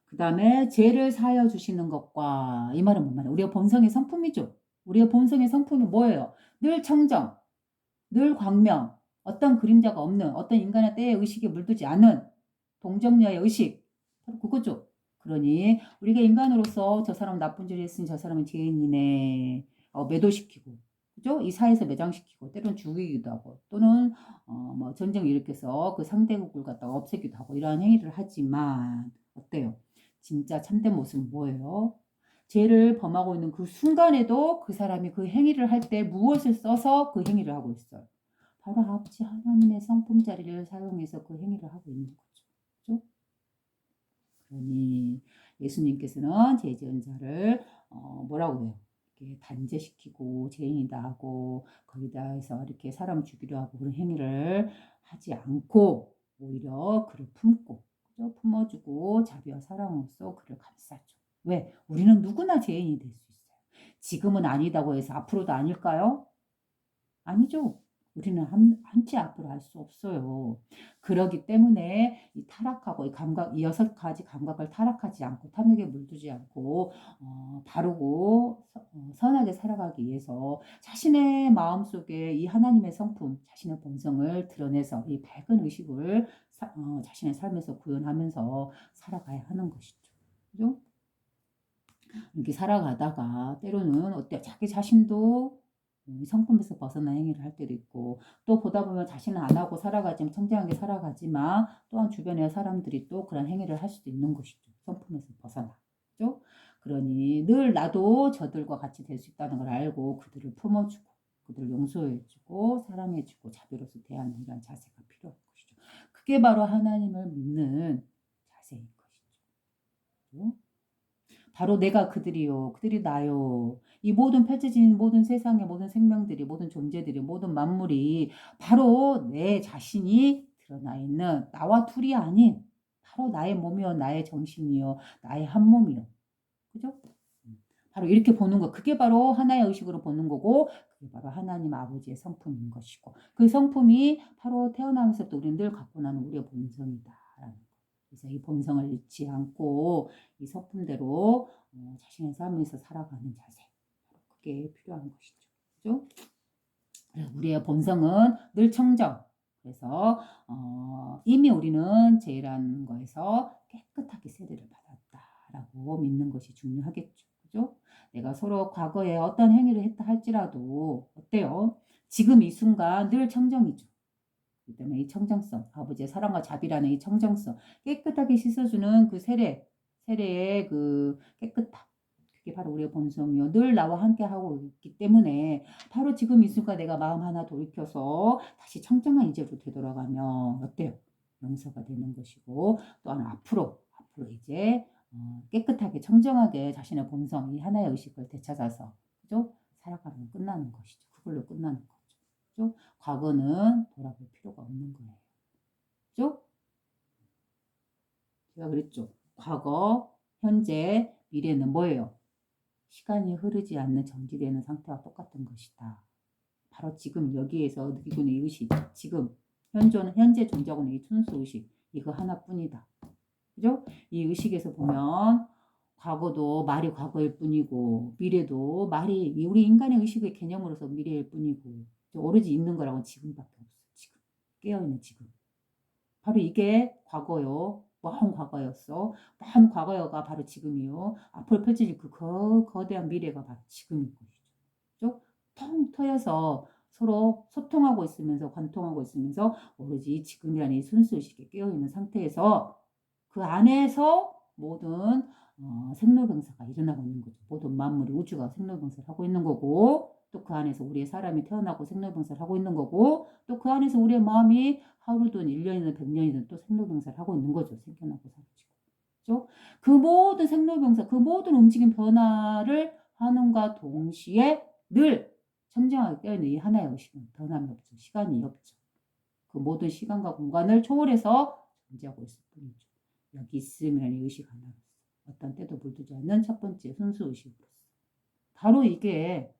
그 다음에 죄를 사하여 주시는 것과 이 말은 뭔 말이야? 우리가 본성의 성품이죠. 우리가 본성의 성품이 뭐예요? 늘 청정, 늘 광명, 어떤 그림자가 없는 어떤 인간의 때의 의식에 물들지 않은 동정녀의 의식 바로 그거죠. 그러니 우리가 인간으로서 저 사람 나쁜 짓을 했으니 저 사람은 죄인이네 매도시키고 그죠? 이 사회에서 매장시키고 때로는 죽이기도 하고 또는 뭐 전쟁을 일으켜서 그 상대국을 갖다가 없애기도 하고 이러한 행위를 하지만 어때요? 진짜 참된 모습은 뭐예요? 죄를 범하고 있는 그 순간에도 그 사람이 그 행위를 할 때 무엇을 써서 그 행위를 하고 있어요? 바로 아버지 하나님의 성품자리를 사용해서 그 행위를 하고 있는 거죠. 그죠? 그러니 예수님께서는 죄 지은 자를 뭐라고 해요? 이렇게 단죄시키고 죄인이다 하고 거기다 해서 이렇게 사람 죽이려 하고 그런 행위를 하지 않고 오히려 그를 품고 그죠? 품어주고 자비와 사랑으로서 그를 감싸죠. 왜? 우리는 누구나 죄인이 될 수 있어요. 지금은 아니다고 해서 앞으로도 아닐까요? 아니죠. 우리는 한치 앞으로 할 수 없어요. 그러기 때문에 이 타락하고 이 감각, 이 6가지 감각을 타락하지 않고 탐욕에 물들지 않고 바르고 선하게 살아가기 위해서 자신의 마음속에 이 하나님의 성품, 자신의 본성을 드러내서 이 밝은 의식을 자신의 삶에서 구현하면서 살아가야 하는 것이죠. 그죠? 이렇게 살아가다가 때로는 어때 자기 자신도 성품에서 벗어난 행위를 할 때도 있고 또 보다 보면 자신은 안 하고 살아가지만 청정하게 살아가지만 또한 주변의 사람들이 또 그런 행위를 할 수도 있는 것이죠. 성품에서 벗어나죠. 그러니 늘 나도 저들과 같이 될 수 있다는 걸 알고 그들을 품어주고 그들을 용서해주고 사랑해주고 자비로서 대하는 이런 자세가 필요한 것이죠. 그게 바로 하나님을 믿는 자세인 것이죠. 바로 내가 그들이요. 그들이 나요. 이 모든 펼쳐진 모든 세상의 모든 생명들이 모든 존재들이 모든 만물이 바로 내 자신이 드러나 있는 나와 둘이 아닌 바로 나의 몸이요. 나의 정신이요. 나의 한 몸이요. 그죠? 바로 이렇게 보는 거. 그게 바로 하나의 의식으로 보는 거고 그게 바로 하나님 아버지의 성품인 것이고 그 성품이 바로 태어나면서부터 우리는 늘 갖고 나는 우리의 본성이다. 그래서 이 본성을 잃지 않고 이 성품대로 자신의 삶에서 살아가는 자세. 그게 필요한 것이죠. 그죠? 우리의 본성은 늘 청정. 그래서 이미 우리는 죄라는 거에서 깨끗하게 세례를 받았다라고 믿는 것이 중요하겠죠. 그죠? 내가 서로 과거에 어떤 행위를 했다 할지라도 어때요? 지금 이 순간 늘 청정이죠. 그렇기 때문에 이 청정성, 아버지의 사랑과 자비라는 이 청정성, 깨끗하게 씻어주는 그 세례의 그 깨끗함. 그게 바로 우리의 본성이요. 늘 나와 함께 하고 있기 때문에 바로 지금 이 순간 내가 마음 하나 돌이켜서 다시 청정한 이제로 되돌아가면 어때요? 용서가 되는 것이고 또한 앞으로 이제 깨끗하게 청정하게 자신의 본성, 이 하나의 의식을 되찾아서 그죠? 살아가면 끝나는 것이죠. 그걸로 끝나는 거죠. 그죠? 과거는 돌아볼 필요가 없는 거예요. 그죠? 제가 그랬죠. 과거, 현재, 미래는 뭐예요? 시간이 흐르지 않는 정지되는 상태와 똑같은 것이다. 바로 지금 여기에서 느끼고 있는 이 의식, 지금 현재 존재하고 있는 이 순수 의식, 이거 하나뿐이다. 그죠? 이 의식에서 보면 과거도 말이 과거일 뿐이고 미래도 말이 우리 인간의 의식의 개념으로서 미래일 뿐이고 오로지 있는 거라고는 지금밖에 없어. 지금 깨어있는 지금. 바로 이게 과거요. 먼 과거였어. 먼 과거가 바로 지금이요. 앞으로 펼쳐질 그 거대한 미래가 바로 지금인 것이죠. 텅 트여서 서로 소통하고 있으면서 관통하고 있으면서 오로지 지금이라는 이 순수의식에 깨어있는 상태에서 그 안에서 모든 생로병사가 일어나고 있는 거죠. 모든 만물이 우주가 생로병사를 하고 있는 거고 또 그 안에서 우리의 사람이 태어나고 생로병사를 하고 있는 거고 또 그 안에서 우리의 마음이 하루든 1년이든 100년이든 또 생로병사를 하고 있는 거죠. 생겨나고 사라지고. 그렇죠? 그 모든 생로병사, 그 모든 움직임 변화를 하는가 동시에 늘 청정하게 깨어있는 이 하나의 의식은 변함이 없죠. 시간이 없죠. 그 모든 시간과 공간을 초월해서 존재하고 있을 뿐이죠. 여기 있으면 의식 하나로서 어떤 때도 물들지 않는 첫 번째 순수 의식으로서 바로 이게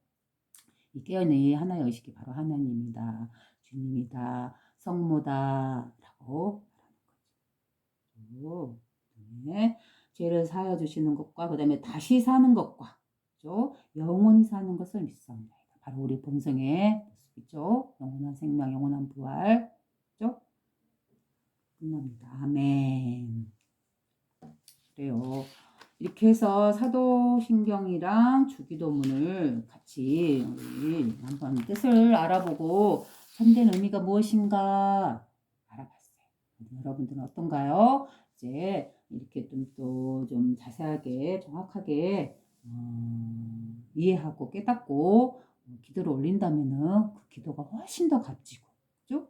이 깨어있는 이 하나의 의식이 바로 하나님이다, 주님이다, 성모다 거죠. 네. 죄를 사하여 주시는 것과 그 다음에 다시 사는 것과 그죠? 영원히 사는 것을 믿사옵나이다. 바로 우리 본성의 모습이죠. 영원한 생명, 영원한 부활. 그죠? 끝납니다. 아멘. 그래요. 이렇게 해서 사도신경이랑 주기도문을 같이 우리 한번 뜻을 알아보고 참된 의미가 무엇인가 알아봤어요. 여러분들은 어떤가요? 이제 이렇게 또 좀 자세하게 정확하게 이해하고 깨닫고 기도를 올린다면은 그 기도가 훨씬 더 값지고 그죠?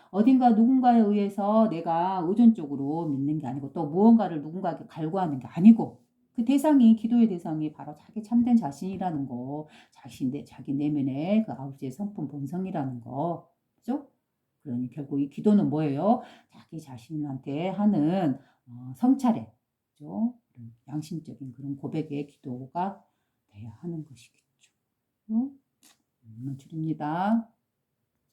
어딘가 누군가에 의해서 내가 의존적으로 믿는 게 아니고 또 무언가를 누군가에게 갈구하는 게 아니고 그 대상이 기도의 대상이 바로 자기 참된 자신이라는 거, 자기 내면의 그 아버지의 성품 본성이라는 거, 그죠? 그러니 결국 이 기도는 뭐예요? 자기 자신한테 하는 성찰의, 그죠? 양심적인 그런 고백의 기도가 돼야 하는 것이겠죠. 오늘 줄입니다.